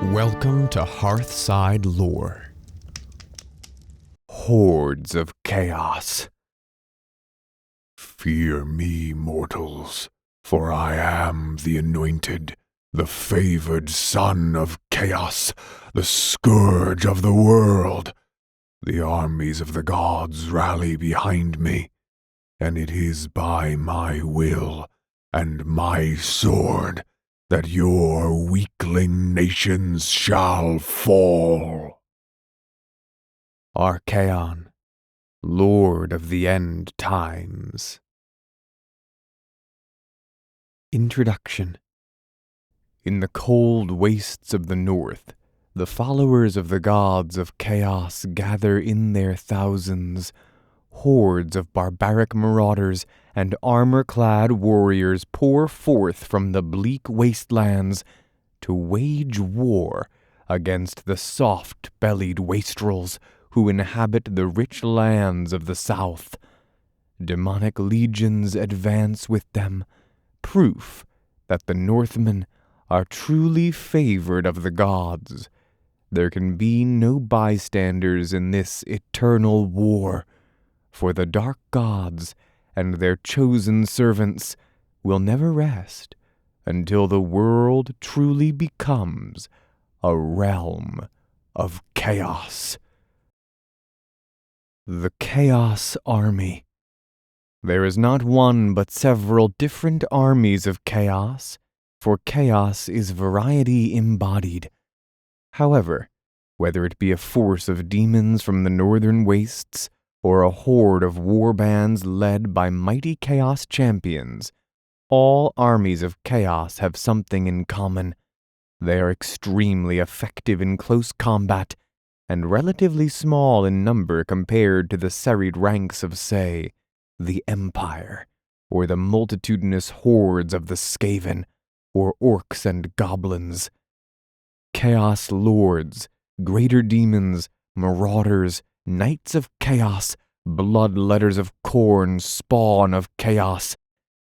Welcome to Hearthside Lore. Hordes of Chaos. Fear me, mortals, for I am the anointed, the favored son of Chaos, the scourge of the world. The armies of the gods rally behind me, and it is by my will and my sword that your weakling nations shall fall. Archaon, Lord of the End Times. Introduction. In the cold wastes of the north, the followers of the gods of chaos gather in their thousands. Hordes of barbaric marauders and armor-clad warriors pour forth from the bleak wastelands to wage war against the soft-bellied wastrels who inhabit the rich lands of the south. Demonic legions advance with them, proof that the Northmen are truly favored of the gods. There can be no bystanders in this eternal war, for the dark gods and their chosen servants will never rest until the world truly becomes a realm of chaos. The Chaos Army. There is not one but several different armies of chaos, for chaos is variety embodied. However, whether it be a force of demons from the northern wastes, or a horde of warbands led by mighty chaos champions, all armies of chaos have something in common. They are extremely effective in close combat, and relatively small in number compared to the serried ranks of, say, the Empire, or the multitudinous hordes of the Skaven, or orcs and goblins. Chaos lords, greater demons, marauders, knights of chaos, bloodletters of Khorne, spawn of chaos,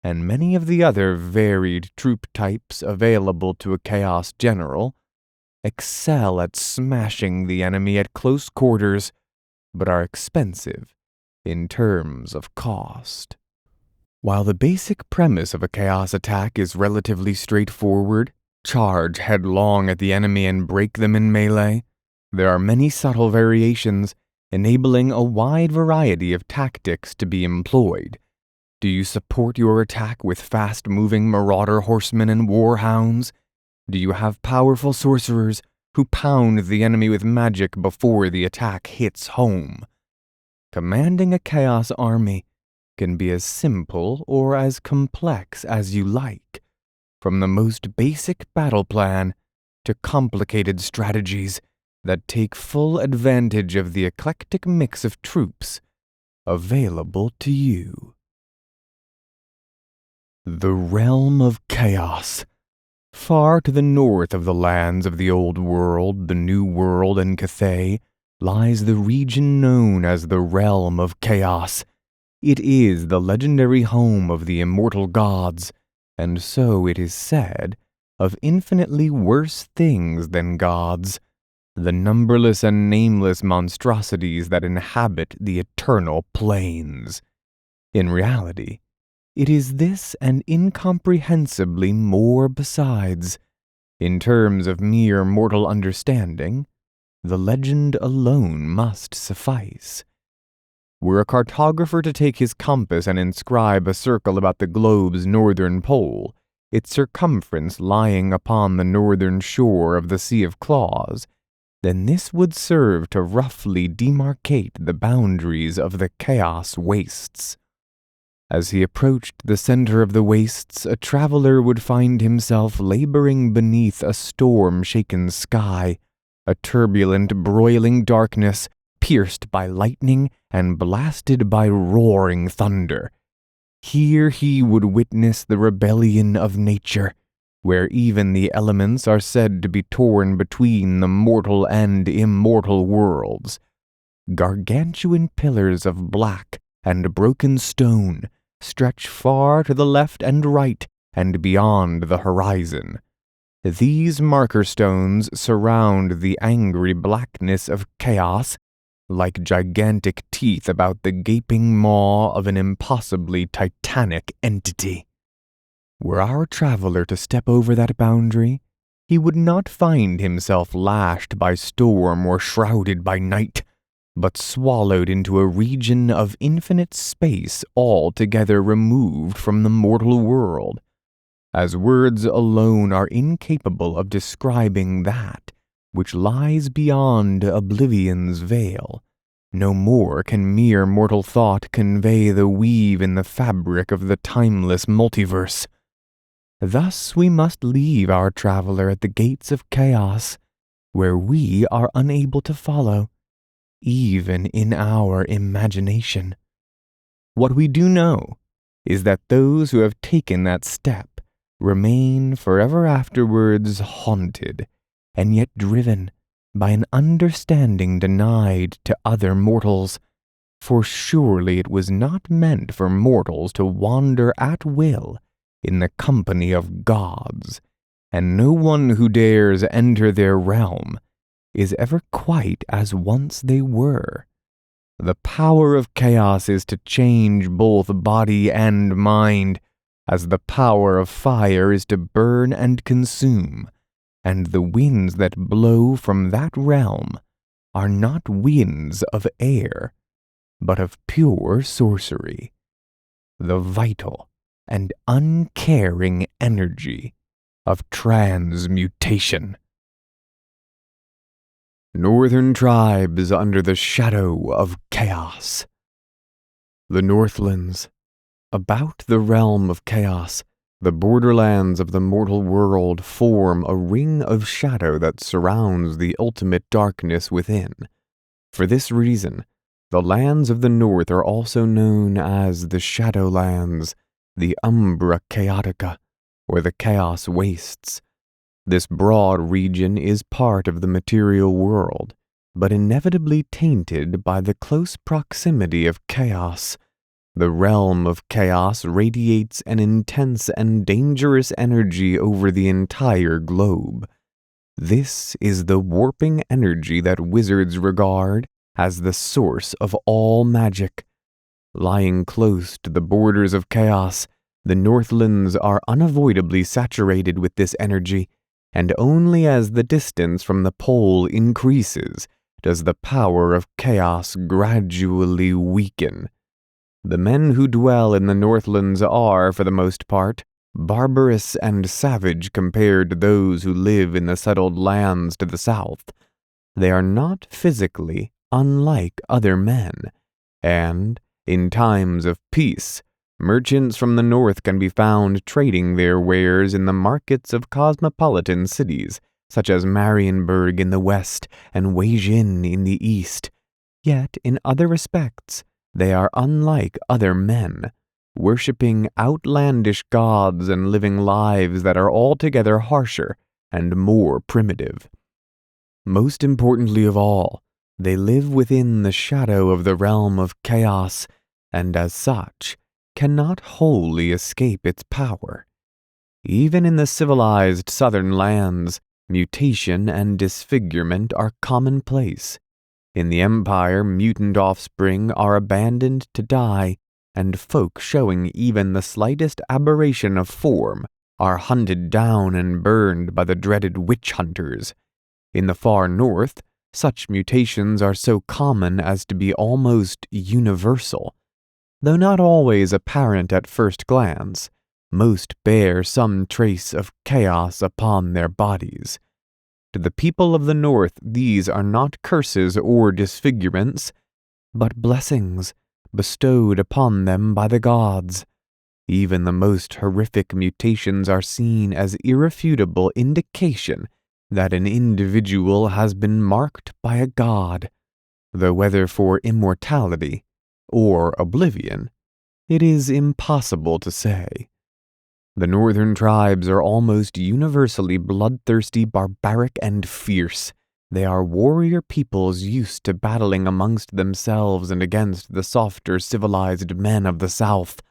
and many of the other varied troop types available to a chaos general, excel at smashing the enemy at close quarters, but are expensive in terms of cost. While the basic premise of a chaos attack is relatively straightforward, charge headlong at the enemy and break them in melee, there are many subtle variations, enabling a wide variety of tactics to be employed. Do you support your attack with fast-moving marauder horsemen and warhounds? Do you have powerful sorcerers who pound the enemy with magic before the attack hits home? Commanding a chaos army can be as simple or as complex as you like, from the most basic battle plan to complicated strategies that take full advantage of the eclectic mix of troops available to you. The Realm of Chaos. Far to the north of the lands of the Old World, the New World, and Cathay, lies the region known as the Realm of Chaos. It is the legendary home of the immortal gods, and so it is said, of infinitely worse things than gods, the numberless and nameless monstrosities that inhabit the eternal plains. In reality, it is this and incomprehensibly more besides. In terms of mere mortal understanding, the legend alone must suffice. Were a cartographer to take his compass and inscribe a circle about the globe's northern pole, its circumference lying upon the northern shore of the Sea of Claws, then this would serve to roughly demarcate the boundaries of the chaos wastes. As he approached the center of the wastes, a traveler would find himself laboring beneath a storm-shaken sky, a turbulent, broiling darkness pierced by lightning and blasted by roaring thunder. Here he would witness the rebellion of nature, where even the elements are said to be torn between the mortal and immortal worlds. Gargantuan pillars of black and broken stone stretch far to the left and right and beyond the horizon. These marker stones surround the angry blackness of chaos like gigantic teeth about the gaping maw of an impossibly titanic entity. Were our traveler to step over that boundary, he would not find himself lashed by storm or shrouded by night, but swallowed into a region of infinite space altogether removed from the mortal world, as words alone are incapable of describing that which lies beyond oblivion's veil. No more can mere mortal thought convey the weave in the fabric of the timeless multiverse. Thus we must leave our traveler at the gates of chaos, where we are unable to follow, even in our imagination. What we do know is that those who have taken that step remain forever afterwards haunted, and yet driven by an understanding denied to other mortals, for surely it was not meant for mortals to wander at will in the company of gods, and no one who dares enter their realm is ever quite as once they were. The power of chaos is to change both body and mind, as the power of fire is to burn and consume, and the winds that blow from that realm are not winds of air, but of pure sorcery, the vital and uncaring energy of transmutation. Northern tribes under the shadow of chaos. The Northlands. About the realm of chaos, the borderlands of the mortal world form a ring of shadow that surrounds the ultimate darkness within. For this reason, the lands of the north are also known as the Shadowlands, the Umbra Chaotica, or the Chaos Wastes. This broad region is part of the material world, but inevitably tainted by the close proximity of chaos. The realm of chaos radiates an intense and dangerous energy over the entire globe. This is the warping energy that wizards regard as the source of all magic. Lying close to the borders of chaos, the Northlands are unavoidably saturated with this energy, and only as the distance from the pole increases does the power of chaos gradually weaken. The men who dwell in the Northlands are, for the most part, barbarous and savage compared to those who live in the settled lands to the south. They are not physically unlike other men, and, in times of peace, merchants from the north can be found trading their wares in the markets of cosmopolitan cities, such as Marienburg in the west and Weijin in the east. Yet, in other respects, they are unlike other men, worshipping outlandish gods and living lives that are altogether harsher and more primitive. Most importantly of all, they live within the shadow of the realm of chaos, and as such, cannot wholly escape its power. Even in the civilized southern lands, mutation and disfigurement are commonplace. In the Empire, mutant offspring are abandoned to die, and folk showing even the slightest aberration of form are hunted down and burned by the dreaded witch hunters. In the far north, such mutations are so common as to be almost universal. Though not always apparent at first glance, most bear some trace of chaos upon their bodies. To the people of the north, these are not curses or disfigurements, but blessings bestowed upon them by the gods. Even the most horrific mutations are seen as irrefutable indication that an individual has been marked by a god, though whether for immortality or oblivion, it is impossible to say. The northern tribes are almost universally bloodthirsty, barbaric, and fierce. They are warrior peoples used to battling amongst themselves and against the softer civilized men of the south.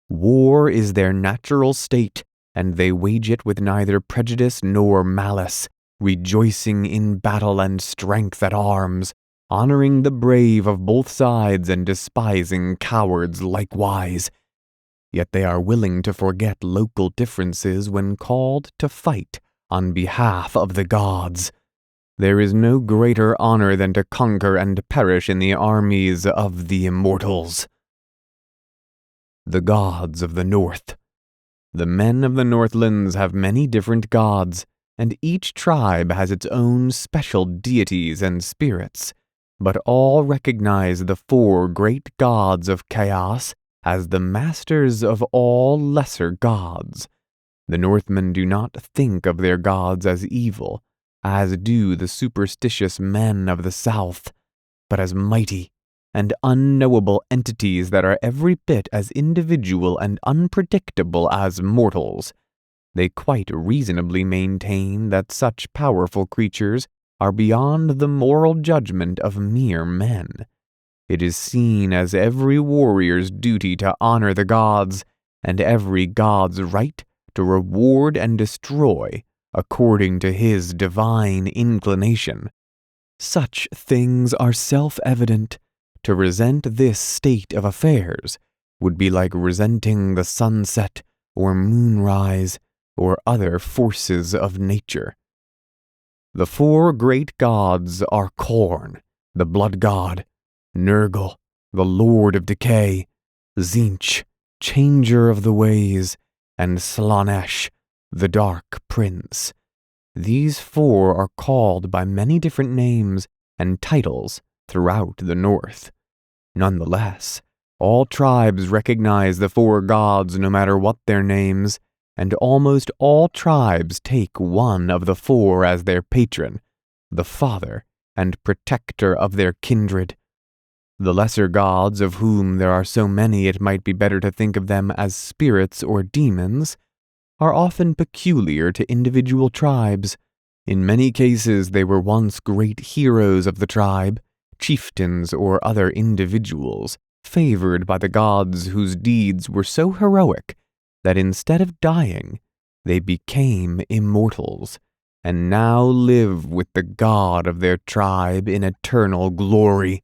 War is their natural state, and they wage it with neither prejudice nor malice, rejoicing in battle and strength at arms, honoring the brave of both sides and despising cowards likewise. Yet they are willing to forget local differences when called to fight on behalf of the gods. There is no greater honor than to conquer and perish in the armies of the immortals. The gods of the North. The men of the Northlands have many different gods, and each tribe has its own special deities and spirits, but all recognize the 4 great gods of chaos as the masters of all lesser gods. The Northmen do not think of their gods as evil, as do the superstitious men of the South, but as mighty and unknowable entities that are every bit as individual and unpredictable as mortals. They quite reasonably maintain that such powerful creatures are beyond the moral judgment of mere men. It is seen as every warrior's duty to honor the gods, and every god's right to reward and destroy according to his divine inclination. Such things are self-evident. To resent this state of affairs would be like resenting the sunset or moonrise or other forces of nature. The 4 great gods are Khorne, the blood god, Nurgle, the lord of decay, Tzeentch, changer of the ways, and Slaanesh, the dark prince. These 4 are called by many different names and titles throughout the North. Nonetheless, all tribes recognize the 4 gods no matter what their names, and almost all tribes take one of the 4 as their patron, the father and protector of their kindred. The lesser gods, of whom there are so many it might be better to think of them as spirits or demons, are often peculiar to individual tribes. In many cases they were once great heroes of the tribe, chieftains or other individuals, favored by the gods whose deeds were so heroic that instead of dying, they became immortals, and now live with the god of their tribe in eternal glory.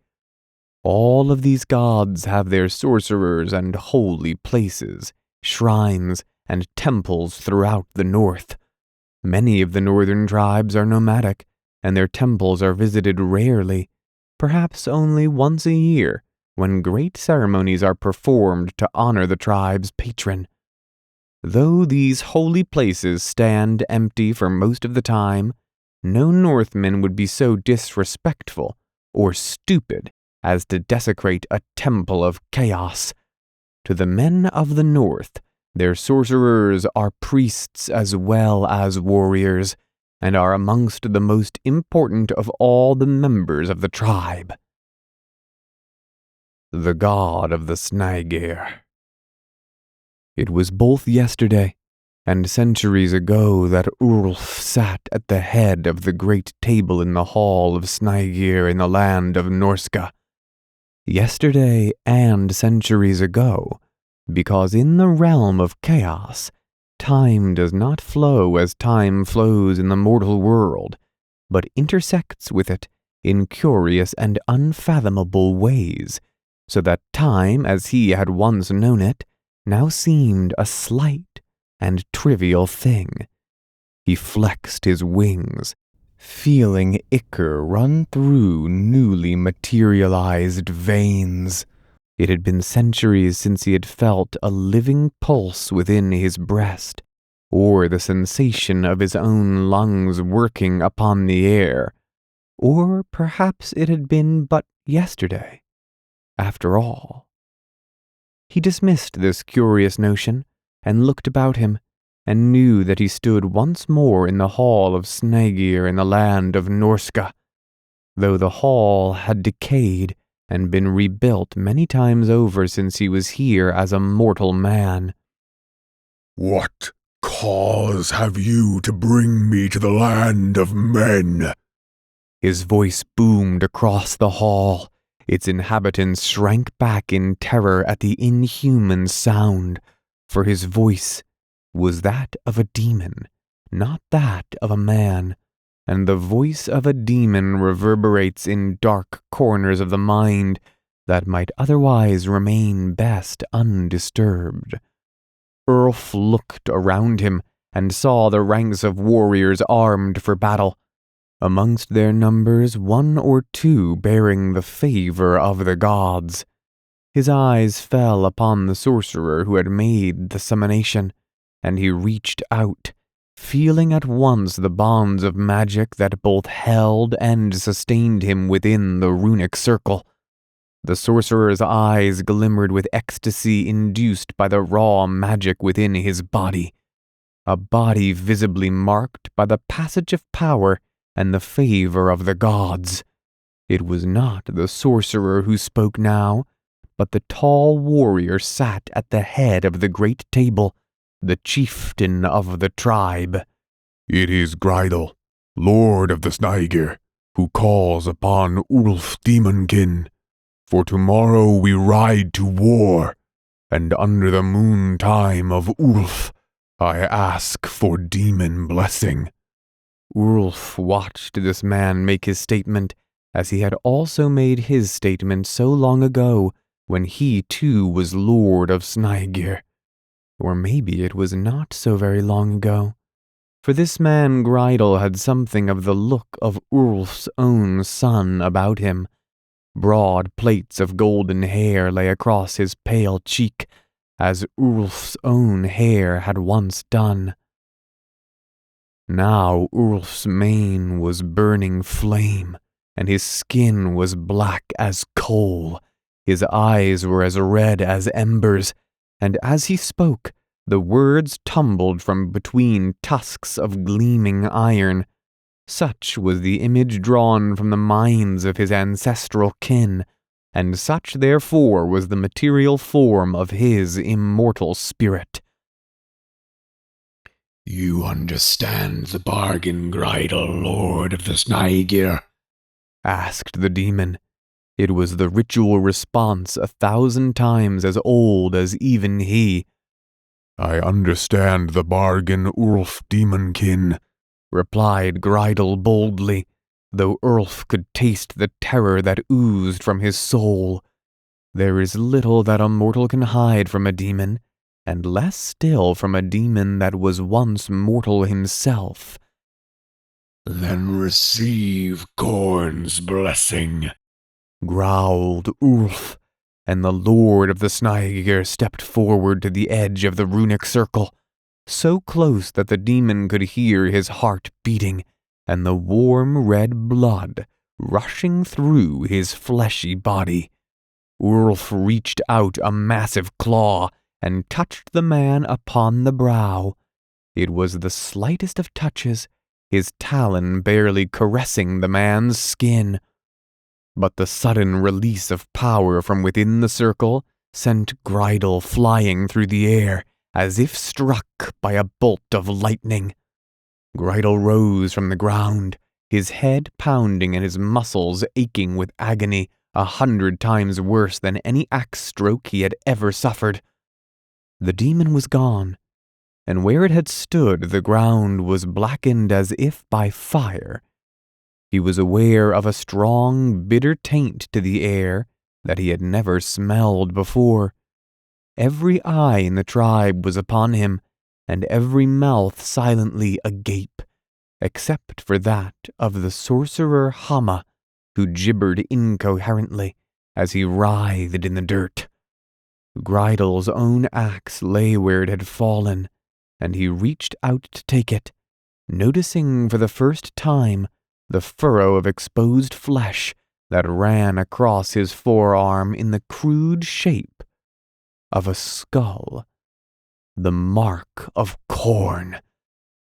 All of these gods have their sorcerers and holy places, shrines, and temples throughout the North. Many of the northern tribes are nomadic, and their temples are visited rarely, perhaps only once a year, when great ceremonies are performed to honor the tribe's patron. Though these holy places stand empty for most of the time, no Northman would be so disrespectful or stupid as to desecrate a temple of chaos. To the men of the North, their sorcerers are priests as well as warriors, and are amongst the most important of all the members of the tribe. The god of the Snaigir. It was both yesterday and centuries ago that Ulf sat at the head of the great table in the hall of Snaigir in the land of Norska. Yesterday and centuries ago, because in the realm of chaos, time does not flow as time flows in the mortal world, but intersects with it in curious and unfathomable ways, so that time as he had once known it now seemed a slight and trivial thing. He flexed his wings, feeling ichor run through newly materialized veins. It had been centuries since he had felt a living pulse within his breast, or the sensation of his own lungs working upon the air, or perhaps it had been but yesterday, after all. He dismissed this curious notion, and looked about him, and knew that he stood once more in the hall of Snaigir in the land of Norska, though the hall had decayed and been rebuilt many times over since he was here as a mortal man. "What cause have you to bring me to the land of men?" His voice boomed across the hall. Its inhabitants shrank back in terror at the inhuman sound, for his voice was that of a demon, not that of a man, and the voice of a demon reverberates in dark corners of the mind that might otherwise remain best undisturbed. Ulf looked around him and saw the ranks of warriors armed for battle, amongst their numbers 1 or 2 bearing the favor of the gods. His eyes fell upon the sorcerer who had made the summonation, and he reached out, feeling at once the bonds of magic that both held and sustained him within the runic circle. The sorcerer's eyes glimmered with ecstasy induced by the raw magic within his body, a body visibly marked by the passage of power and the favor of the gods. It was not the sorcerer who spoke now, but the tall warrior sat at the head of the great table, the chieftain of the tribe. It is Grydal, lord of the Snægir, who calls upon Ulf Demonkin. For tomorrow we ride to war, and under the moon time of Ulf, I ask for demon blessing. Ulf watched this man make his statement, as he had also made his statement so long ago, when he too was lord of Snægir. Or maybe it was not so very long ago, for this man Grydal had something of the look of Ulf's own son about him. Broad plaits of golden hair lay across his pale cheek, as Ulf's own hair had once done. Now Ulf's mane was burning flame, and his skin was black as coal. His eyes were as red as embers, and as he spoke, the words tumbled from between tusks of gleaming iron. Such was the image drawn from the minds of his ancestral kin, and such therefore was the material form of his immortal spirit. You understand the bargain, Grydal, lord of the Snægir? Asked the demon. It was the ritual response 1,000 times as old as even he. I understand the bargain, Ulf Demonkin, replied Grydal boldly, though Ulf could taste the terror that oozed from his soul. There is little that a mortal can hide from a demon, and less still from a demon that was once mortal himself. Then receive Korn's blessing, growled Ulf, and the lord of the Snægir stepped forward to the edge of the runic circle, so close that the demon could hear his heart beating, and the warm red blood rushing through his fleshy body. Ulf reached out a massive claw and touched the man upon the brow. It was the slightest of touches, his talon barely caressing the man's skin. But the sudden release of power from within the circle sent Grydal flying through the air, as if struck by a bolt of lightning. Grydal rose from the ground, his head pounding and his muscles aching with agony 100 times worse than any axe stroke he had ever suffered. The demon was gone, and where it had stood the ground was blackened as if by fire. He was aware of a strong, bitter taint to the air that he had never smelled before. Every eye in the tribe was upon him, and every mouth silently agape, except for that of the sorcerer Hama, who gibbered incoherently as he writhed in the dirt. Grydal's own axe lay where it had fallen, and he reached out to take it, noticing for the first time the furrow of exposed flesh that ran across his forearm in the crude shape of a skull. The mark of Korn.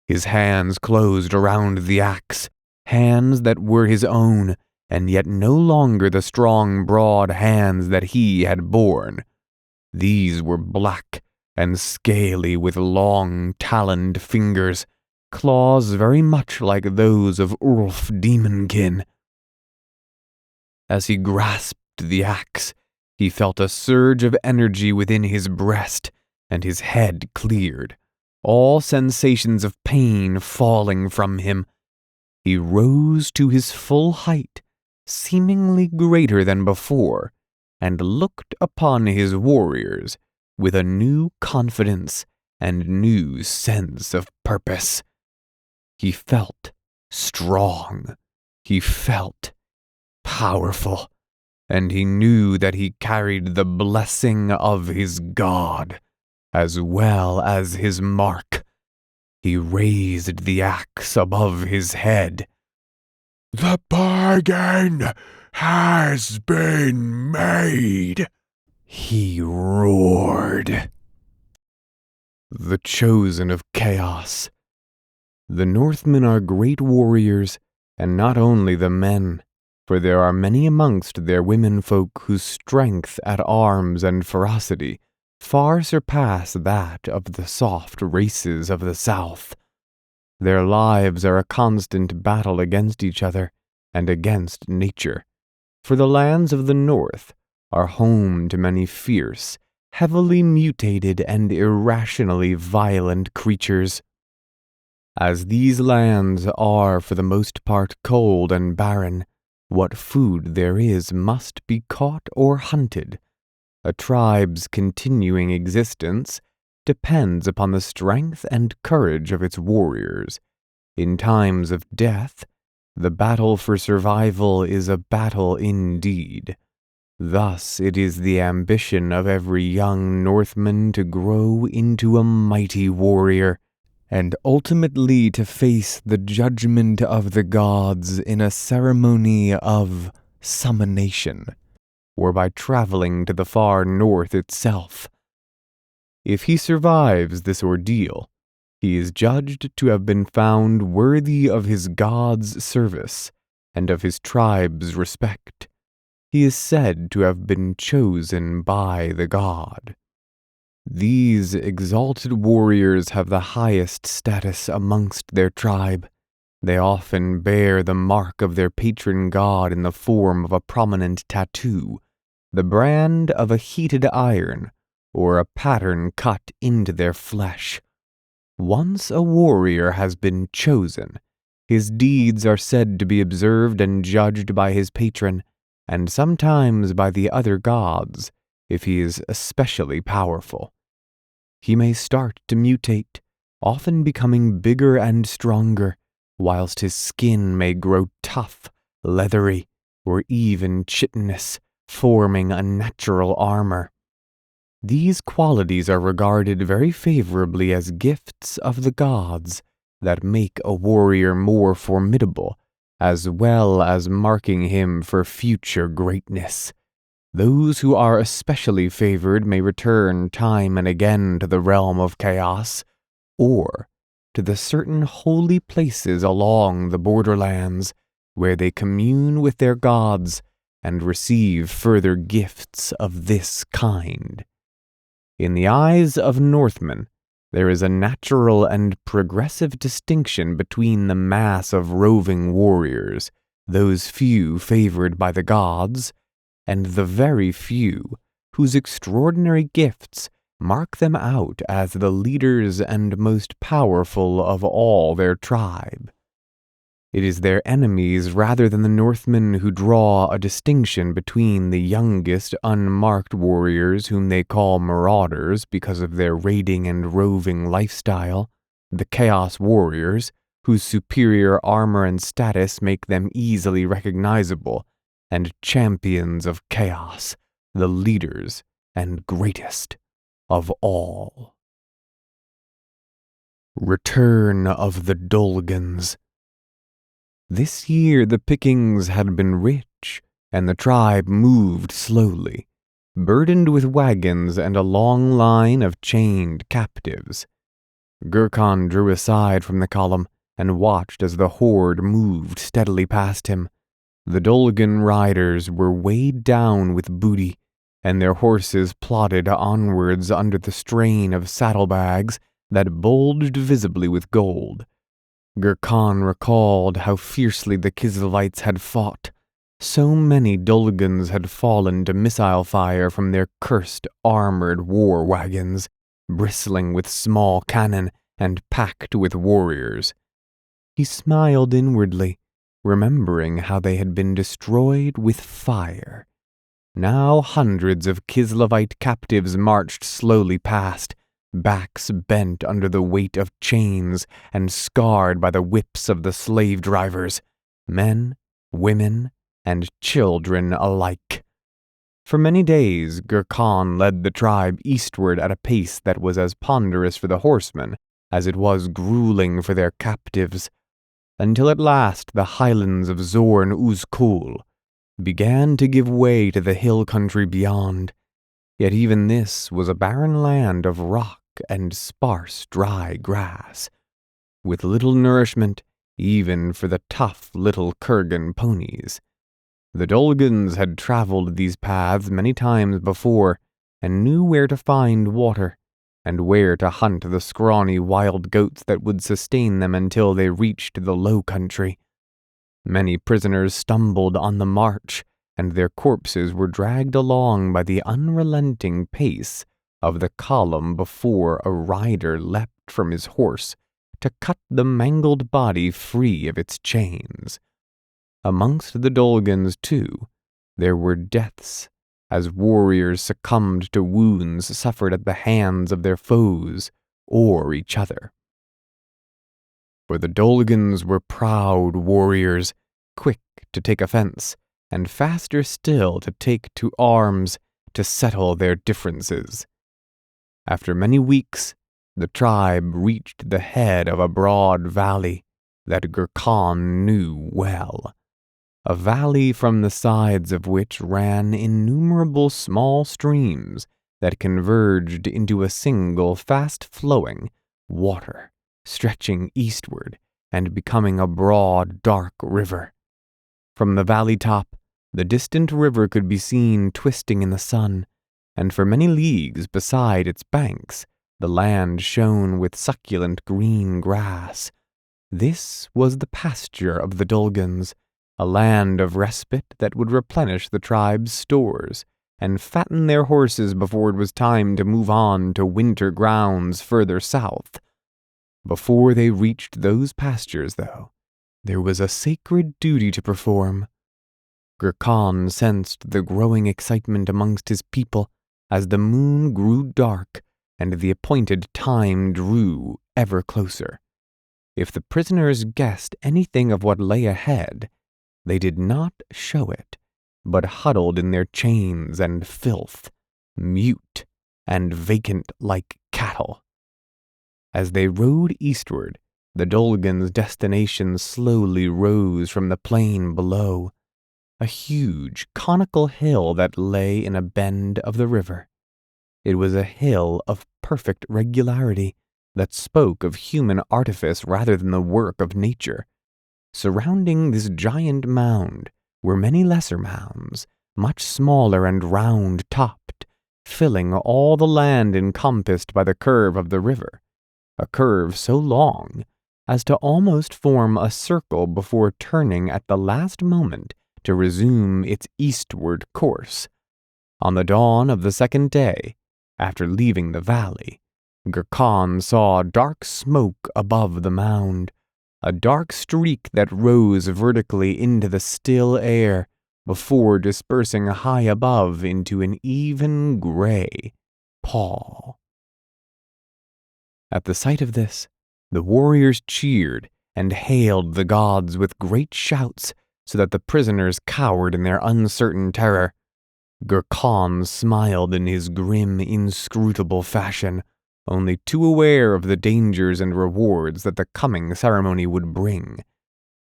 His hands closed around the axe, hands that were his own, and yet no longer the strong, broad hands that he had borne. These were black and scaly with long, taloned fingers, claws very much like those of Ulf Demonkin. As he grasped the axe, he felt a surge of energy within his breast, and his head cleared. all sensations of pain falling from him. He rose to his full height, seemingly greater than before, and looked upon his warriors with a new confidence and new sense of purpose. He felt strong. He felt powerful, and he knew that he carried the blessing of his God, as well as his mark. He raised the axe above his head. "The bargain has been made," he roared. The chosen of chaos. The Northmen are great warriors, and not only the men, for there are many amongst their womenfolk whose strength at arms and ferocity far surpass that of the soft races of the south. Their lives are a constant battle against each other and against nature, for the lands of the north are home to many fierce, heavily mutated and irrationally violent creatures. As these lands are for the most part cold and barren, what food there is must be caught or hunted. A tribe's continuing existence depends upon the strength and courage of its warriors. In times of death, the battle for survival is a battle indeed. Thus it is the ambition of every young Northman to grow into a mighty warrior, and ultimately to face the judgment of the gods in a ceremony of summonation, or by traveling to the far north itself. If he survives this ordeal, he is judged to have been found worthy of his god's service and of his tribe's respect. He is said to have been chosen by the god. These exalted warriors have the highest status amongst their tribe. They often bear the mark of their patron god in the form of a prominent tattoo, the brand of a heated iron, or a pattern cut into their flesh. Once a warrior has been chosen, his deeds are said to be observed and judged by his patron, and sometimes by the other gods, if he is especially powerful. He may start to mutate, often becoming bigger and stronger, whilst his skin may grow tough, leathery, or even chitinous, forming a natural armor. These qualities are regarded very favorably as gifts of the gods that make a warrior more formidable, as well as marking him for future greatness. Those who are especially favored may return time and again to the realm of chaos, or to the certain holy places along the borderlands, where they commune with their gods and receive further gifts of this kind. In the eyes of Northmen, there is a natural and progressive distinction between the mass of roving warriors, those few favored by the gods, and the very few whose extraordinary gifts mark them out as the leaders and most powerful of all their tribe. It is their enemies rather than the Northmen who draw a distinction between the youngest unmarked warriors, whom they call marauders because of their raiding and roving lifestyle, the Chaos Warriors, whose superior armor and status make them easily recognizable, and champions of chaos, the leaders and greatest of all. Return of the Dolgans. This year the pickings had been rich, and the tribe moved slowly, burdened with wagons and a long line of chained captives. Gurkhan drew aside from the column and watched as the horde moved steadily past him. The Dolgan riders were weighed down with booty, and their horses plodded onwards under the strain of saddlebags that bulged visibly with gold. Gurkhan recalled how fiercely the Kislevites had fought. So many Dolgans had fallen to missile fire from their cursed armored war wagons, bristling with small cannon and packed with warriors. He smiled inwardly, remembering how they had been destroyed with fire. Now hundreds of Kislevite captives marched slowly past, backs bent under the weight of chains and scarred by the whips of the slave drivers, men, women, and children alike. For many days, Gurkhan led the tribe eastward at a pace that was as ponderous for the horsemen as it was grueling for their captives, until at last the highlands of Zorn-Uzkul began to give way to the hill country beyond. Yet even this was a barren land of rock and sparse dry grass, with little nourishment even for the tough little Kurgan ponies. The Dolgans had traveled these paths many times before and knew where to find water and where to hunt the scrawny wild goats that would sustain them until they reached the low country. Many prisoners stumbled on the march, and their corpses were dragged along by the unrelenting pace of the column before a rider leapt from his horse to cut the mangled body free of its chains. Amongst the Dolgans, too, there were deaths, as warriors succumbed to wounds suffered at the hands of their foes or each other. For the Dolgans were proud warriors, quick to take offense, and faster still to take to arms to settle their differences. After many weeks, the tribe reached the head of a broad valley that Gurkhan knew well, a valley from the sides of which ran innumerable small streams that converged into a single fast-flowing water, stretching eastward and becoming a broad, dark river. From the valley top, the distant river could be seen twisting in the sun, and for many leagues beside its banks, the land shone with succulent green grass. This was the pasture of the Dolgans, a land of respite that would replenish the tribe's stores and fatten their horses before it was time to move on to winter grounds further south. Before they reached those pastures, though, there was a sacred duty to perform. Gurkhan sensed the growing excitement amongst his people as the moon grew dark and the appointed time drew ever closer. If the prisoners guessed anything of what lay ahead, they did not show it, but huddled in their chains and filth, mute and vacant like cattle. As they rode eastward, the Dolgans' destination slowly rose from the plain below, a huge conical hill that lay in a bend of the river. It was a hill of perfect regularity that spoke of human artifice rather than the work of nature. Surrounding this giant mound were many lesser mounds, much smaller and round-topped, filling all the land encompassed by the curve of the river, a curve so long as to almost form a circle before turning at the last moment to resume its eastward course. On the dawn of the second day, after leaving the valley, Gurkhan saw dark smoke above the mound, a dark streak that rose vertically into the still air before dispersing high above into an even gray pall. At the sight of this, the warriors cheered and hailed the gods with great shouts so that the prisoners cowered in their uncertain terror. Gurkhan smiled in his grim, inscrutable fashion, only too aware of the dangers and rewards that the coming ceremony would bring.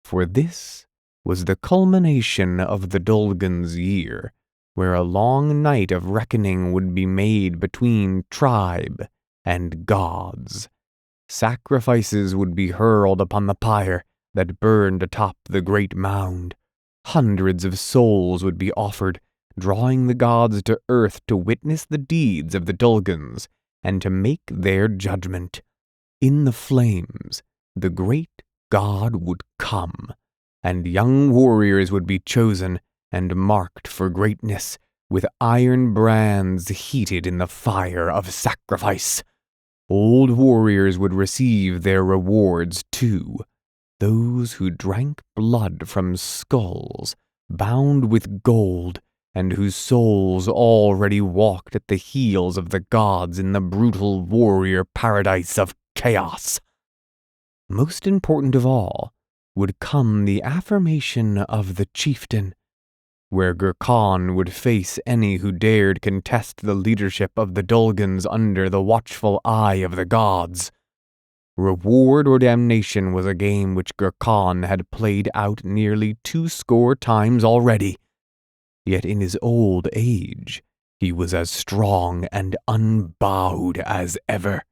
For this was the culmination of the Dolgans' year, where a long night of reckoning would be made between tribe and gods. Sacrifices would be hurled upon the pyre that burned atop the great mound. Hundreds of souls would be offered, drawing the gods to earth to witness the deeds of the Dolgans and to make their judgment. In the flames, the great god would come, and young warriors would be chosen and marked for greatness with iron brands heated in the fire of sacrifice. old warriors would receive their rewards too. Those who drank blood from skulls, bound with gold, and whose souls already walked at the heels of the gods in the brutal warrior paradise of chaos. Most important of all would come the affirmation of the chieftain, where Gurkhan would face any who dared contest the leadership of the Dolgans under the watchful eye of the gods. Reward or damnation was a game which Gurkhan had played out nearly 20 times already. Yet in his old age, he was as strong and unbowed as ever.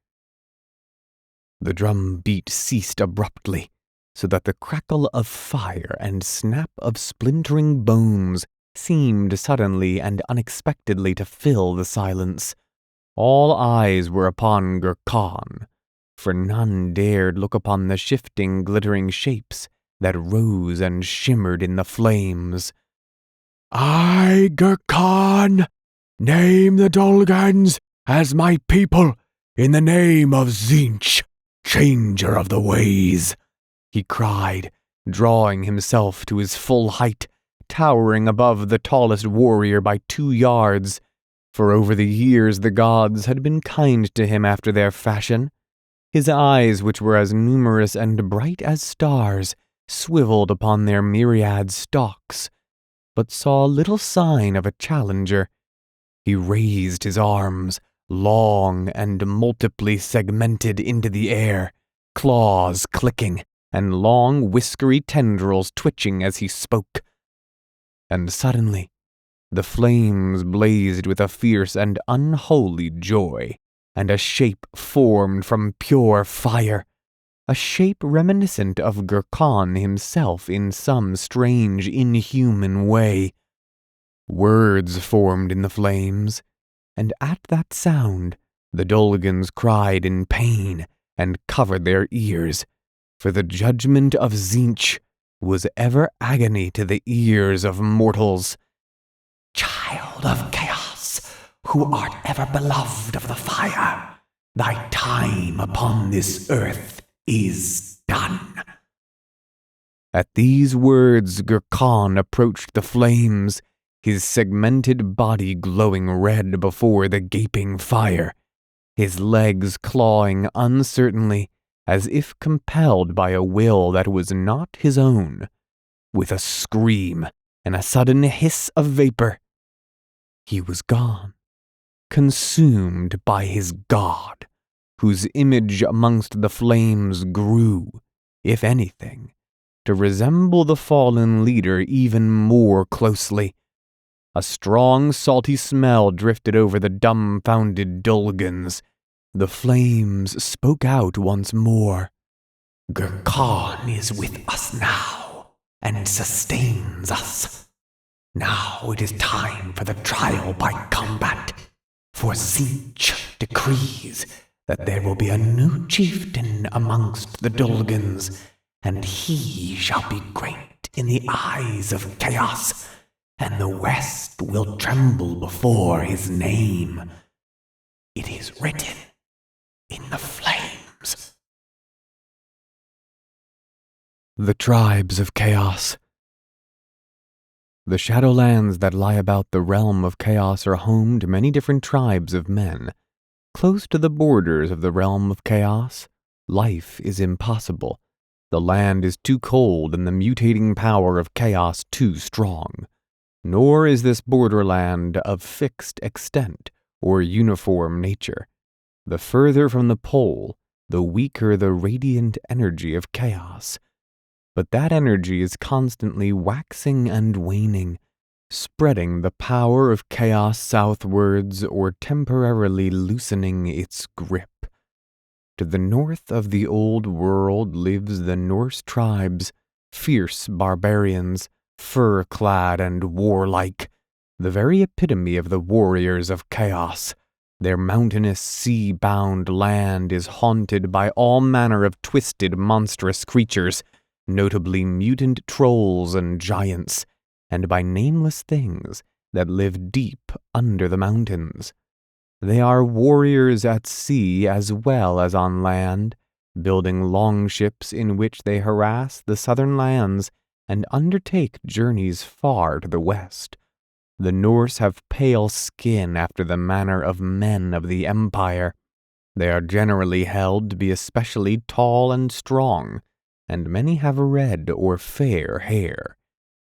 The drum beat ceased abruptly, so that the crackle of fire and snap of splintering bones seemed suddenly and unexpectedly to fill the silence. All eyes were upon Gurkhan, for none dared look upon the shifting, glittering shapes that rose and shimmered in the flames. "I, Gurkhan, name the Dolgans as my people in the name of Tzeentch, changer of the ways," he cried, drawing himself to his full height, towering above the tallest warrior by 2 yards, for over the years the gods had been kind to him after their fashion. His eyes, which were as numerous and bright as stars, swiveled upon their myriad stalks, but saw little sign of a challenger. He raised his arms, long and multiply segmented into the air, claws clicking, and long whiskery tendrils twitching as he spoke. And suddenly, the flames blazed with a fierce and unholy joy, and a shape formed from pure fire, a shape reminiscent of Gurkhan himself in some strange, inhuman way. Words formed in the flames, and at that sound the Dolgans cried in pain and covered their ears, for the judgment of Tzeentch was ever agony to the ears of mortals. "Child of chaos, who art ever beloved of the fire, thy time upon this earth is done." At these words Gurkhan approached the flames, his segmented body glowing red before the gaping fire, his legs clawing uncertainly as if compelled by a will that was not his own. With a scream and a sudden hiss of vapor, he was gone, consumed by his god, whose image amongst the flames grew, if anything, to resemble the fallen leader even more closely. A strong, salty smell drifted over the dumbfounded Dolgans. The flames spoke out once more. "Gurkhan is with us now, and sustains us. Now it is time for the trial by combat, for Tzeentch decrees that there will be a new chieftain amongst the Dolgans, and he shall be great in the eyes of chaos, and the West will tremble before his name. It is written in the flames." The tribes of chaos. The Shadowlands that lie about the realm of chaos are home to many different tribes of men. Close to the borders of the realm of chaos, life is impossible. The land is too cold and the mutating power of chaos too strong. Nor is this borderland of fixed extent or uniform nature. The further from the pole, the weaker the radiant energy of chaos. But that energy is constantly waxing and waning, spreading the power of chaos southwards or temporarily loosening its grip. To the north of the old world lives the Norse tribes, fierce barbarians, fur-clad and warlike, the very epitome of the warriors of chaos. Their mountainous, sea-bound land is haunted by all manner of twisted, monstrous creatures, notably mutant trolls and giants, and by nameless things that live deep under the mountains. They are warriors at sea as well as on land, building longships in which they harass the southern lands and undertake journeys far to the west. The Norse have pale skin after the manner of men of the empire. They are generally held to be especially tall and strong, and many have red or fair hair.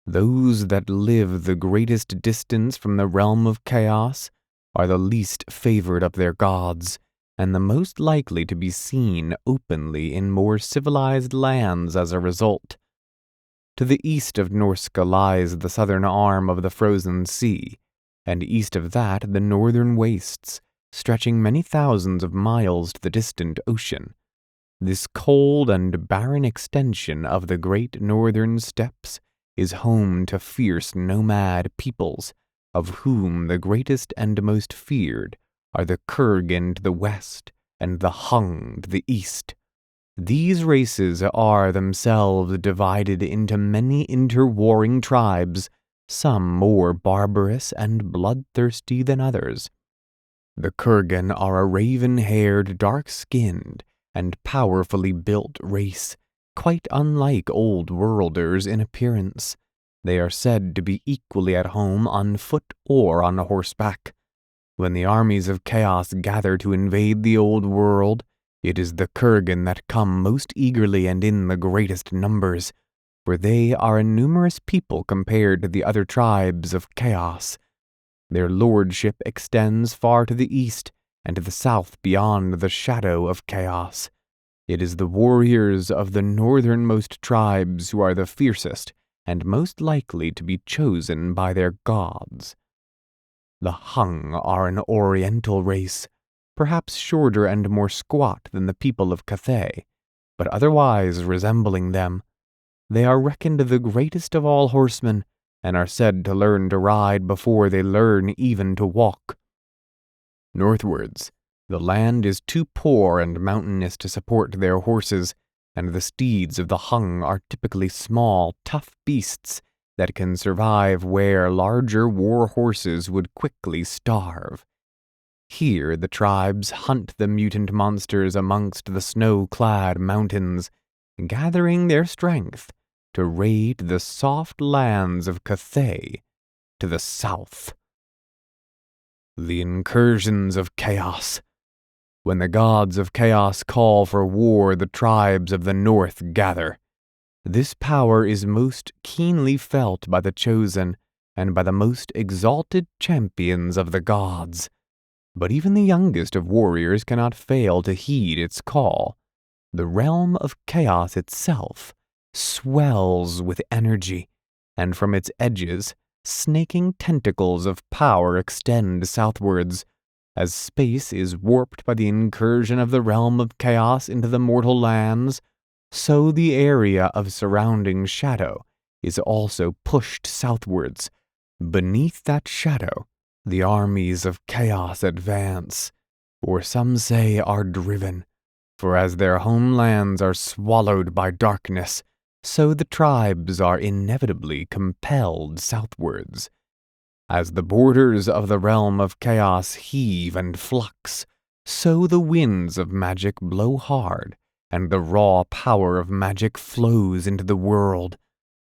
Those that live the greatest distance from the realm of chaos are the least favored of their gods, and the most likely to be seen openly in more civilized lands as a result. To the east of Norska lies the southern arm of the frozen sea, and east of that the northern wastes, stretching many thousands of miles to the distant ocean. This cold and barren extension of the great northern steppes is home to fierce nomad peoples, of whom the greatest and most feared are the Kurgan to the west and the Hung to the east. These races are themselves divided into many interwarring tribes, some more barbarous and bloodthirsty than others. The Kurgan are a raven-haired, dark-skinned, and powerfully built race, quite unlike Old Worlders in appearance. They are said to be equally at home on foot or on horseback. When the armies of chaos gather to invade the Old World, it is the Kurgan that come most eagerly and in the greatest numbers, for they are a numerous people compared to the other tribes of chaos. Their lordship extends far to the east and to the south beyond the shadow of chaos. It is the warriors of the northernmost tribes who are the fiercest and most likely to be chosen by their gods. The Hung are an oriental race, perhaps shorter and more squat than the people of Cathay, but otherwise resembling them. They are reckoned the greatest of all horsemen, and are said to learn to ride before they learn even to walk. Northwards, the land is too poor and mountainous to support their horses, and the steeds of the Hung are typically small, tough beasts that can survive where larger war horses would quickly starve. Here the tribes hunt the mutant monsters amongst the snow-clad mountains, gathering their strength to raid the soft lands of Cathay to the south. The incursions of chaos. When the gods of chaos call for war, the tribes of the north gather. This power is most keenly felt by the chosen and by the most exalted champions of the gods. But even the youngest of warriors cannot fail to heed its call. The realm of chaos itself swells with energy, and from its edges, snaking tentacles of power extend southwards. As space is warped by the incursion of the realm of chaos into the mortal lands, so the area of surrounding shadow is also pushed southwards. Beneath that shadow, the armies of chaos advance, or some say are driven, for as their homelands are swallowed by darkness, so the tribes are inevitably compelled southwards. As the borders of the realm of chaos heave and flux, so the winds of magic blow hard, and the raw power of magic flows into the world.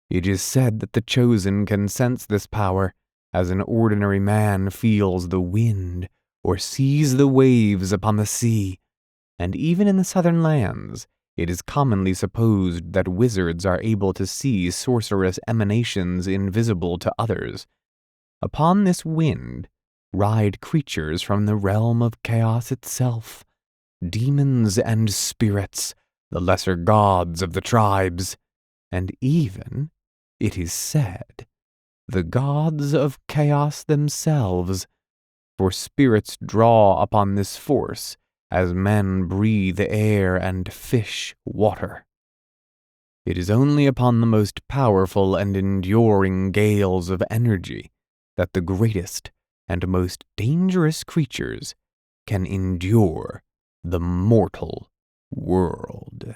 It is said that the chosen can sense this power, as an ordinary man feels the wind or sees the waves upon the sea, and even in the southern lands, it is commonly supposed that wizards are able to see sorcerous emanations invisible to others. Upon this wind ride creatures from the realm of chaos itself, demons and spirits, the lesser gods of the tribes, and even, it is said, the gods of chaos themselves, for spirits draw upon this force as men breathe air and fish water. It is only upon the most powerful and enduring gales of energy that the greatest and most dangerous creatures can endure the mortal world.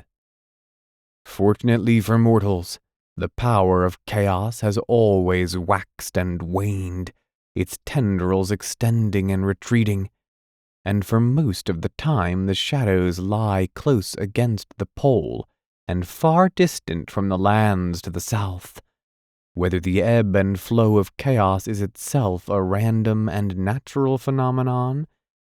Fortunately for mortals, the power of chaos has always waxed and waned, its tendrils extending and retreating, and for most of the time the shadows lie close against the pole and far distant from the lands to the south. Whether the ebb and flow of chaos is itself a random and natural phenomenon,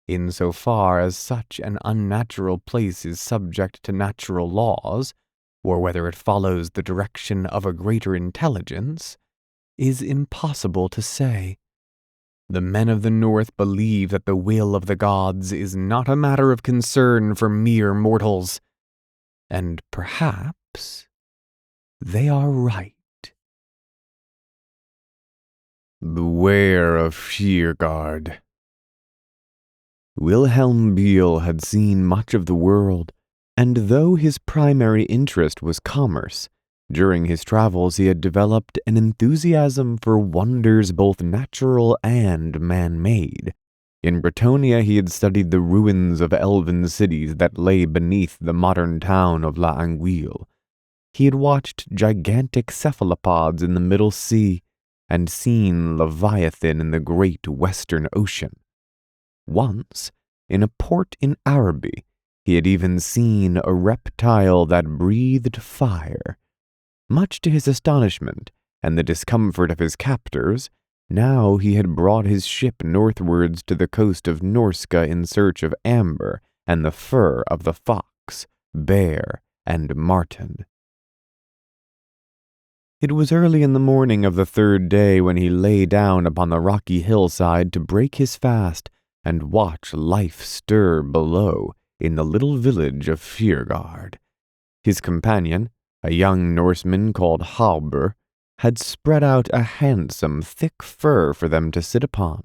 insofar as such an unnatural place is subject to natural laws, or whether it follows the direction of a greater intelligence, is impossible to say. The men of the North believe that the will of the gods is not a matter of concern for mere mortals, and perhaps they are right. Beware of Fjergard. Wilhelm Biel had seen much of the world, and though his primary interest was commerce, during his travels he had developed an enthusiasm for wonders both natural and man-made. In Bretonnia he had studied the ruins of elven cities that lay beneath the modern town of La Anguille. He had watched gigantic cephalopods in the Middle Sea, and seen Leviathan in the great Western Ocean. Once, in a port in Araby, he had even seen a reptile that breathed fire. Much to his astonishment and the discomfort of his captors, now he had brought his ship northwards to the coast of Norska in search of amber and the fur of the fox, bear, and marten. It was early in the morning of the third day when he lay down upon the rocky hillside to break his fast and watch life stir below in the little village of Fjergard. His companion, a young Norseman called Halber, had spread out a handsome, thick fur for them to sit upon,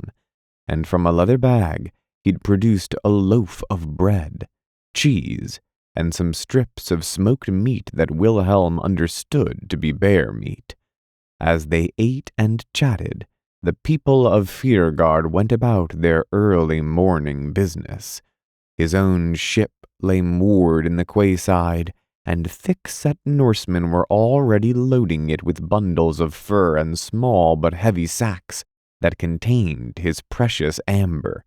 and from a leather bag he'd produced a loaf of bread, cheese, and some strips of smoked meat that Wilhelm understood to be bear meat. As they ate and chatted, the people of Fjergard went about their early morning business. His own ship lay moored in the quayside, and thick-set Norsemen were already loading it with bundles of fur and small but heavy sacks that contained his precious amber.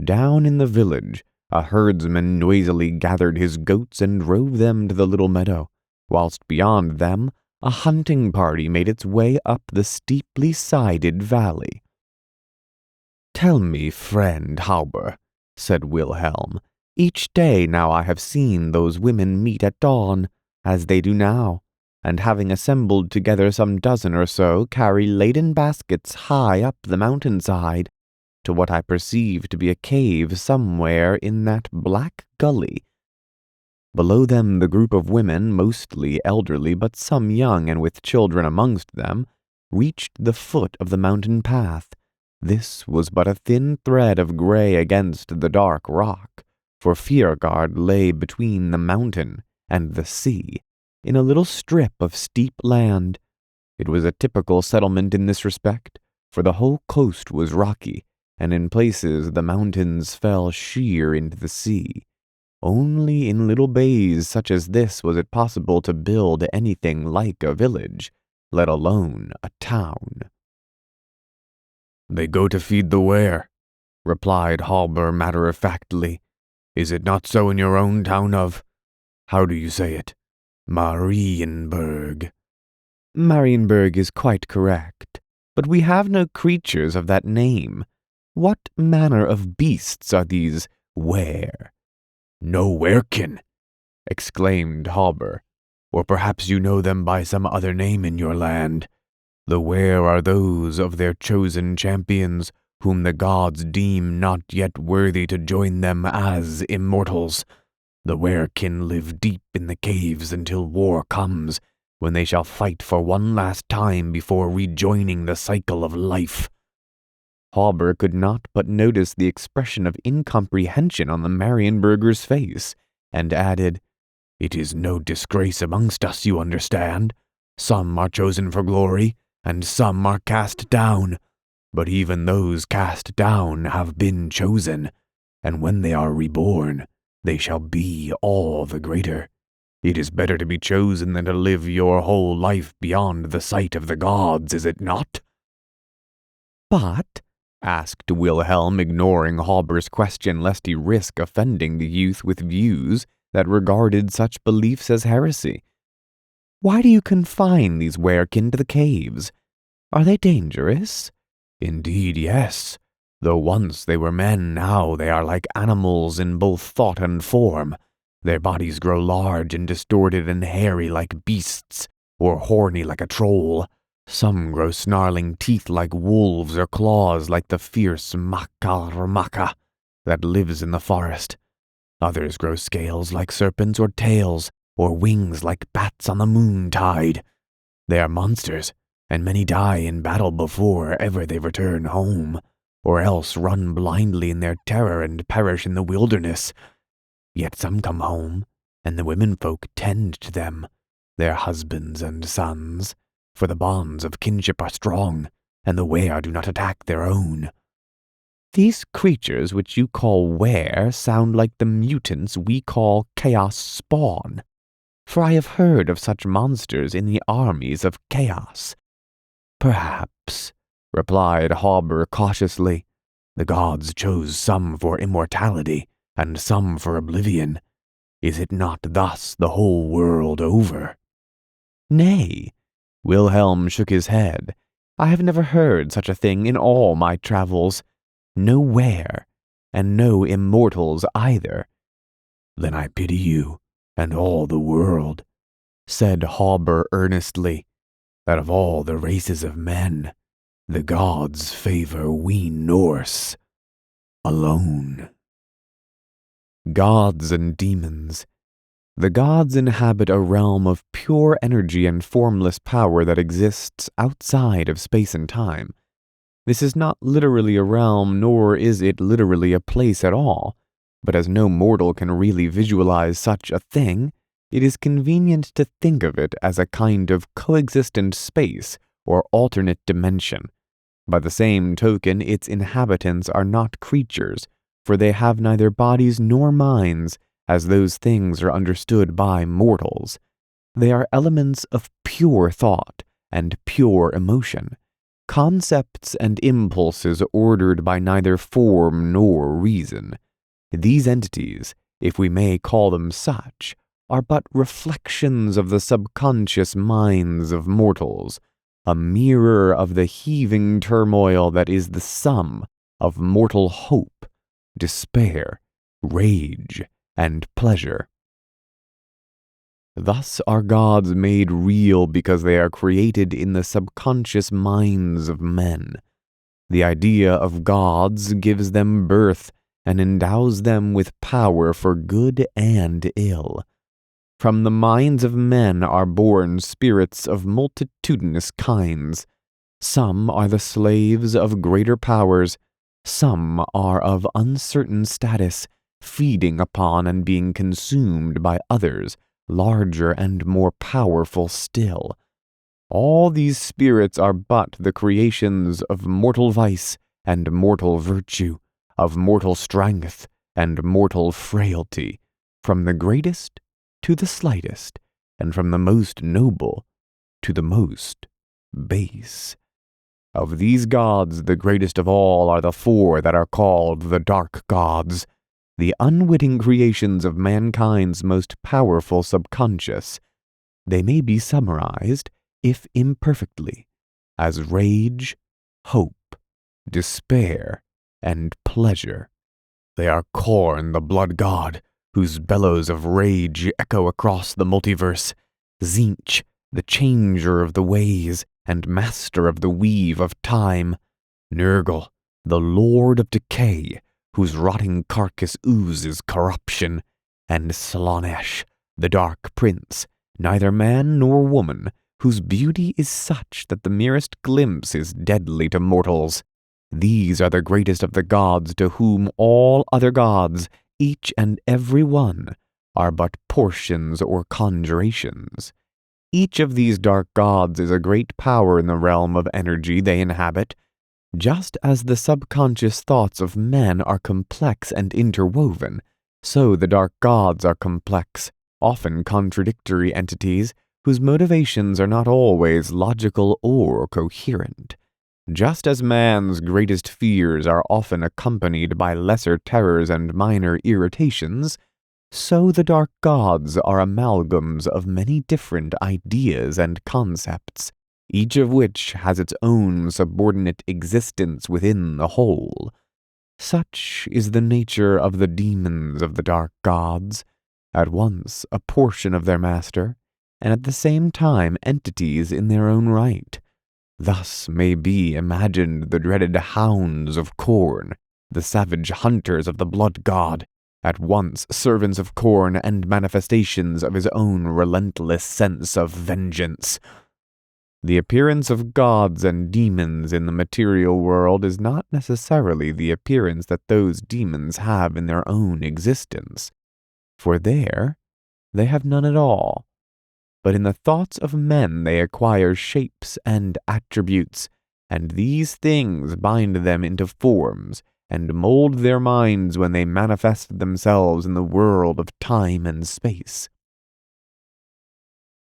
Down in the village, a herdsman noisily gathered his goats and drove them to the little meadow, whilst beyond them a hunting party made its way up the steeply sided valley. "Tell me, friend Halber," said Wilhelm, "each day now I have seen those women meet at dawn, as they do now, and having assembled together some dozen or so, carry laden baskets high up the mountainside, to what I perceive to be a cave somewhere in that black gully. Below them the group of women, mostly elderly but some young and with children amongst them, reached the foot of the mountain path. This was but a thin thread of grey against the dark rock, for Fjergard lay between the mountain and the sea, in a little strip of steep land. It was a typical settlement in this respect, for the whole coast was rocky, and in places the mountains fell sheer into the sea. Only in little bays such as this was it possible to build anything like a village, let alone a town. "They go to feed the were," replied Halber matter-of-factly. "Is it not so in your own town of, how do you say it, Marienburg?" "Marienburg is quite correct, but we have no creatures of that name. What manner of beasts are these were?" "No werkin," exclaimed Halber. "Or perhaps you know them by some other name in your land. The were are those of their chosen champions, whom the gods deem not yet worthy to join them as immortals. The werkin live deep in the caves until war comes, when they shall fight for one last time before rejoining the cycle of life." Halber could not but notice the expression of incomprehension on the Marienburger's face, and added, "It is no disgrace amongst us, you understand. Some are chosen for glory, and some are cast down. But even those cast down have been chosen, and when they are reborn, they shall be all the greater. It is better to be chosen than to live your whole life beyond the sight of the gods, is it not?" "But," asked Wilhelm, ignoring Hauber's question lest he risk offending the youth with views that regarded such beliefs as heresy. "Why do you confine these werekin to the caves? Are they dangerous?" "Indeed, yes. Though once they were men, now they are like animals in both thought and form. Their bodies grow large and distorted and hairy like beasts, or horny like a troll. Some grow snarling teeth like wolves or claws like the fierce Makarmaka that lives in the forest. Others grow scales like serpents or tails, or wings like bats on the moontide. They are monsters, and many die in battle before ever they return home, or else run blindly in their terror and perish in the wilderness. Yet some come home, and the womenfolk tend to them, their husbands and sons, for the bonds of kinship are strong, and the were do not attack their own." "These creatures which you call were sound like the mutants we call chaos spawn, for I have heard of such monsters in the armies of chaos." "Perhaps," replied Hauber cautiously. "The gods chose some for immortality, and some for oblivion. Is it not thus the whole world over?" "Nay," Wilhelm shook his head. "I have never heard such a thing in all my travels. No were, and no immortals either." "Then I pity you, and all the world," said Hauber earnestly, "that of all the races of men, the gods favor we Norse alone." Gods and demons. The gods inhabit a realm of pure energy and formless power that exists outside of space and time. This is not literally a realm, nor is it literally a place at all, but as no mortal can really visualize such a thing, it is convenient to think of it as a kind of coexistent space or alternate dimension. By the same token, its inhabitants are not creatures, for they have neither bodies nor minds, as those things are understood by mortals. They are elements of pure thought and pure emotion, concepts and impulses ordered by neither form nor reason. These entities, if we may call them such, are but reflections of the subconscious minds of mortals, a mirror of the heaving turmoil that is the sum of mortal hope, despair, rage, and pleasure. Thus are gods made real because they are created in the subconscious minds of men. The idea of gods gives them birth and endows them with power for good and ill. From the minds of men are born spirits of multitudinous kinds. Some are the slaves of greater powers, some are of uncertain status, feeding upon and being consumed by others, larger and more powerful still. All these spirits are but the creations of mortal vice and mortal virtue, of mortal strength and mortal frailty, from the greatest to the slightest, and from the most noble to the most base. Of these gods, the greatest of all are the four that are called the dark gods, the unwitting creations of mankind's most powerful subconscious. They may be summarized, if imperfectly, as rage, hope, despair, and pleasure. They are Khorn, the blood god, whose bellows of rage echo across the multiverse, Tzeentch, the changer of the ways and master of the weave of time, Nurgle, the lord of decay, whose rotting carcass oozes corruption, and Slaanesh, the dark prince, neither man nor woman, whose beauty is such that the merest glimpse is deadly to mortals. These are the greatest of the gods, to whom all other gods, each and every one, are but portions or conjurations. Each of these dark gods is a great power in the realm of energy they inhabit. Just as the subconscious thoughts of men are complex and interwoven, so the dark gods are complex, often contradictory entities whose motivations are not always logical or coherent. Just as man's greatest fears are often accompanied by lesser terrors and minor irritations, so the dark gods are amalgams of many different ideas and concepts, each of which has its own subordinate existence within the whole. Such is the nature of the demons of the dark gods, at once a portion of their master, and at the same time entities in their own right. Thus may be imagined the dreaded hounds of Khorne, the savage hunters of the blood god, at once servants of Khorne and manifestations of his own relentless sense of vengeance. The appearance of gods and demons in the material world is not necessarily the appearance that those demons have in their own existence, for there they have none at all. But in the thoughts of men they acquire shapes and attributes, and these things bind them into forms, and mold their minds when they manifest themselves in the world of time and space.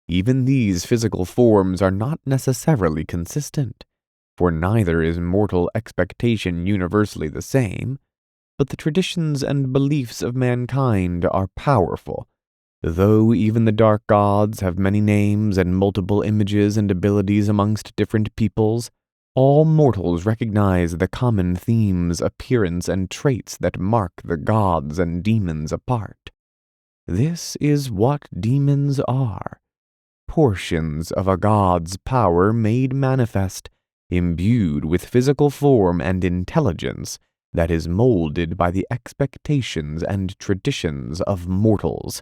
Even these physical forms are not necessarily consistent, for neither is mortal expectation universally the same, but the traditions and beliefs of mankind are powerful. Though even the dark gods have many names and multiple images and abilities amongst different peoples, all mortals recognize the common themes, appearance, and traits that mark the gods and demons apart. This is what demons are: portions of a god's power made manifest, imbued with physical form and intelligence that is molded by the expectations and traditions of mortals.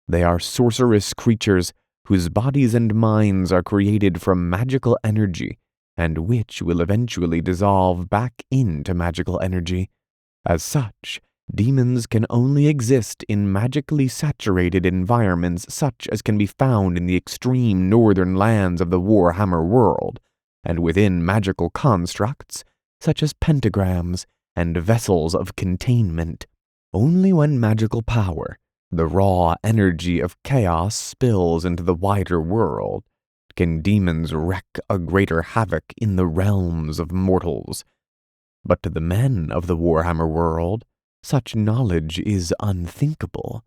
They are sorcerous creatures whose bodies and minds are created from magical energy, and which will eventually dissolve back into magical energy. As such, demons can only exist in magically saturated environments such as can be found in the extreme northern lands of the Warhammer world, and within magical constructs such as pentagrams and vessels of containment. Only when magical power, the raw energy of chaos, spills into the wider world, can demons wreak a greater havoc in the realms of mortals. But to the men of the Warhammer world, such knowledge is unthinkable.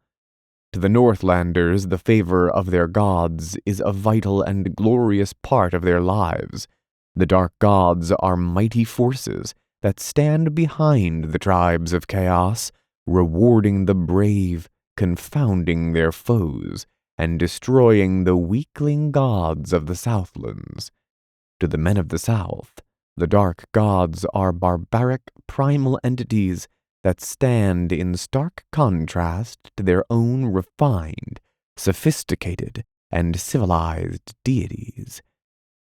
To the Northlanders, the favor of their gods is a vital and glorious part of their lives. The dark gods are mighty forces that stand behind the tribes of chaos, rewarding the brave, confounding their foes, and destroying the weakling gods of the Southlands. To the men of the South, the dark gods are barbaric primal entities that stand in stark contrast to their own refined, sophisticated, and civilized deities.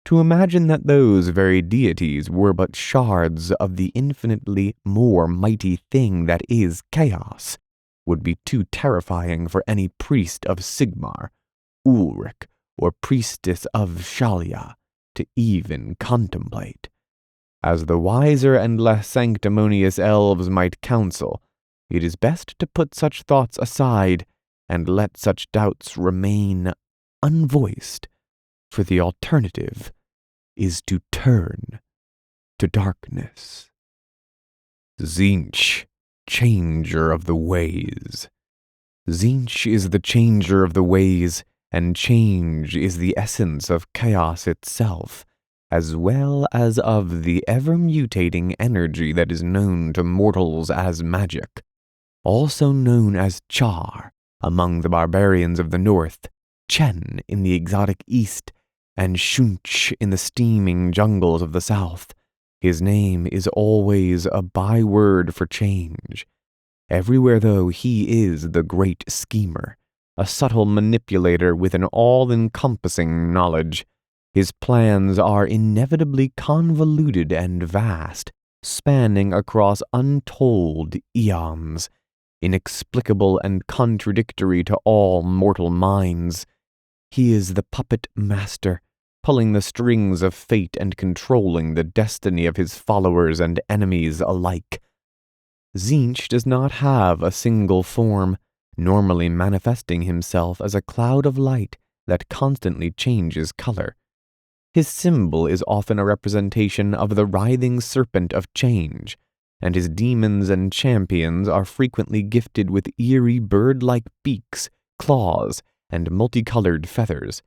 To imagine that those very deities were but shards of the infinitely more mighty thing that is chaos would be too terrifying for any priest of Sigmar, Ulrich, or priestess of Shalia to even contemplate. As the wiser and less sanctimonious elves might counsel, it is best to put such thoughts aside and let such doubts remain unvoiced, for the alternative is to turn to darkness. Tzeentch, changer of the ways. Tzeentch is the changer of the ways, and change is the essence of chaos itself, as well as of the ever-mutating energy that is known to mortals as magic, also known as Char among the barbarians of the north, Chen in the exotic east, and Shunch in the steaming jungles of the south. His name is always a byword for change. Everywhere, though, he is the great schemer, a subtle manipulator with an all-encompassing knowledge. His plans are inevitably convoluted and vast, spanning across untold eons, inexplicable and contradictory to all mortal minds. He is the puppet master, pulling the strings of fate and controlling the destiny of his followers and enemies alike. Tzeentch does not have a single form, normally manifesting himself as a cloud of light that constantly changes color. His symbol is often a representation of the writhing serpent of change, and his demons and champions are frequently gifted with eerie bird-like beaks, claws, and multicolored feathers.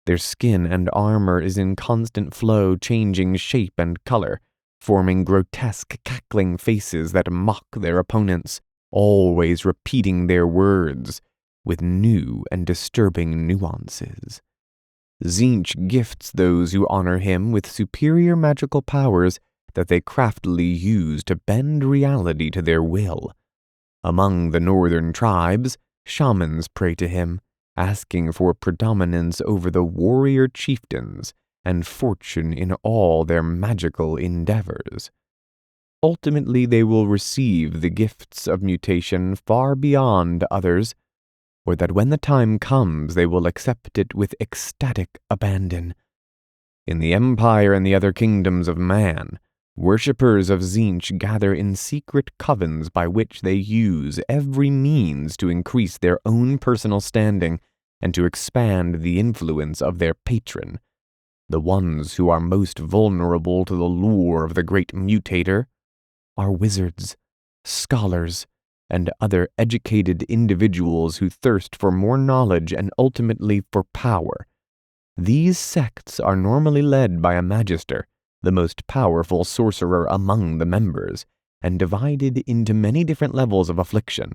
Their skin and armor is in constant flow, changing shape and color, forming grotesque, cackling faces that mock their opponents, always repeating their words with new and disturbing nuances. Tzeentch gifts those who honor him with superior magical powers that they craftily use to bend reality to their will. Among the northern tribes, shamans pray to him, asking for predominance over the warrior chieftains and fortune in all their magical endeavors. Ultimately, they will receive the gifts of mutation far beyond others, or that when the time comes they will accept it with ecstatic abandon. In the Empire and the other kingdoms of man, worshippers of Tzeentch gather in secret covens by which they use every means to increase their own personal standing and to expand the influence of their patron. The ones who are most vulnerable to the lure of the great mutator are wizards, scholars, and other educated individuals who thirst for more knowledge and ultimately for power. These sects are normally led by a magister, the most powerful sorcerer among the members, and divided into many different levels of affliction.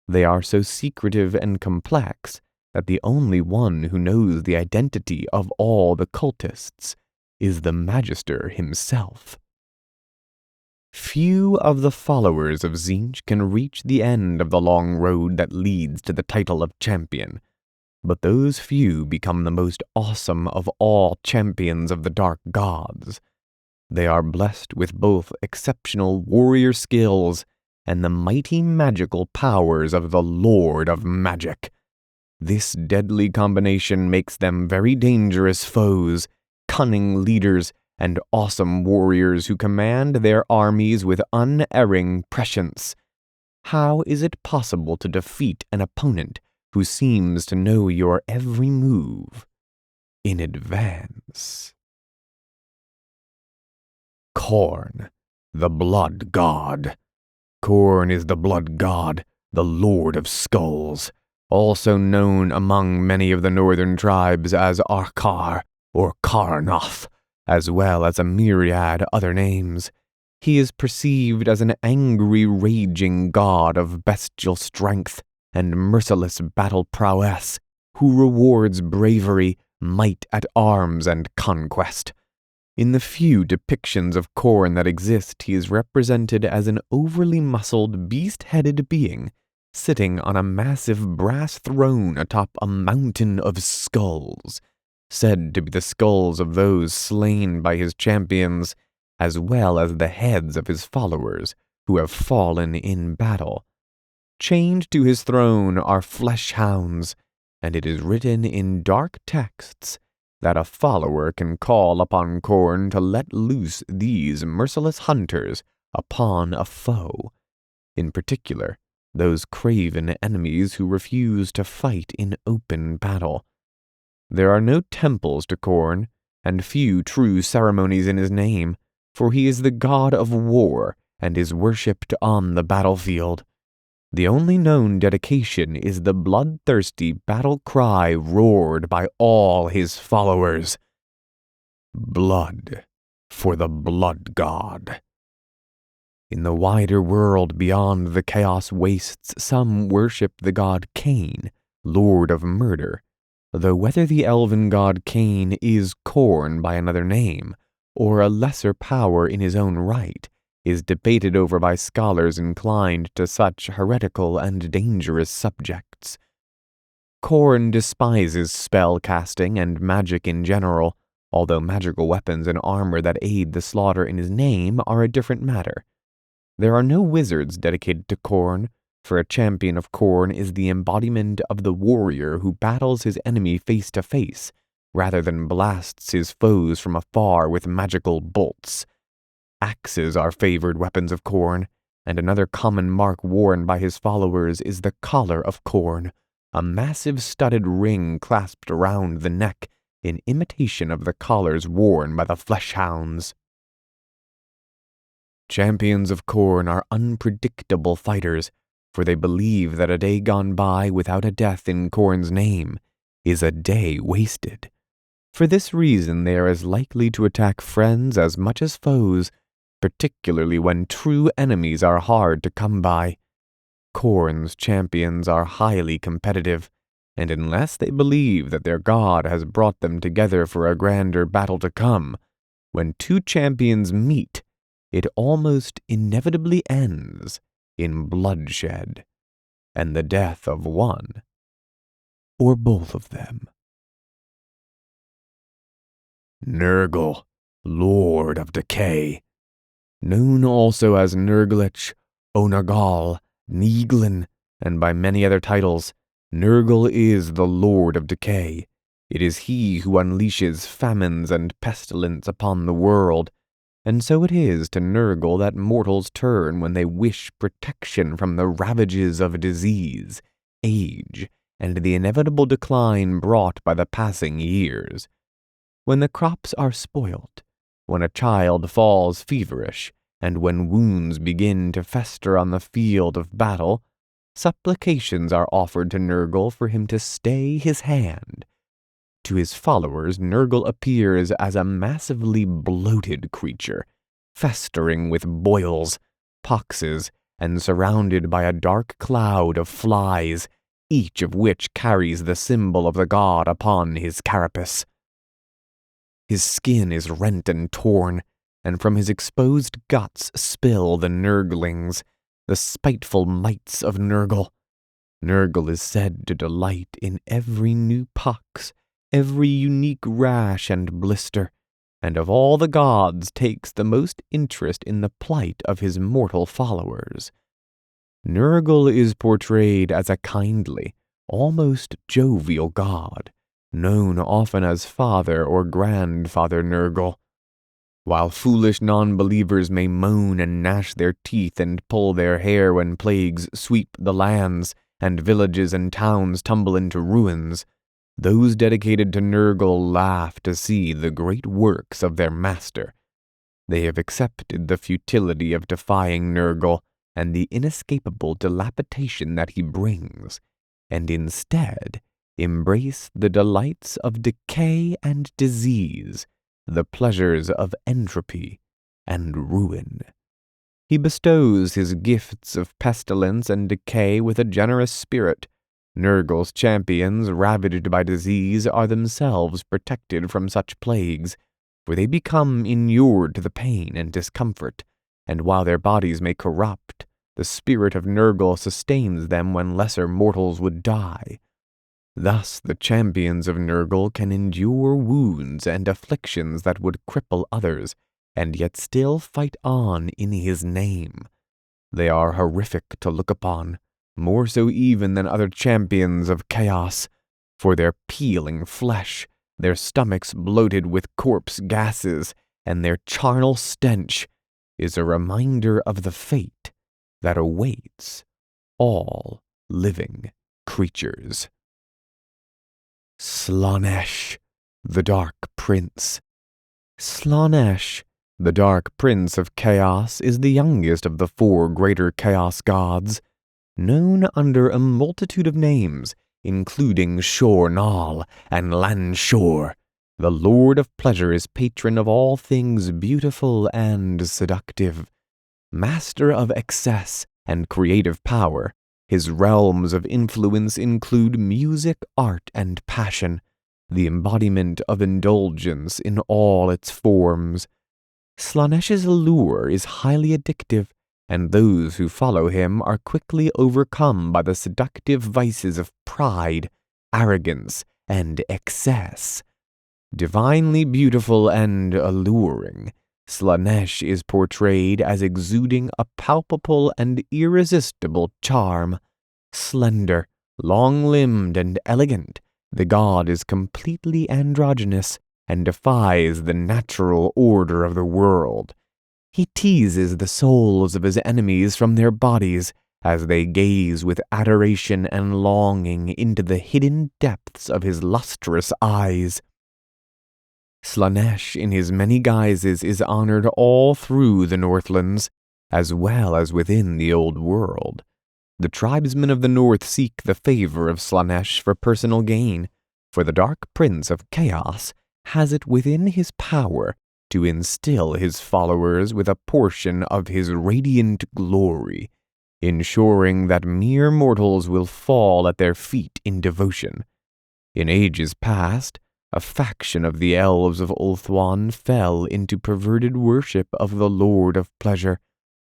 They are so secretive and complex that the only one who knows the identity of all the cultists is the magister himself. Few of the followers of Tzeentch can reach the end of the long road that leads to the title of champion, but those few become the most awesome of all champions of the dark gods. They are blessed with both exceptional warrior skills and the mighty magical powers of the Lord of Magic. This deadly combination makes them very dangerous foes, cunning leaders, and awesome warriors who command their armies with unerring prescience. How is it possible to defeat an opponent who seems to know your every move in advance? Khorne, the Blood God. Khorne is the Blood God, the Lord of Skulls, also known among many of the northern tribes as Arkar or Karnoth, as well as a myriad other names. He is perceived as an angry, raging god of bestial strength and merciless battle prowess, who rewards bravery, might at arms, and conquest. In the few depictions of Khorne that exist, he is represented as an overly muscled, beast-headed being, sitting on a massive brass throne atop a mountain of skulls, said to be the skulls of those slain by his champions, as well as the heads of his followers who have fallen in battle. Chained to his throne are flesh hounds, and it is written in dark texts that a follower can call upon Khorne to let loose these merciless hunters upon a foe, in particular those craven enemies who refuse to fight in open battle. There are no temples to Khorne, and few true ceremonies in his name, for he is the god of war and is worshipped on the battlefield. The only known dedication is the bloodthirsty battle cry roared by all his followers. Blood for the Blood God. In the wider world beyond the chaos wastes, some worship the god Cain, Lord of Murder, though whether the elven god Cain is Khorne by another name, or a lesser power in his own right, is debated over by scholars inclined to such heretical and dangerous subjects. Khorne despises spell casting and magic in general, although magical weapons and armor that aid the slaughter in his name are a different matter. There are no wizards dedicated to Khorne, for a champion of Khorne is the embodiment of the warrior who battles his enemy face to face, rather than blasts his foes from afar with magical bolts. Axes are favored weapons of Khorne, and another common mark worn by his followers is the collar of Khorne, a massive studded ring clasped around the neck in imitation of the collars worn by the flesh-hounds. Champions of Khorne are unpredictable fighters, for they believe that a day gone by without a death in Khorne's name is a day wasted. For this reason, they are as likely to attack friends as much as foes, particularly when true enemies are hard to come by. Khorne's champions are highly competitive, and unless they believe that their god has brought them together for a grander battle to come, when two champions meet, it almost inevitably ends in bloodshed, and the death of one or both of them. Nurgle, Lord of Decay. Known also as Nurglich, Onagal, Neaglin, and by many other titles, Nurgle is the Lord of Decay. It is he who unleashes famines and pestilence upon the world, and so it is to Nurgle that mortals turn when they wish protection from the ravages of disease, age, and the inevitable decline brought by the passing years. When the crops are spoilt, when a child falls feverish, and when wounds begin to fester on the field of battle, supplications are offered to Nurgle for him to stay his hand. To his followers, Nurgle appears as a massively bloated creature, festering with boils, poxes, and surrounded by a dark cloud of flies, each of which carries the symbol of the god upon his carapace. His skin is rent and torn, and from his exposed guts spill the Nurglings, the spiteful mites of Nurgle. Nurgle is said to delight in every new pox, every unique rash and blister, and of all the gods takes the most interest in the plight of his mortal followers. Nurgle is portrayed as a kindly, almost jovial god, known often as Father or Grandfather Nurgle. While foolish non-believers may moan and gnash their teeth and pull their hair when plagues sweep the lands and villages and towns tumble into ruins, those dedicated to Nurgle laugh to see the great works of their master. They have accepted the futility of defying Nurgle and the inescapable dilapidation that he brings, and instead embrace the delights of decay and disease, the pleasures of entropy and ruin. He bestows his gifts of pestilence and decay with a generous spirit. Nurgle's champions, ravaged by disease, are themselves protected from such plagues, for they become inured to the pain and discomfort, and while their bodies may corrupt, the spirit of Nurgle sustains them when lesser mortals would die. Thus the champions of Nurgle can endure wounds and afflictions that would cripple others, and yet still fight on in his name. They are horrific to look upon, more so even than other champions of chaos, for their peeling flesh, their stomachs bloated with corpse gases, and their charnel stench is a reminder of the fate that awaits all living creatures. Slaanesh, the Dark Prince. Slaanesh, the Dark Prince of Chaos, is the youngest of the four greater chaos gods, known under a multitude of names, including Shor-Nal and Lan-Shor. The Lord of Pleasure is patron of all things beautiful and seductive. Master of excess and creative power, his realms of influence include music, art, and passion, the embodiment of indulgence in all its forms. Slaanesh's allure is highly addictive, and those who follow him are quickly overcome by the seductive vices of pride, arrogance, and excess. Divinely beautiful and alluring, Slaanesh is portrayed as exuding a palpable and irresistible charm. Slender, long-limbed, and elegant, the god is completely androgynous and defies the natural order of the world. He teases the souls of his enemies from their bodies as they gaze with adoration and longing into the hidden depths of his lustrous eyes. Slaanesh in his many guises is honored all through the Northlands, as well as within the Old World. The tribesmen of the North seek the favor of Slaanesh for personal gain, for the Dark Prince of Chaos has it within his power to instill his followers with a portion of his radiant glory, ensuring that mere mortals will fall at their feet in devotion. In ages past, a faction of the elves of Ulthuan fell into perverted worship of the Lord of Pleasure,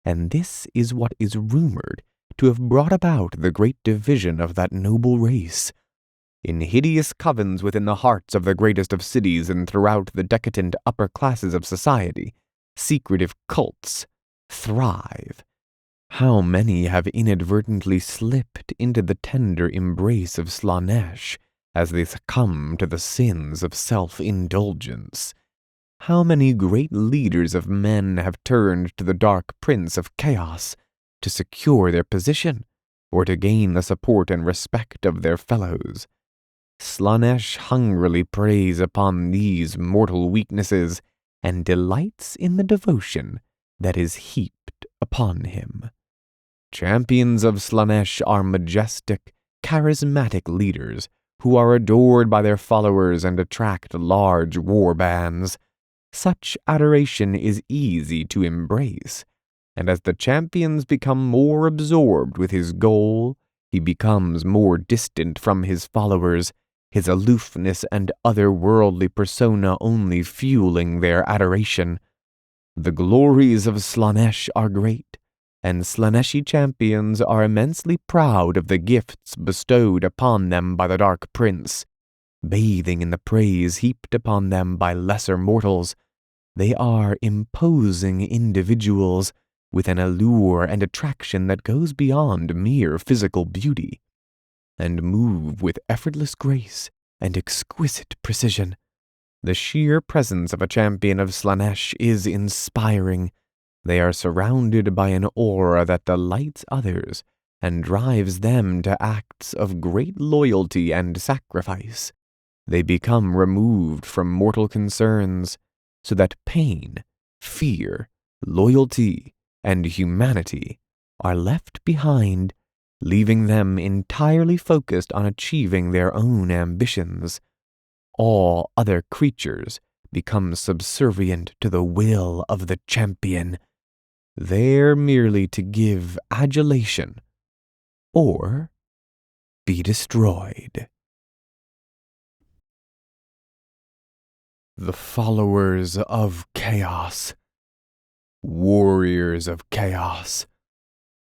and this is what is rumored to have brought about the great division of that noble race. In hideous covens within the hearts of the greatest of cities and throughout the decadent upper classes of society, secretive cults thrive. How many have inadvertently slipped into the tender embrace of Slaanesh as they succumb to the sins of self-indulgence? How many great leaders of men have turned to the Dark Prince of Chaos to secure their position, or to gain the support and respect of their fellows? Slaanesh hungrily preys upon these mortal weaknesses and delights in the devotion that is heaped upon him. Champions of Slaanesh are majestic, charismatic leaders who are adored by their followers and attract large war bands. Such adoration is easy to embrace, and as the champions become more absorbed with his goal, he becomes more distant from his followers, his aloofness and otherworldly persona only fueling their adoration. The glories of Slaanesh are great, and Slaaneshi champions are immensely proud of the gifts bestowed upon them by the Dark Prince. Bathing in the praise heaped upon them by lesser mortals, they are imposing individuals with an allure and attraction that goes beyond mere physical beauty, and move with effortless grace and exquisite precision. The sheer presence of a champion of Slaanesh is inspiring. They are surrounded by an aura that delights others and drives them to acts of great loyalty and sacrifice. They become removed from mortal concerns, so that pain, fear, loyalty, and humanity are left behind, leaving them entirely focused on achieving their own ambitions. All other creatures become subservient to the will of the champion, there merely to give adulation or be destroyed. The followers of chaos, warriors of chaos.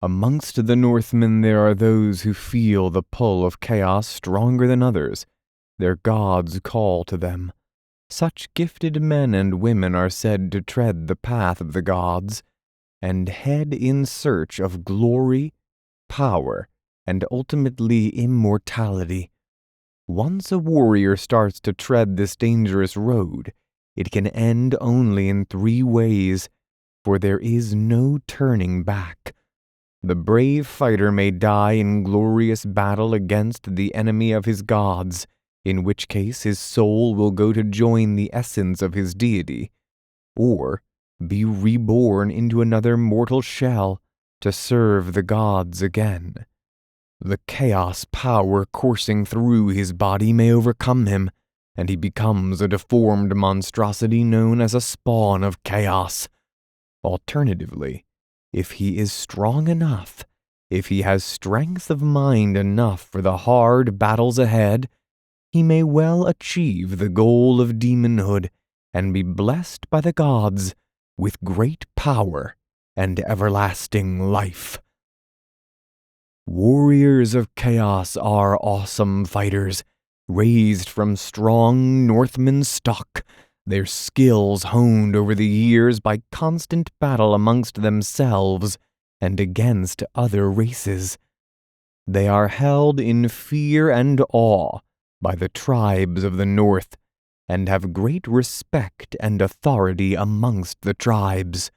Amongst the Northmen there are those who feel the pull of chaos stronger than others. Their gods call to them. Such gifted men and women are said to tread the path of the gods, and head in search of glory, power, and ultimately immortality. Once a warrior starts to tread this dangerous road, it can end only in 3 ways, for there is no turning back. The brave fighter may die in glorious battle against the enemy of his gods, in which case his soul will go to join the essence of his deity, or be reborn into another mortal shell to serve the gods again. The chaos power coursing through his body may overcome him, and he becomes a deformed monstrosity known as a spawn of chaos. Alternatively, if he is strong enough, if he has strength of mind enough for the hard battles ahead, he may well achieve the goal of demonhood and be blessed by the gods with great power and everlasting life. Warriors of chaos are awesome fighters, raised from strong Northman stock, their skills honed over the years by constant battle amongst themselves and against other races. They are held in fear and awe by the tribes of the North, and have great respect and authority amongst the tribes.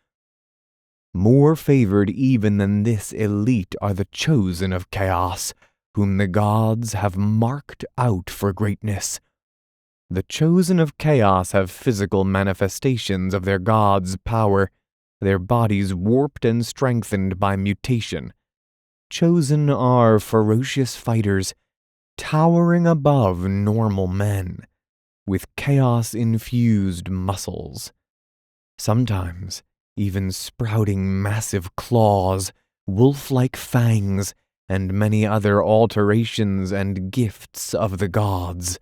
More favored even than this elite are the chosen of chaos, whom the gods have marked out for greatness. The chosen of chaos have physical manifestations of their god's power, their bodies warped and strengthened by mutation. Chosen are ferocious fighters, towering above normal men, with chaos-infused muscles. Sometimes even sprouting massive claws, wolf-like fangs, and many other alterations and gifts of the gods.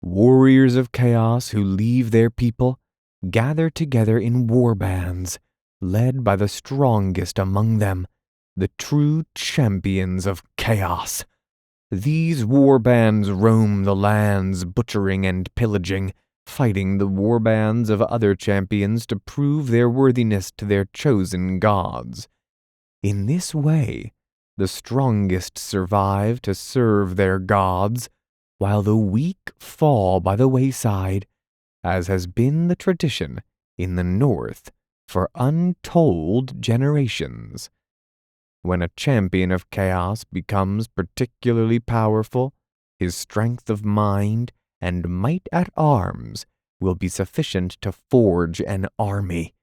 Warriors of chaos who leave their people gather together in war bands, led by the strongest among them, the true champions of chaos. These war bands roam the lands, butchering and pillaging, fighting the war bands of other champions to prove their worthiness to their chosen gods. In this way, the strongest survive to serve their gods, while the weak fall by the wayside, as has been the tradition in the North for untold generations. When a champion of chaos becomes particularly powerful, his strength of mind and might at arms will be sufficient to forge an army,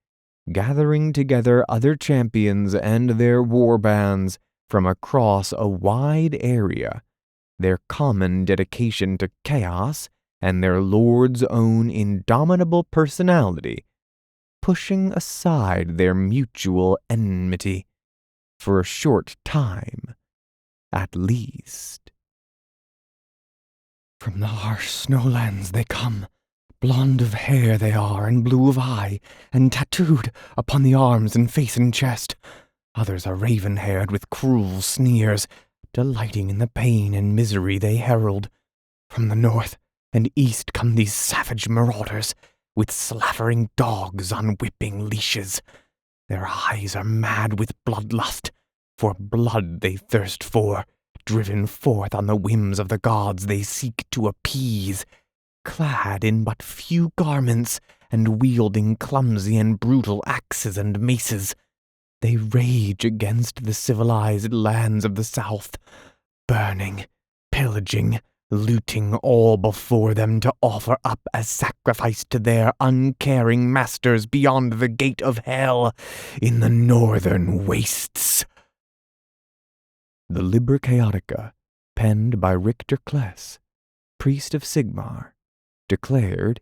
gathering together other champions and their war bands from across a wide area, their common dedication to chaos and their lord's own indomitable personality, pushing aside their mutual enmity, for a short time, at least. From the harsh snowlands they come. Blonde of hair they are, and blue of eye, and tattooed upon the arms and face and chest. Others are raven-haired with cruel sneers, delighting in the pain and misery they herald. From the north and east come these savage marauders, with slavering dogs on whipping leashes. Their eyes are mad with bloodlust, for blood they thirst for, driven forth on the whims of the gods they seek to appease. Clad in but few garments, and wielding clumsy and brutal axes and maces, they rage against the civilized lands of the south, burning, pillaging, looting all before them to offer up as sacrifice to their uncaring masters beyond the gate of hell in the northern wastes. The Liber Chaotica, penned by Richter Kless, priest of Sigmar, declared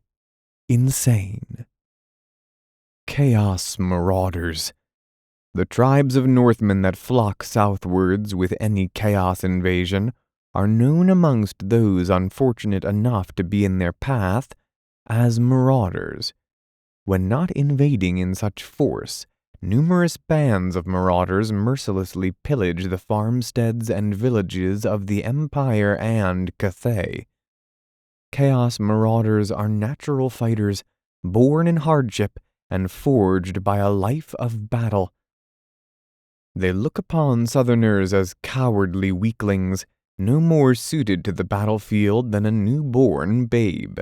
insane. Chaos Marauders. The tribes of Northmen that flock southwards with any chaos invasion are known amongst those unfortunate enough to be in their path as marauders. When not invading in such force, numerous bands of marauders mercilessly pillage the farmsteads and villages of the Empire and Cathay. Chaos marauders are natural fighters, born in hardship and forged by a life of battle. They look upon Southerners as cowardly weaklings, no more suited to the battlefield than a newborn babe.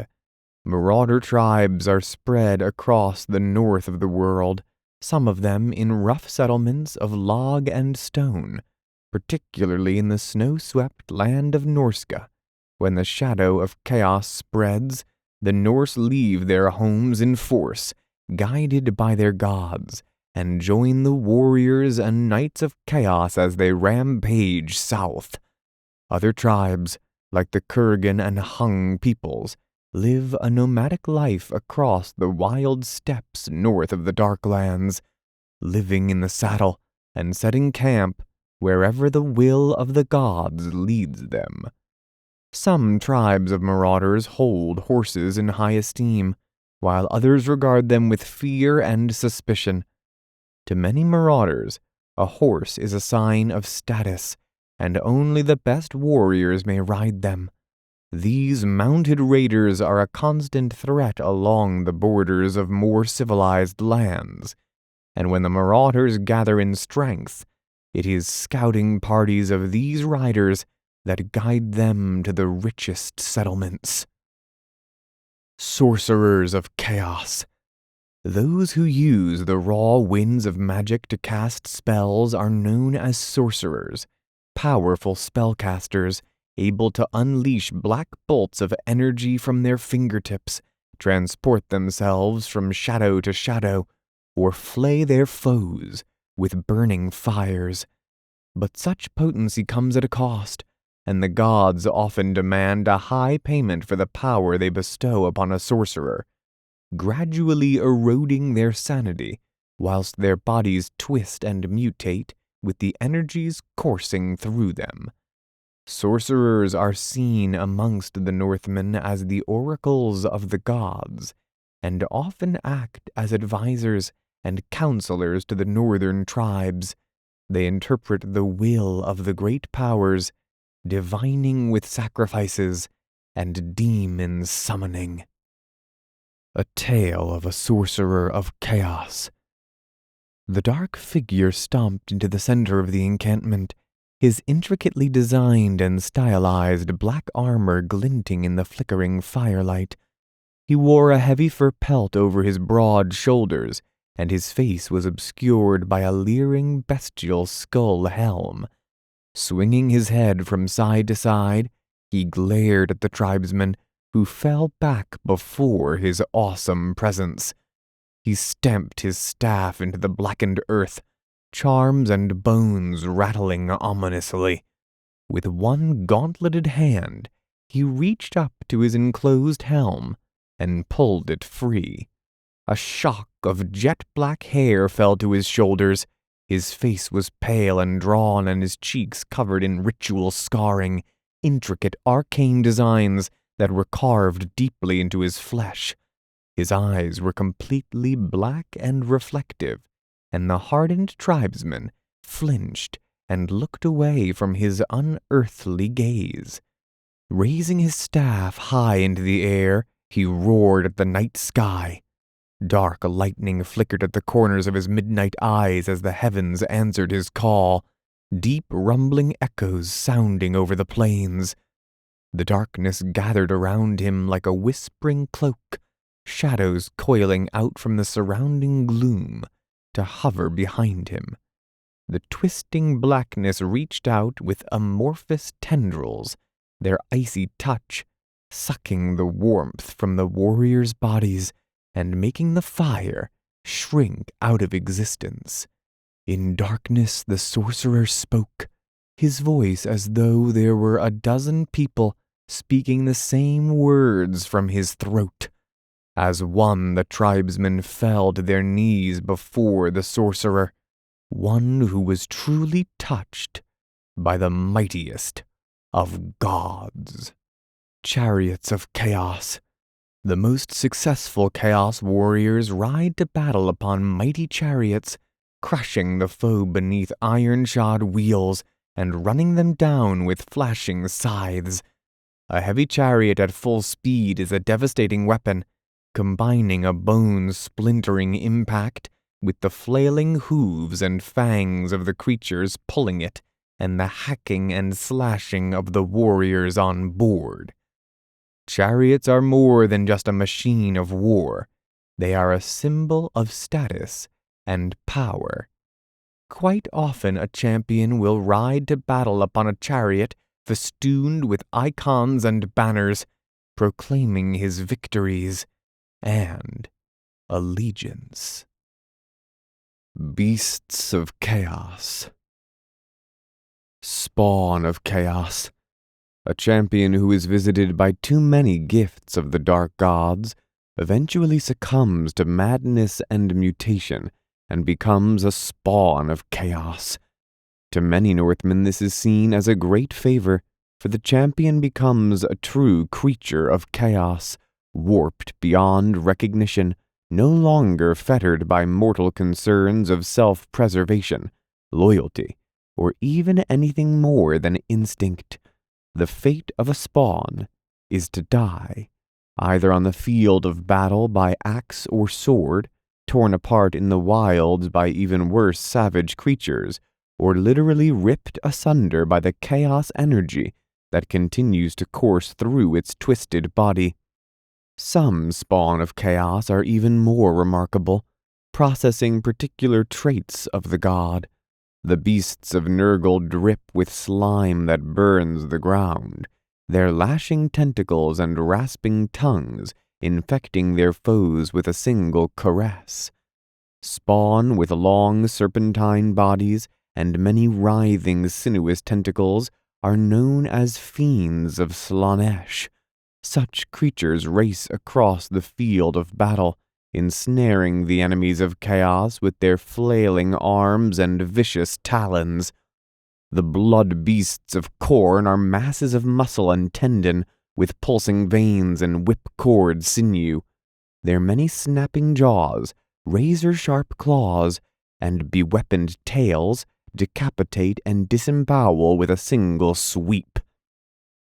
Marauder tribes are spread across the north of the world, some of them in rough settlements of log and stone, particularly in the snow-swept land of Norska. When the shadow of chaos spreads, the Norse leave their homes in force, guided by their gods, and join the warriors and knights of chaos as they rampage south. Other tribes, like the Kurgan and Hung peoples, live a nomadic life across the wild steppes north of the Darklands, living in the saddle and setting camp wherever the will of the gods leads them. Some tribes of marauders hold horses in high esteem, while others regard them with fear and suspicion. To many marauders, a horse is a sign of status, and only the best warriors may ride them. These mounted raiders are a constant threat along the borders of more civilized lands, and when the marauders gather in strength, it is scouting parties of these riders that guide them to the richest settlements. Sorcerers of chaos. Those who use the raw winds of magic to cast spells are known as sorcerers, powerful spellcasters, able to unleash black bolts of energy from their fingertips, transport themselves from shadow to shadow, or flay their foes with burning fires. But such potency comes at a cost, and the gods often demand a high payment for the power they bestow upon a sorcerer, gradually eroding their sanity whilst their bodies twist and mutate with the energies coursing through them. Sorcerers are seen amongst the Northmen as the oracles of the gods, and often act as advisors and counselors to the northern tribes. They interpret the will of the great powers, divining with sacrifices and demon summoning. A tale of a sorcerer of chaos. The dark figure stomped into the center of the encampment, his intricately designed and stylized black armor glinting in the flickering firelight. He wore a heavy fur pelt over his broad shoulders, and his face was obscured by a leering bestial skull helm. Swinging his head from side to side, he glared at the tribesmen, who fell back before his awesome presence. He stamped his staff into the blackened earth, charms and bones rattling ominously. With one gauntleted hand, he reached up to his enclosed helm and pulled it free. A shock of jet-black hair fell to his shoulders. His face was pale and drawn, and his cheeks covered in ritual scarring, intricate arcane designs that were carved deeply into his flesh. His eyes were completely black and reflective, and the hardened tribesman flinched and looked away from his unearthly gaze. Raising his staff high into the air, he roared at the night sky. Dark lightning flickered at the corners of his midnight eyes as the heavens answered his call, deep rumbling echoes sounding over the plains. The darkness gathered around him like a whispering cloak, shadows coiling out from the surrounding gloom to hover behind him. The twisting blackness reached out with amorphous tendrils, their icy touch sucking the warmth from the warriors' bodies and making the fire shrink out of existence. In darkness the sorcerer spoke, his voice as though there were a dozen people speaking the same words from his throat. As one, the tribesmen fell to their knees before the sorcerer, one who was truly touched by the mightiest of gods. Chariots of Chaos. The most successful Chaos warriors ride to battle upon mighty chariots, crushing the foe beneath iron-shod wheels and running them down with flashing scythes. A heavy chariot at full speed is a devastating weapon, combining a bone-splintering impact with the flailing hooves and fangs of the creatures pulling it and the hacking and slashing of the warriors on board. Chariots are more than just a machine of war. They are a symbol of status and power. Quite often a champion will ride to battle upon a chariot festooned with icons and banners, proclaiming his victories and allegiance. Beasts of Chaos. Spawn of Chaos. A champion who is visited by too many gifts of the dark gods eventually succumbs to madness and mutation and becomes a spawn of chaos. To many Northmen this is seen as a great favor, for the champion becomes a true creature of chaos, warped beyond recognition, no longer fettered by mortal concerns of self-preservation, loyalty, or even anything more than instinct. The fate of a spawn is to die, either on the field of battle by axe or sword, torn apart in the wilds by even worse savage creatures, or literally ripped asunder by the chaos energy that continues to course through its twisted body. Some spawn of chaos are even more remarkable, processing particular traits of the god. The beasts of Nurgle drip with slime that burns the ground, their lashing tentacles and rasping tongues infecting their foes with a single caress. Spawn with long serpentine bodies and many writhing sinuous tentacles are known as fiends of Slaanesh. Such creatures race across the field of battle, ensnaring the enemies of chaos with their flailing arms and vicious talons. The blood beasts of Khorne are masses of muscle and tendon, with pulsing veins and whipcord sinew. Their many snapping jaws, razor-sharp claws, and beweaponed tails decapitate and disembowel with a single sweep.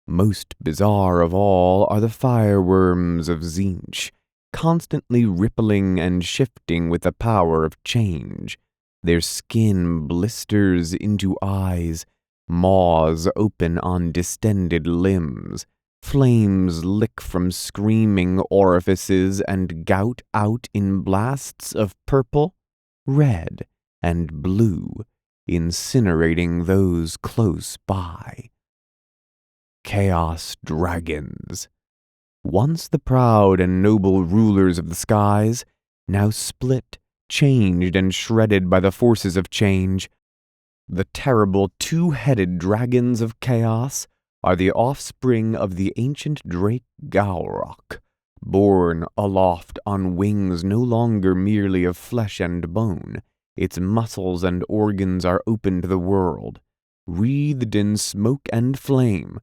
Most bizarre of all are the fireworms of Tzeentch, constantly rippling and shifting with the power of change. Their skin blisters into eyes, maws open on distended limbs, flames lick from screaming orifices and gout out in blasts of purple, red, and blue, incinerating those close by. Chaos Dragons. Once the proud and noble rulers of the skies, now split, changed, and shredded by the forces of change, the terrible two-headed dragons of chaos are the offspring of the ancient drake Galrock, born aloft on wings no longer merely of flesh and bone. Its muscles and organs are open to the world, wreathed in smoke and flame.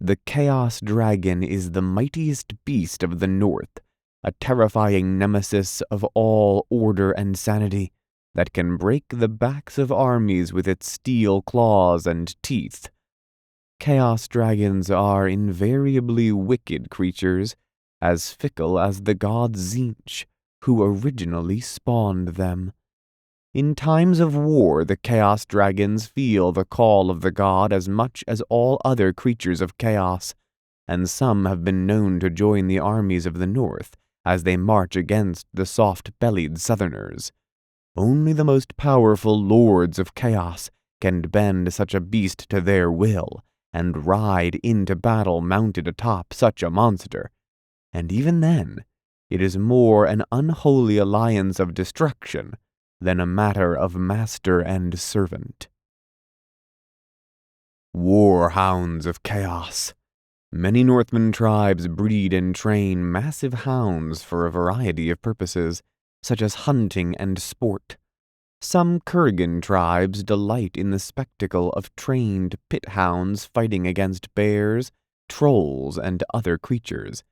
The Chaos Dragon is the mightiest beast of the North, a terrifying nemesis of all order and sanity that can break the backs of armies with its steel claws and teeth. Chaos Dragons are invariably wicked creatures, as fickle as the god Tzeentch, who originally spawned them. In times of war, the Chaos Dragons feel the call of the god as much as all other creatures of chaos, and some have been known to join the armies of the North as they march against the soft-bellied Southerners. Only the most powerful lords of chaos can bend such a beast to their will, and ride into battle mounted atop such a monster. And even then, it is more an unholy alliance of destruction than a matter of master and servant. Warhounds of Chaos. Many Northman tribes breed and train massive hounds for a variety of purposes, such as hunting and sport. Some Kurgan tribes delight in the spectacle of trained pit hounds fighting against bears, trolls, and other creatures.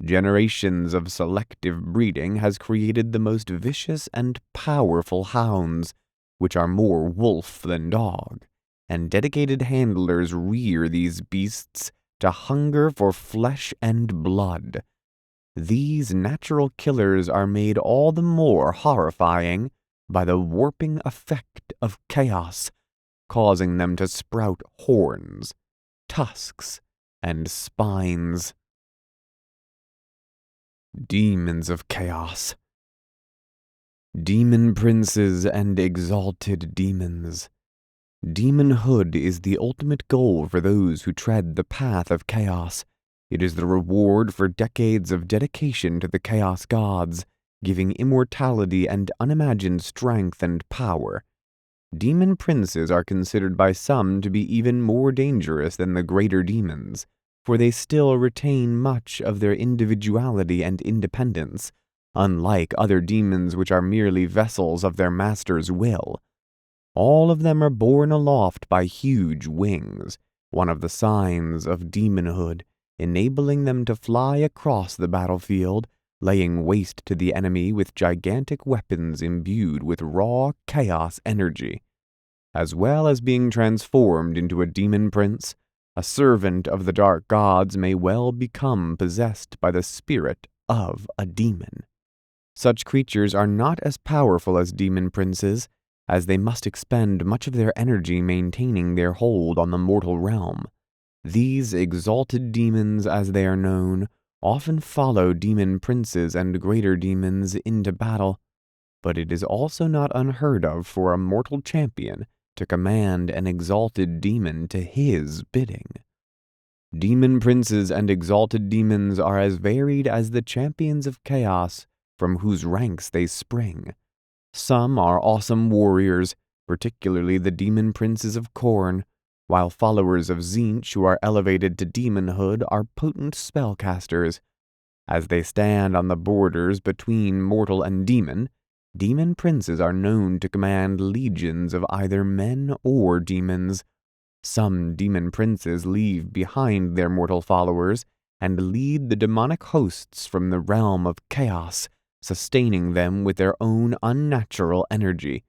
Generations of selective breeding has created the most vicious and powerful hounds, which are more wolf than dog, and dedicated handlers rear these beasts to hunger for flesh and blood. These natural killers are made all the more horrifying by the warping effect of chaos, causing them to sprout horns, tusks, and spines. Demons of Chaos. Demon princes and exalted demons. Demonhood is the ultimate goal for those who tread the path of chaos. It is the reward for decades of dedication to the chaos gods, giving immortality and unimagined strength and power. Demon princes are considered by some to be even more dangerous than the greater demons, for they still retain much of their individuality and independence, unlike other demons which are merely vessels of their master's will. All of them are borne aloft by huge wings, one of the signs of demonhood, enabling them to fly across the battlefield, laying waste to the enemy with gigantic weapons imbued with raw chaos energy. As well as being transformed into a demon prince, a servant of the dark gods may well become possessed by the spirit of a demon. Such creatures are not as powerful as demon princes, as they must expend much of their energy maintaining their hold on the mortal realm. These exalted demons, as they are known, often follow demon princes and greater demons into battle, but it is also not unheard of for a mortal champion to command an exalted demon to his bidding. Demon princes and exalted demons are as varied as the champions of chaos from whose ranks they spring. Some are awesome warriors, particularly the demon princes of Khorne, while followers of Tzeentch who are elevated to demonhood are potent spellcasters. As they stand on the borders between mortal and demon, demon princes are known to command legions of either men or demons. Some demon princes leave behind their mortal followers and lead the demonic hosts from the realm of chaos, sustaining them with their own unnatural energy.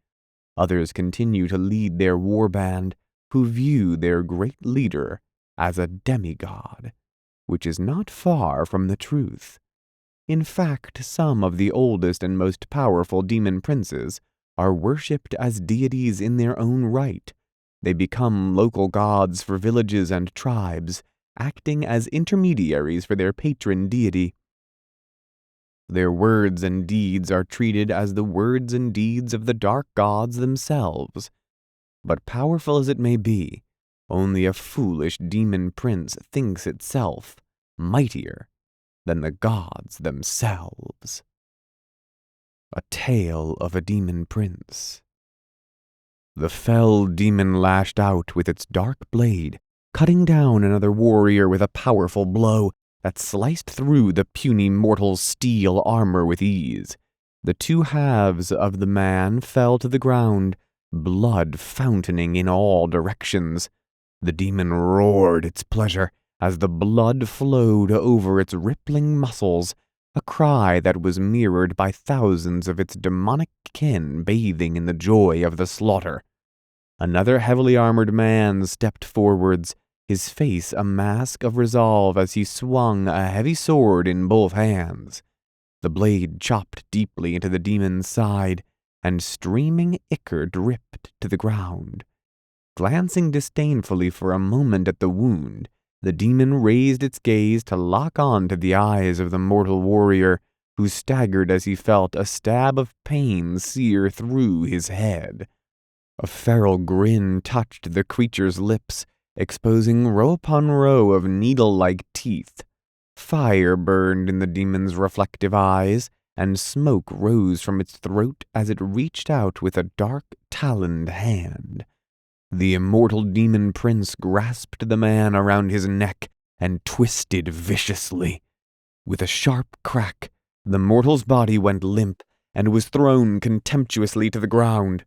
Others continue to lead their warband, who view their great leader as a demigod, which is not far from the truth. In fact, some of the oldest and most powerful demon princes are worshipped as deities in their own right. They become local gods for villages and tribes, acting as intermediaries for their patron deity. Their words and deeds are treated as the words and deeds of the dark gods themselves. But powerful as it may be, only a foolish demon prince thinks itself mightier than the gods themselves. A Tale of a Demon Prince. The fell demon lashed out with its dark blade, cutting down another warrior with a powerful blow that sliced through the puny mortal's steel armor with ease. The two halves of the man fell to the ground, blood fountaining in all directions. The demon roared its pleasure as the blood flowed over its rippling muscles, a cry that was mirrored by thousands of its demonic kin bathing in the joy of the slaughter. Another heavily armored man stepped forwards, his face a mask of resolve as he swung a heavy sword in both hands. The blade chopped deeply into the demon's side, and streaming ichor dripped to the ground. Glancing disdainfully for a moment at the wound, the demon raised its gaze to lock on to the eyes of the mortal warrior, who staggered as he felt a stab of pain sear through his head. A feral grin touched the creature's lips, exposing row upon row of needle-like teeth. Fire burned in the demon's reflective eyes, and smoke rose from its throat as it reached out with a dark, taloned hand. The immortal demon prince grasped the man around his neck and twisted viciously. With a sharp crack, the mortal's body went limp and was thrown contemptuously to the ground.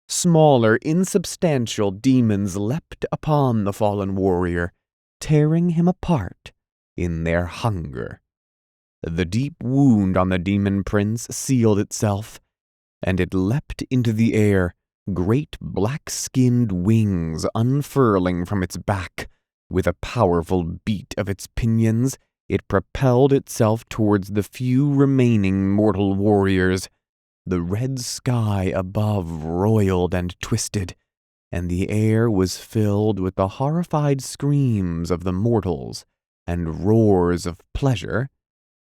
Smaller, insubstantial demons leapt upon the fallen warrior, tearing him apart in their hunger. The deep wound on the demon prince sealed itself, and it leapt into the air, great black-skinned wings unfurling from its back. With a powerful beat of its pinions, it propelled itself towards the few remaining mortal warriors. The red sky above roiled and twisted, and the air was filled with the horrified screams of the mortals and roars of pleasure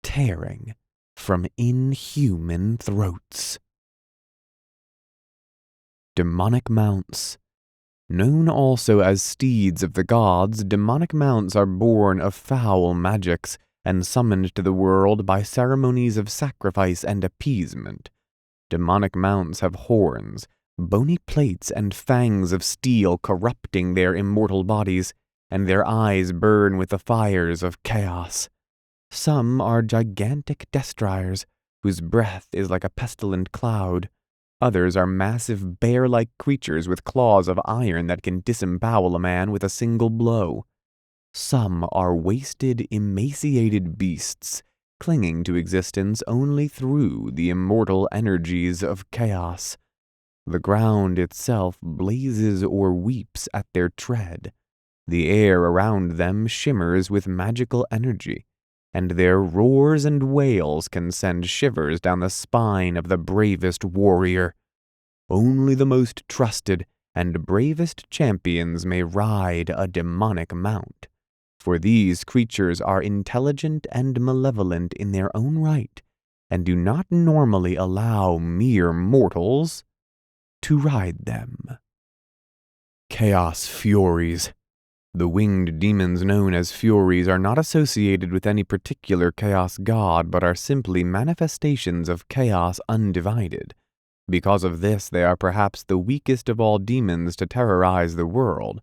tearing from inhuman throats. Demonic mounts. Known also as steeds of the gods, demonic mounts are born of foul magics and summoned to the world by ceremonies of sacrifice and appeasement. Demonic mounts have horns, bony plates, and fangs of steel corrupting their immortal bodies, and their eyes burn with the fires of chaos. Some are gigantic destriers, whose breath is like a pestilent cloud. Others are massive bear-like creatures with claws of iron that can disembowel a man with a single blow. Some are wasted, emaciated beasts, clinging to existence only through the immortal energies of chaos. The ground itself blazes or weeps at their tread. The air around them shimmers with magical energy, and their roars and wails can send shivers down the spine of the bravest warrior. Only the most trusted and bravest champions may ride a demonic mount, for these creatures are intelligent and malevolent in their own right, and do not normally allow mere mortals to ride them. Chaos Furies. The winged demons known as Furies are not associated with any particular chaos god, but are simply manifestations of chaos undivided. Because of this, they are perhaps the weakest of all demons to terrorize the world,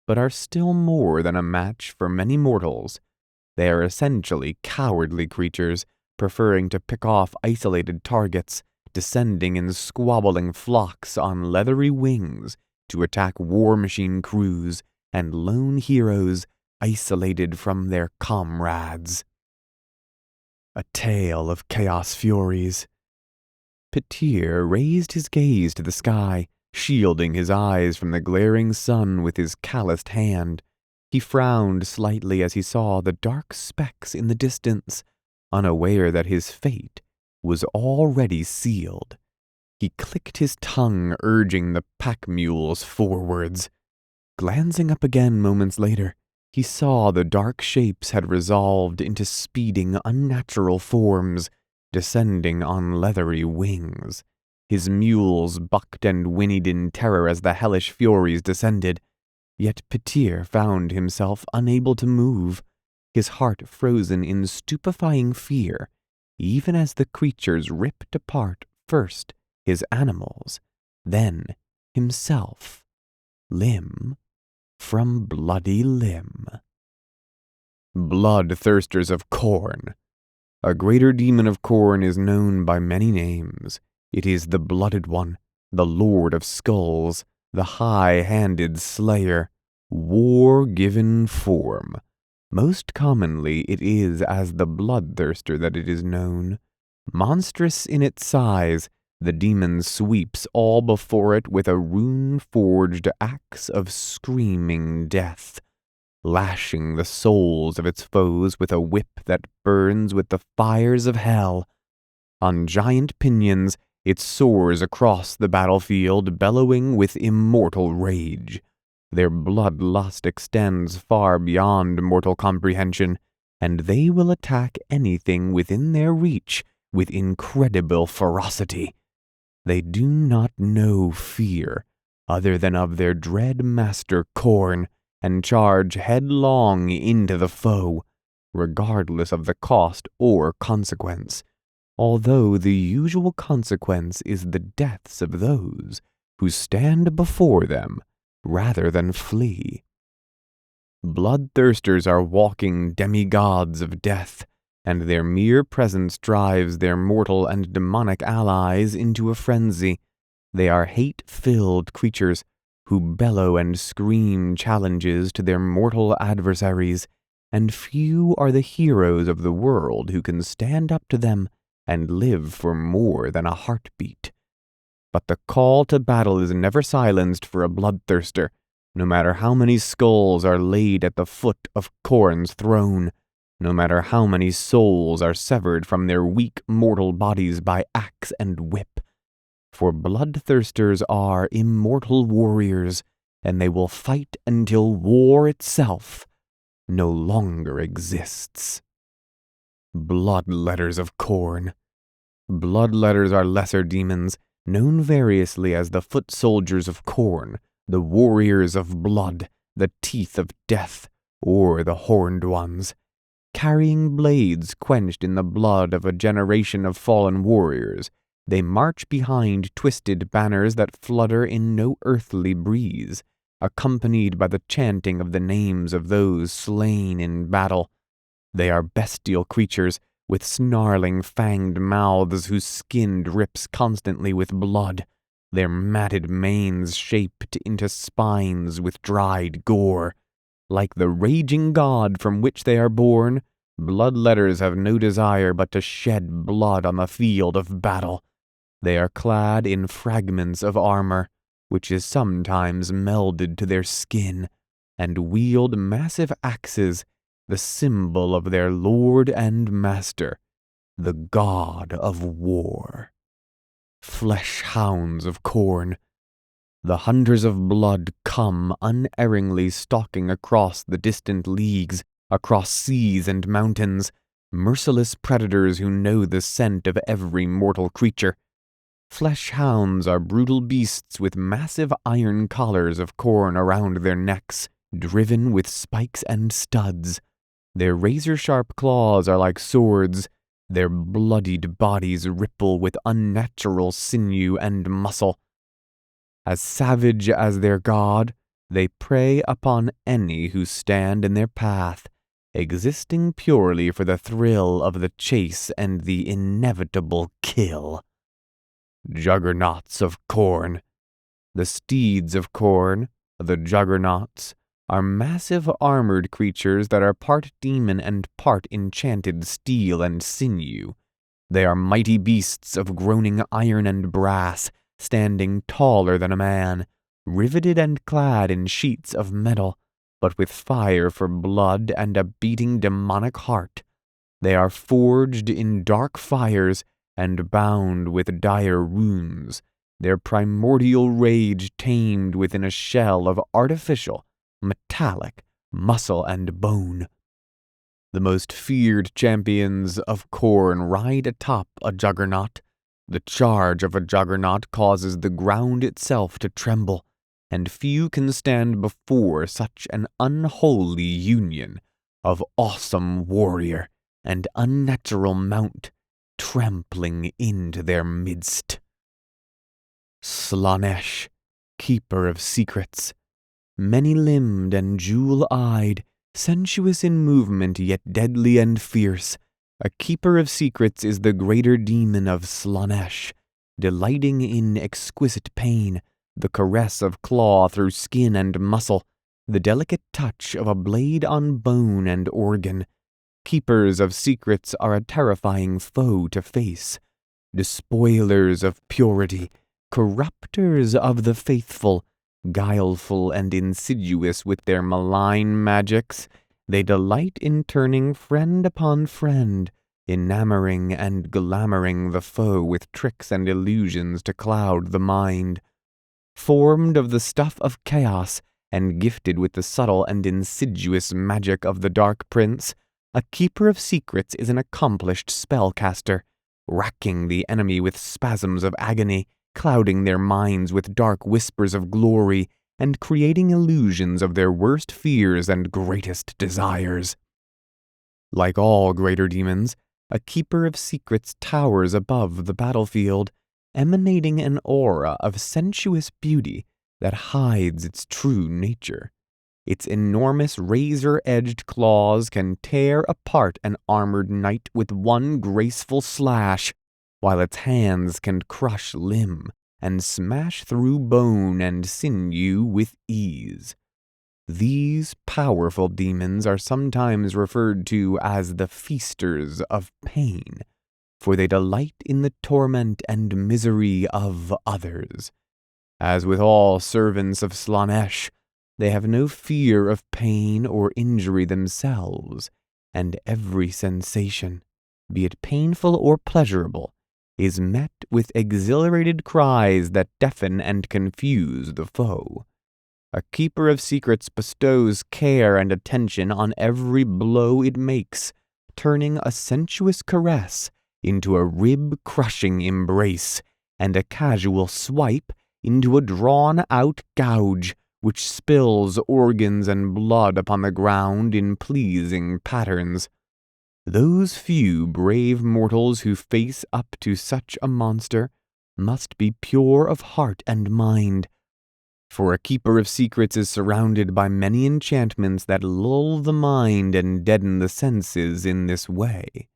but are still more than a match for many mortals. They are essentially cowardly creatures, preferring to pick off isolated targets, descending in squabbling flocks on leathery wings to attack war machine crews and lone heroes isolated from their comrades. A tale of Chaos Furies. Petir raised his gaze to the sky, shielding his eyes from the glaring sun with his calloused hand. He frowned slightly as he saw the dark specks in the distance, unaware that his fate was already sealed. He clicked his tongue, urging the pack mules forwards. Glancing up again moments later, he saw the dark shapes had resolved into speeding, unnatural forms, descending on leathery wings. His mules bucked and whinnied in terror as the hellish furies descended. Yet Petir found himself unable to move, his heart frozen in stupefying fear, even as the creatures ripped apart first his animals, then himself, limb from bloody limb. Bloodthirsters of Khorne. A greater demon of Khorne is known by many names. It is the Blooded One, the Lord of Skulls, the high-handed slayer, war-given form. Most commonly it is as the Bloodthirster that it is known. Monstrous in its size, the demon sweeps all before it with a rune-forged axe of screaming death, lashing the souls of its foes with a whip that burns with the fires of hell. On giant pinions, it soars across the battlefield, bellowing with immortal rage. Their bloodlust extends far beyond mortal comprehension, and they will attack anything within their reach with incredible ferocity. They do not know fear, other than of their dread master Khorne, and charge headlong into the foe, regardless of the cost or consequence, although the usual consequence is the deaths of those who stand before them rather than flee. Bloodthirsters are walking demigods of death, and their mere presence drives their mortal and demonic allies into a frenzy. They are hate-filled creatures who bellow and scream challenges to their mortal adversaries, and few are the heroes of the world who can stand up to them and live for more than a heartbeat. But the call to battle is never silenced for a bloodthirster, no matter how many skulls are laid at the foot of Khorne's throne, no matter how many souls are severed from their weak mortal bodies by axe and whip. For bloodthirsters are immortal warriors, and they will fight until war itself no longer exists. Bloodletters of Khorne. Bloodletters are lesser demons, known variously as the foot soldiers of Khorne, the warriors of blood, the teeth of death, or the horned ones. Carrying blades quenched in the blood of a generation of fallen warriors, they march behind twisted banners that flutter in no earthly breeze, accompanied by the chanting of the names of those slain in battle. They are bestial creatures with snarling fanged mouths whose skin drips constantly with blood, their matted manes shaped into spines with dried gore. Like the raging god from which they are born, bloodletters have no desire but to shed blood on the field of battle. They are clad in fragments of armor, which is sometimes melded to their skin, and wield massive axes, the symbol of their lord and master, the god of war. Flesh hounds of Khorne. The hunters of blood come unerringly stalking across the distant leagues, across seas and mountains, merciless predators who know the scent of every mortal creature. Flesh hounds are brutal beasts with massive iron collars of corn around their necks, driven with spikes and studs. Their razor-sharp claws are like swords. Their bloodied bodies ripple with unnatural sinew and muscle. As savage as their god, they prey upon any who stand in their path, existing purely for the thrill of the chase and the inevitable kill. Juggernauts of Khorne. The steeds of Khorne, the Juggernauts, are massive armored creatures that are part demon and part enchanted steel and sinew. They are mighty beasts of groaning iron and brass, standing taller than a man, riveted and clad in sheets of metal, but with fire for blood and a beating demonic heart. They are forged in dark fires and bound with dire runes, their primordial rage tamed within a shell of artificial, metallic muscle and bone. The most feared champions of Khorne ride atop a juggernaut. The charge of a juggernaut causes the ground itself to tremble, and few can stand before such an unholy union of awesome warrior and unnatural mount trampling into their midst. Slaanesh, keeper of secrets, many-limbed and jewel-eyed, sensuous in movement yet deadly and fierce, a keeper of secrets is the greater demon of Slaanesh, delighting in exquisite pain, the caress of claw through skin and muscle, the delicate touch of a blade on bone and organ. Keepers of secrets are a terrifying foe to face, despoilers of purity, corrupters of the faithful, guileful and insidious with their malign magics. They delight in turning friend upon friend, enamoring and glamouring the foe with tricks and illusions to cloud the mind. Formed of the stuff of chaos and gifted with the subtle and insidious magic of the Dark Prince, a keeper of secrets is an accomplished spellcaster, racking the enemy with spasms of agony, clouding their minds with dark whispers of glory, and creating illusions of their worst fears and greatest desires. Like all greater demons, a keeper of secrets towers above the battlefield, emanating an aura of sensuous beauty that hides its true nature. Its enormous razor-edged claws can tear apart an armored knight with one graceful slash, while its hands can crush limb and smash through bone and sinew with ease. These powerful demons are sometimes referred to as the feasters of pain, for they delight in the torment and misery of others. As with all servants of Slaanesh, they have no fear of pain or injury themselves, and every sensation, be it painful or pleasurable, is met with exhilarated cries that deafen and confuse the foe. A keeper of secrets bestows care and attention on every blow it makes, turning a sensuous caress into a rib-crushing embrace, and a casual swipe into a drawn-out gouge, which spills organs and blood upon the ground in pleasing patterns. Those few brave mortals who face up to such a monster must be pure of heart and mind, for a keeper of secrets is surrounded by many enchantments that lull the mind and deaden the senses in this way.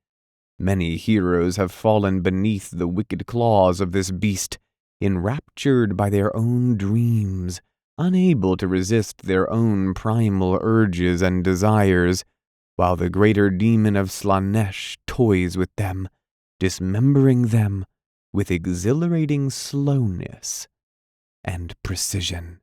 Many heroes have fallen beneath the wicked claws of this beast, enraptured by their own dreams, unable to resist their own primal urges and desires, while the greater demon of Slaanesh toys with them, dismembering them with exhilarating slowness and precision.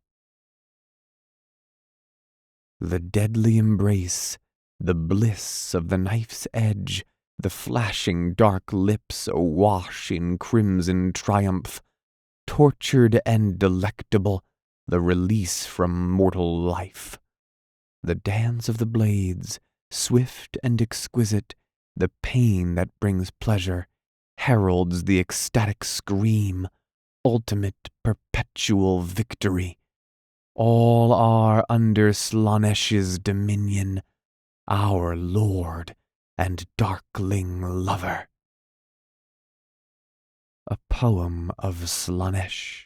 The deadly embrace, the bliss of the knife's edge, the flashing dark lips awash in crimson triumph, tortured and delectable, the release from mortal life. The dance of the blades, swift and exquisite, the pain that brings pleasure, heralds the ecstatic scream, ultimate perpetual victory. All are under Slaaneash's dominion, our lord and darkling lover. A poem of Slaanesh.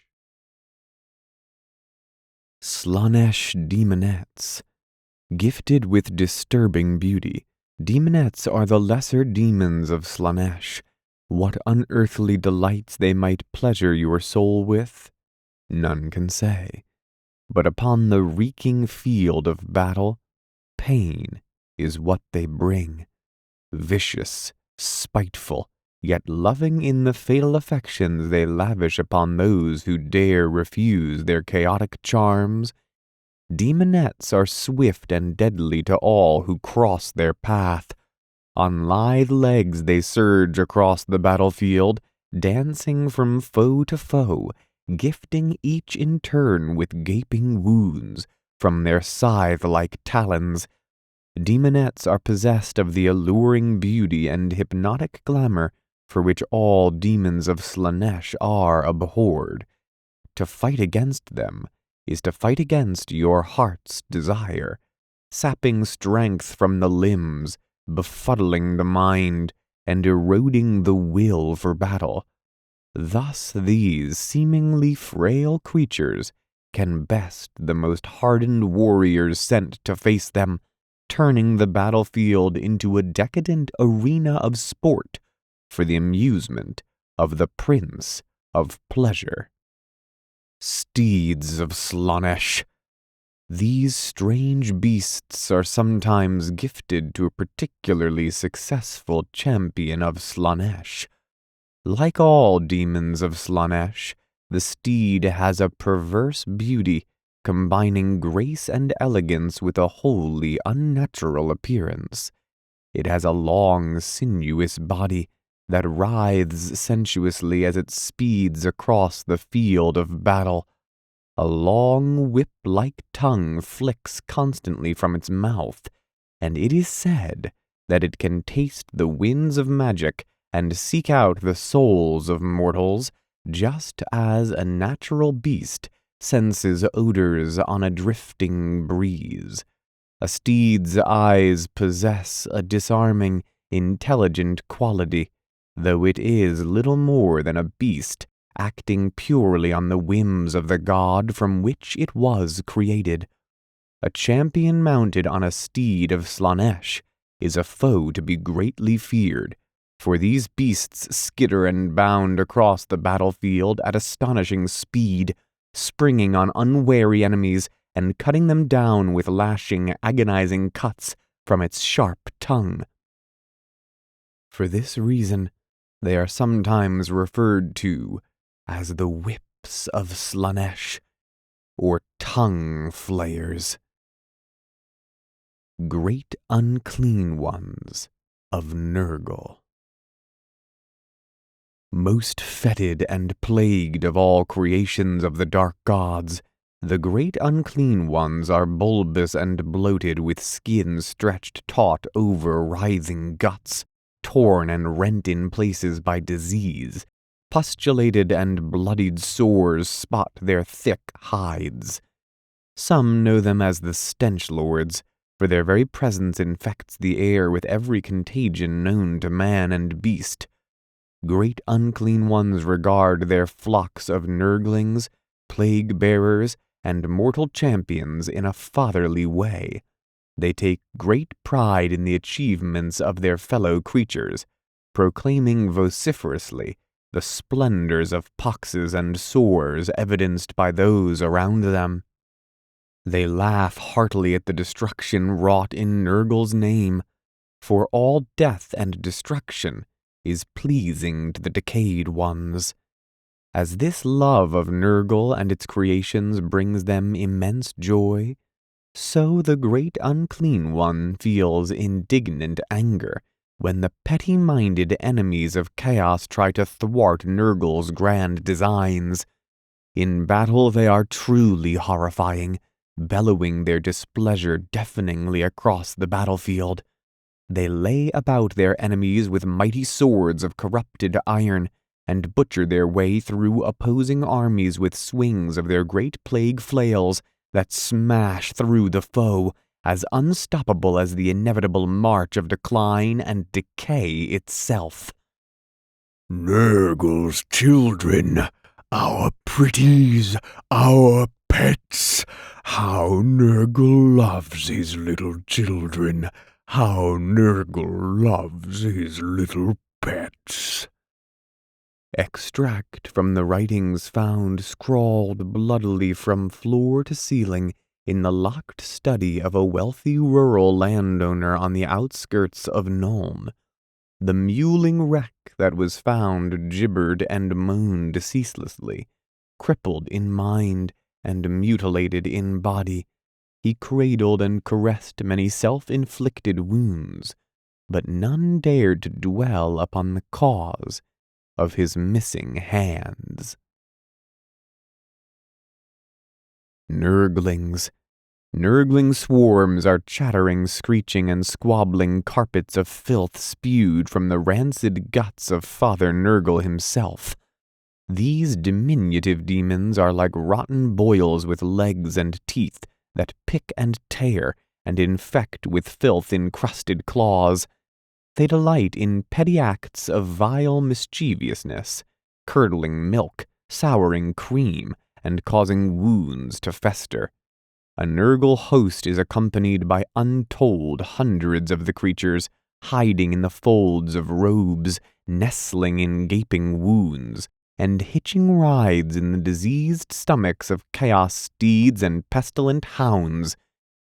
Slaanesh demonettes. Gifted with disturbing beauty, demonettes are the lesser demons of Slaanesh. What unearthly delights they might pleasure your soul with, none can say. But upon the reeking field of battle, pain is what they bring. Vicious, spiteful, yet loving in the fatal affections they lavish upon those who dare refuse their chaotic charms, demonettes are swift and deadly to all who cross their path. On lithe legs they surge across the battlefield, dancing from foe to foe, gifting each in turn with gaping wounds from their scythe-like talons. Demonettes are possessed of the alluring beauty and hypnotic glamour for which all demons of Slaanesh are abhorred. To fight against them is to fight against your heart's desire, sapping strength from the limbs, befuddling the mind, and eroding the will for battle. Thus these seemingly frail creatures can best the most hardened warriors sent to face them, turning the battlefield into a decadent arena of sport for the amusement of the Prince of Pleasure. Steeds of Slaanesh. These strange beasts are sometimes gifted to a particularly successful champion of Slaanesh. Like all demons of Slaanesh, the steed has a perverse beauty, combining grace and elegance with a wholly unnatural appearance. It has a long, sinuous body that writhes sensuously as it speeds across the field of battle. A long whip-like tongue flicks constantly from its mouth, and it is said that it can taste the winds of magic and seek out the souls of mortals, just as a natural beast senses odors on a drifting breeze. A steed's eyes possess a disarming, intelligent quality, though it is little more than a beast acting purely on the whims of the god from which it was created. A champion mounted on a steed of Slaanesh is a foe to be greatly feared, for these beasts skitter and bound across the battlefield at astonishing speed, springing on unwary enemies and cutting them down with lashing, agonizing cuts from its sharp tongue. For this reason, they are sometimes referred to as the whips of Slaanesh, or tongue flayers. Great unclean ones of Nurgle. Most fetid and plagued of all creations of the dark gods, the great unclean ones are bulbous and bloated with skin stretched taut over writhing guts, torn and rent in places by disease. Pustulated and bloodied sores spot their thick hides. Some know them as the Stench Lords, for their very presence infects the air with every contagion known to man and beast. Great unclean ones regard their flocks of nurglings, plague-bearers, and mortal champions in a fatherly way. They take great pride in the achievements of their fellow creatures, proclaiming vociferously the splendors of poxes and sores evidenced by those around them. They laugh heartily at the destruction wrought in Nurgle's name, for all death and destruction is pleasing to the decayed ones. As this love of Nurgle and its creations brings them immense joy, so the great unclean one feels indignant anger when the petty-minded enemies of chaos try to thwart Nurgle's grand designs. In battle they are truly horrifying, bellowing their displeasure deafeningly across the battlefield. They lay about their enemies with mighty swords of corrupted iron, and butcher their way through opposing armies with swings of their great plague flails that smash through the foe, as unstoppable as the inevitable march of decline and decay itself. Nurgle's children, our pretties, our pets. How Nurgle loves his little children. How Nurgle loves his little pets. Extract from the writings found scrawled bloodily from floor to ceiling in the locked study of a wealthy rural landowner on the outskirts of Nuln. The mewling wreck that was found gibbered and moaned ceaselessly, crippled in mind and mutilated in body. He cradled and caressed many self-inflicted wounds, but none dared to dwell upon the cause of his missing hands. Nurglings. Nurgling swarms are chattering, screeching, and squabbling carpets of filth spewed from the rancid guts of Father Nurgle himself. These diminutive demons are like rotten boils with legs and teeth that pick and tear and infect with filth-encrusted claws. They delight in petty acts of vile mischievousness, curdling milk, souring cream, and causing wounds to fester. A Nurgle host is accompanied by untold hundreds of the creatures, hiding in the folds of robes, nestling in gaping wounds, and hitching rides in the diseased stomachs of chaos steeds and pestilent hounds.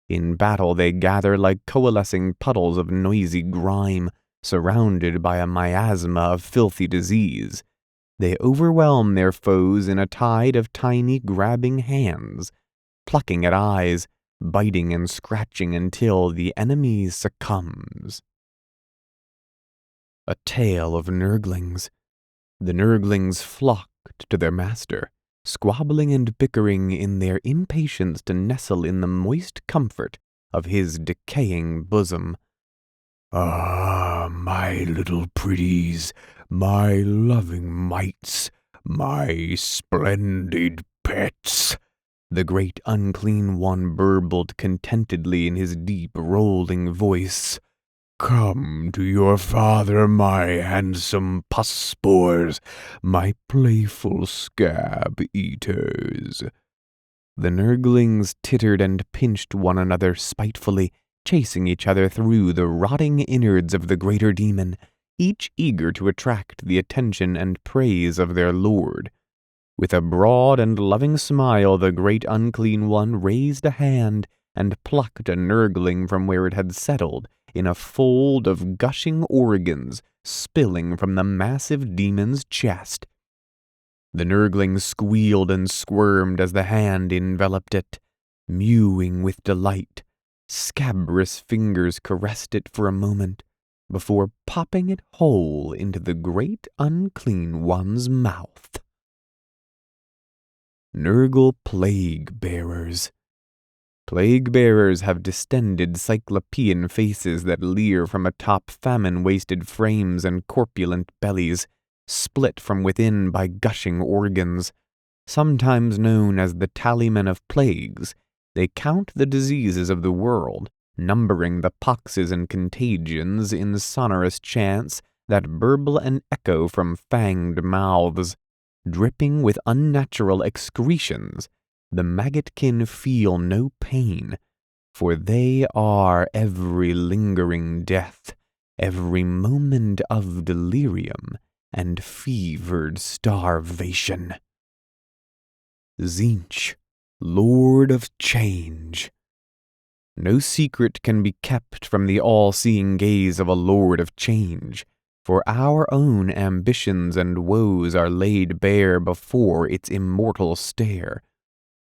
In battle they gather like coalescing puddles of noisy grime, surrounded by a miasma of filthy disease. They overwhelm their foes in a tide of tiny grabbing hands, plucking at eyes, biting and scratching until the enemy succumbs. A tale of Nurglings. The Nurglings flocked to their master, squabbling and bickering in their impatience to nestle in the moist comfort of his decaying bosom. Ah, my little pretties, my loving mites, my splendid pets, the great unclean one burbled contentedly in his deep rolling voice. Come to your father, my handsome pus spores, my playful scab eaters. The Nurglings tittered and pinched one another spitefully, chasing each other through the rotting innards of the greater demon, each eager to attract the attention and praise of their lord. With a broad and loving smile, the great unclean one raised a hand and plucked a Nurgling from where it had settled in a fold of gushing organs spilling from the massive demon's chest. The Nurgling squealed and squirmed as the hand enveloped it, mewing with delight. Scabrous fingers caressed it for a moment before popping it whole into the great unclean one's mouth. Nurgle Plague Bearers. Plague bearers have distended cyclopean faces that leer from atop famine-wasted frames and corpulent bellies, split from within by gushing organs. Sometimes known as the tallymen of plagues, they count the diseases of the world, numbering the poxes and contagions in sonorous chants that burble and echo from fanged mouths. Dripping with unnatural excretions, the maggotkin feel no pain, for they are every lingering death, every moment of delirium and fevered starvation. Tzeentch, Lord of Change. No secret can be kept from the all-seeing gaze of a Lord of Change, for our own ambitions and woes are laid bare before its immortal stare.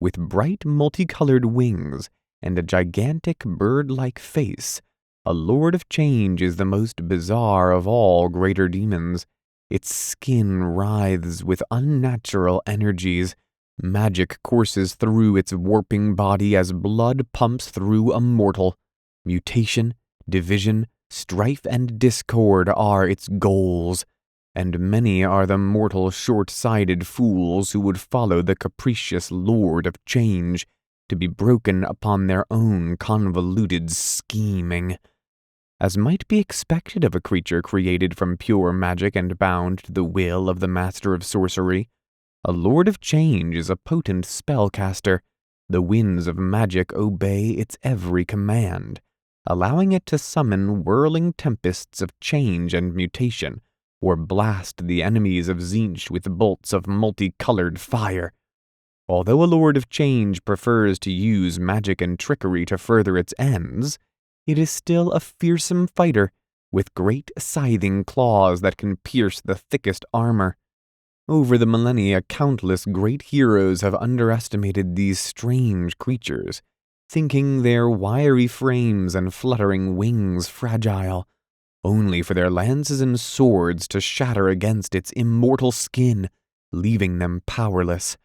With bright multicolored wings and a gigantic bird-like face, a Lord of Change is the most bizarre of all greater demons. Its skin writhes with unnatural energies. Magic courses through its warping body as blood pumps through a mortal. Mutation, division, Strife and discord are its goals, and many are the mortal short-sighted fools who would follow the capricious lord of change to be broken upon their own convoluted scheming. As might be expected of a creature created from pure magic and bound to the will of the master of sorcery, a lord of change is a potent spellcaster. The winds of magic obey its every command, allowing it to summon whirling tempests of change and mutation, or blast the enemies of Tzeentch with bolts of multicolored fire. Although a lord of change prefers to use magic and trickery to further its ends, it is still a fearsome fighter, with great scything claws that can pierce the thickest armor. Over the millennia, countless great heroes have underestimated these strange creatures, thinking their wiry frames and fluttering wings fragile, only for their lances and swords to shatter against its immortal skin, leaving them powerless.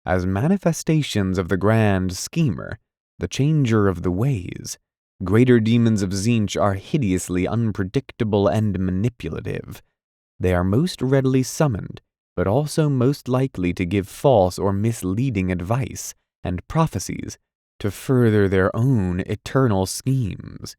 As manifestations of the grand schemer, the changer of the ways, greater demons of Tzeentch are hideously unpredictable and manipulative. They are most readily summoned, but also most likely to give false or misleading advice and prophecies to further their own eternal schemes.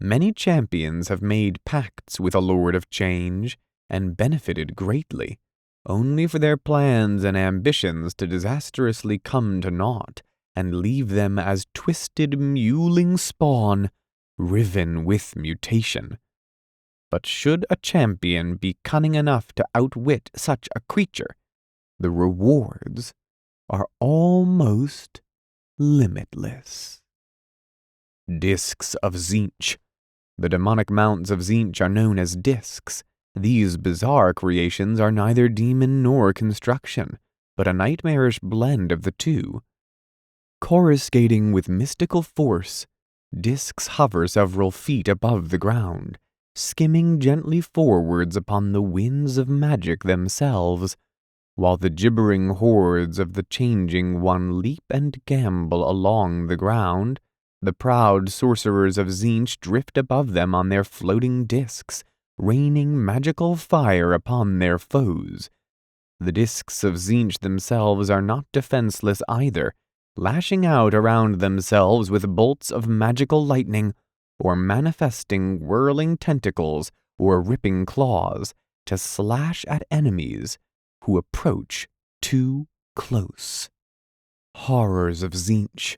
Many champions have made pacts with a lord of change and benefited greatly, only for their plans and ambitions to disastrously come to naught and leave them as twisted mewling spawn, riven with mutation. But should a champion be cunning enough to outwit such a creature, the rewards are almost limitless. Discs of Tzeentch. The demonic mounts of Tzeentch are known as discs. These bizarre creations are neither demon nor construction, but a nightmarish blend of the two. Coruscating with mystical force, discs hover several feet above the ground, skimming gently forwards upon the winds of magic themselves, while the gibbering hordes of the changing one leap and gambol along the ground. The proud sorcerers of Tzeentch drift above them on their floating discs, raining magical fire upon their foes. The discs of Tzeentch themselves are not defenseless either, lashing out around themselves with bolts of magical lightning, or manifesting whirling tentacles or ripping claws to slash at enemies who approach too close. Horrors of Tzeentch.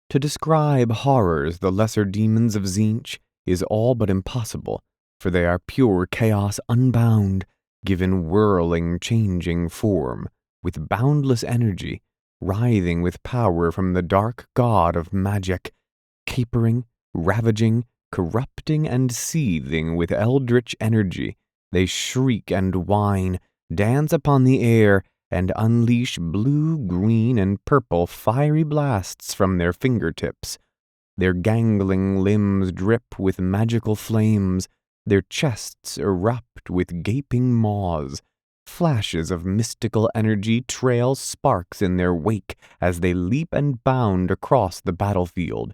To describe horrors, the lesser demons of Tzeentch, is all but impossible, for they are pure chaos unbound, given whirling, changing form, with boundless energy, writhing with power from the dark god of magic, capering, ravaging, corrupting, and seething with eldritch energy. They shriek and whine, dance upon the air, and unleash blue, green, and purple fiery blasts from their fingertips. Their gangling limbs drip with magical flames, their chests erupt with gaping maws. Flashes of mystical energy trail sparks in their wake as they leap and bound across the battlefield.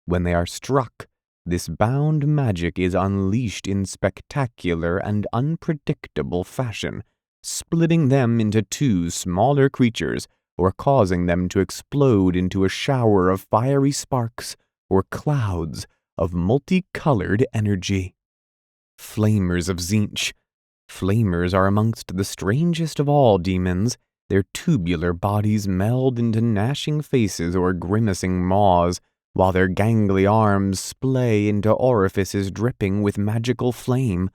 When they are struck, this bound magic is unleashed in spectacular and unpredictable fashion, splitting them into two smaller creatures, or causing them to explode into a shower of fiery sparks or clouds of multicolored energy. Flamers of Tzeentch. Flamers are amongst the strangest of all demons. Their tubular bodies meld into gnashing faces or grimacing maws, while their gangly arms splay into orifices dripping with magical flame.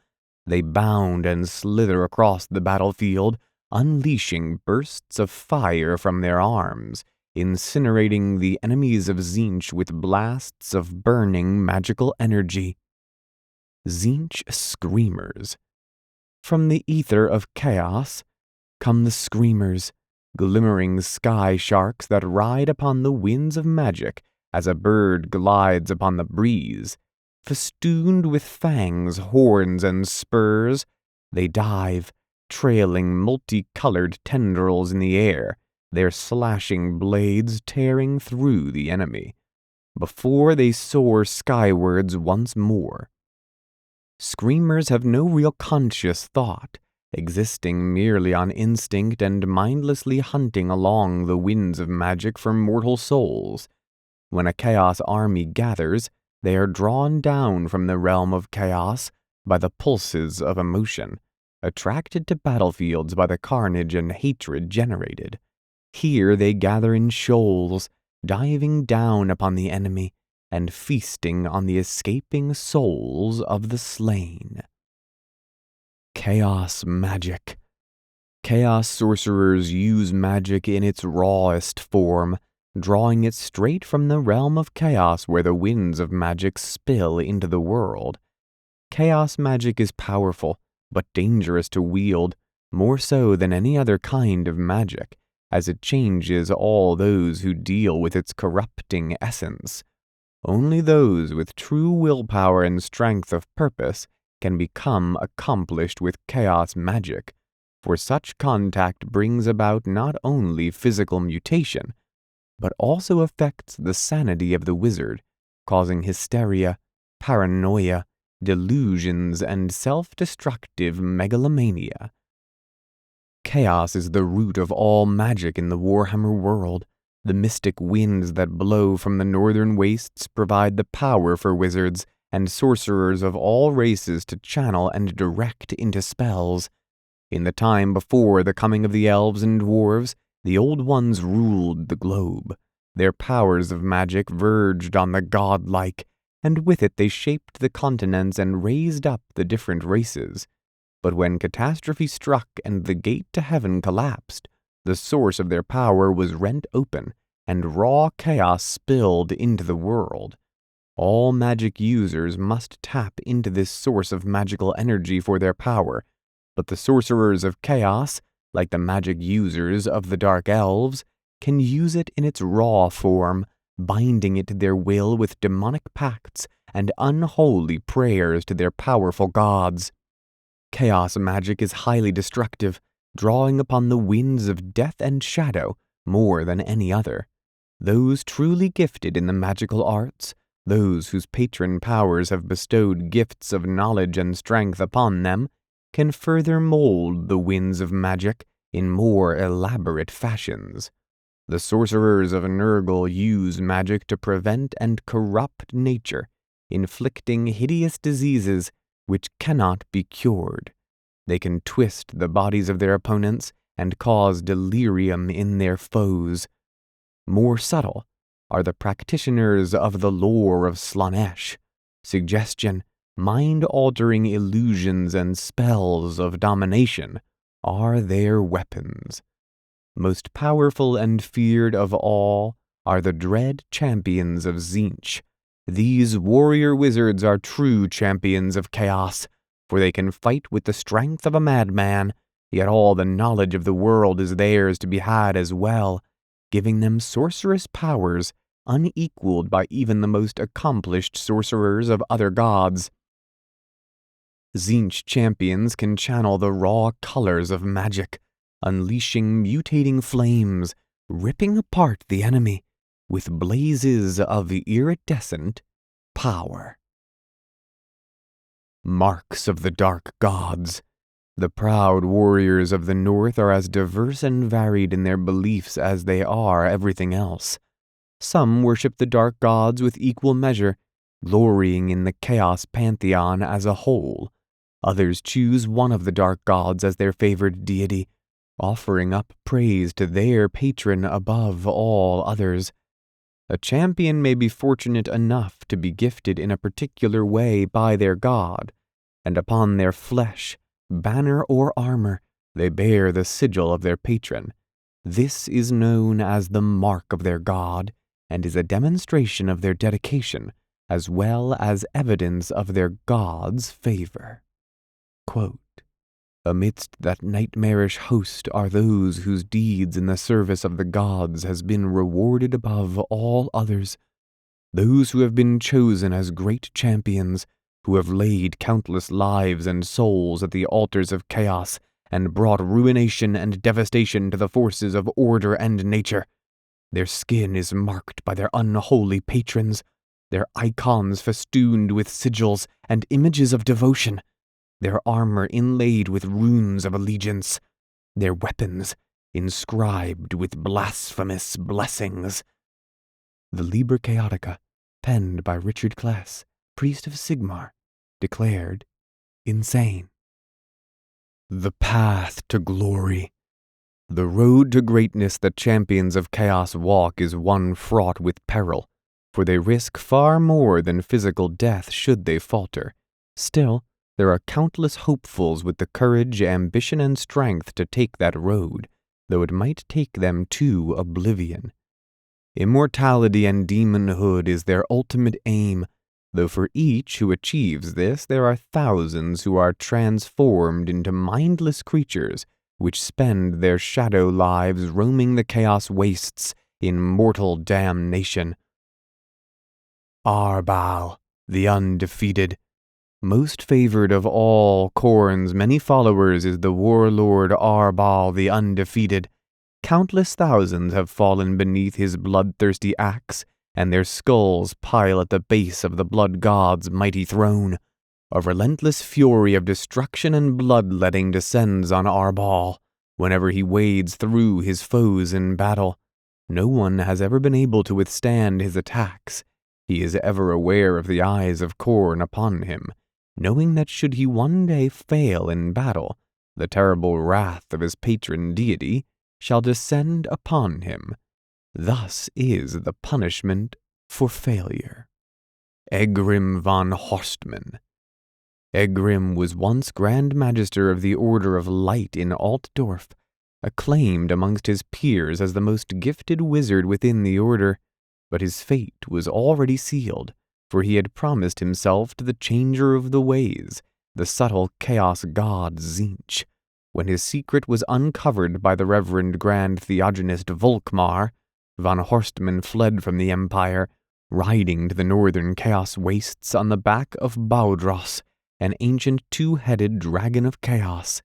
They bound and slither across the battlefield, unleashing bursts of fire from their arms, incinerating the enemies of Tzeentch with blasts of burning magical energy. Tzeentch Screamers. From the ether of chaos come the Screamers, glimmering sky sharks that ride upon the winds of magic as a bird glides upon the breeze. Festooned with fangs, horns, and spurs, they dive, trailing multicolored tendrils in the air, their slashing blades tearing through the enemy, before they soar skywards once more. Screamers have no real conscious thought, existing merely on instinct and mindlessly hunting along the winds of magic for mortal souls. When a chaos army gathers, they are drawn down from the realm of chaos by the pulses of emotion, attracted to battlefields by the carnage and hatred generated. Here they gather in shoals, diving down upon the enemy and feasting on the escaping souls of the slain. Chaos magic. Chaos sorcerers use magic in its rawest form, drawing it straight from the realm of chaos where the winds of magic spill into the world. Chaos magic is powerful, but dangerous to wield, more so than any other kind of magic, as it changes all those who deal with its corrupting essence. Only those with true willpower and strength of purpose can become accomplished with chaos magic, for such contact brings about not only physical mutation, but also affects the sanity of the wizard, causing hysteria, paranoia, delusions, and self-destructive megalomania. Chaos is the root of all magic in the Warhammer world. The mystic winds that blow from the northern wastes provide the power for wizards and sorcerers of all races to channel and direct into spells. In the time before the coming of the elves and dwarves, the Old Ones ruled the globe. Their powers of magic verged on the godlike, and with it they shaped the continents and raised up the different races. But when catastrophe struck and the gate to heaven collapsed, the source of their power was rent open, and raw chaos spilled into the world. All magic users must tap into this source of magical energy for their power, but the sorcerers of chaos, like the magic users of the Dark Elves, can use it in its raw form, binding it to their will with demonic pacts and unholy prayers to their powerful gods. Chaos magic is highly destructive, drawing upon the winds of death and shadow more than any other. Those truly gifted in the magical arts, those whose patron powers have bestowed gifts of knowledge and strength upon them, can further mold the winds of magic in more elaborate fashions. The sorcerers of Nurgle use magic to prevent and corrupt nature, inflicting hideous diseases which cannot be cured. They can twist the bodies of their opponents and cause delirium in their foes. More subtle are the practitioners of the lore of Slaanesh. Suggestion, mind-altering illusions, and spells of domination are their weapons. Most powerful and feared of all are the dread champions of Tzeentch. These warrior wizards are true champions of chaos, for they can fight with the strength of a madman, yet all the knowledge of the world is theirs to be had as well, giving them sorcerous powers unequaled by even the most accomplished sorcerers of other gods. Tzeentch champions can channel the raw colors of magic, unleashing mutating flames, ripping apart the enemy with blazes of iridescent power. Marks of the Dark Gods. The proud warriors of the North are as diverse and varied in their beliefs as they are everything else. Some worship the Dark Gods with equal measure, glorying in the Chaos pantheon as a whole. Others choose one of the Dark Gods as their favored deity, offering up praise to their patron above all others. A champion may be fortunate enough to be gifted in a particular way by their god, and upon their flesh, banner or armor, they bear the sigil of their patron. This is known as the mark of their god, and is a demonstration of their dedication, as well as evidence of their god's favor. Quote, amidst that nightmarish host are those whose deeds in the service of the gods has been rewarded above all others, those who have been chosen as great champions, who have laid countless lives and souls at the altars of chaos and brought ruination and devastation to the forces of order and nature. Their skin is marked by their unholy patrons, their icons festooned with sigils and images of devotion, their armor inlaid with runes of allegiance, their weapons inscribed with blasphemous blessings. The Liber Chaotica, penned by Richard Kless, priest of Sigmar, declared insane. The path to glory. The road to greatness that champions of chaos walk is one fraught with peril, for they risk far more than physical death should they falter. Still, there are countless hopefuls with the courage, ambition, and strength to take that road, though it might take them to oblivion. Immortality and demonhood is their ultimate aim, though for each who achieves this there are thousands who are transformed into mindless creatures which spend their shadow lives roaming the chaos wastes in mortal damnation. Arbal, the undefeated. Most favored of all Khorne's many followers is the warlord Arbal the undefeated. Countless thousands have fallen beneath his bloodthirsty axe, and their skulls pile at the base of the blood god's mighty throne. A relentless fury of destruction and bloodletting descends on Arbal whenever he wades through his foes in battle. No one has ever been able to withstand his attacks. He is ever aware of the eyes of Khorne upon him, knowing that should he one day fail in battle, the terrible wrath of his patron deity shall descend upon him. Thus is the punishment for failure. Egrim von Horstmann. Egrim was once Grand Magister of the Order of Light in Altdorf, acclaimed amongst his peers as the most gifted wizard within the order, but his fate was already sealed, for he had promised himself to the Changer of the Ways, the subtle chaos god Tzeentch. When his secret was uncovered by the Reverend Grand Theogenist Volkmar, von Horstmann fled from the Empire, riding to the northern chaos wastes on the back of Baudros, an ancient two-headed dragon of chaos.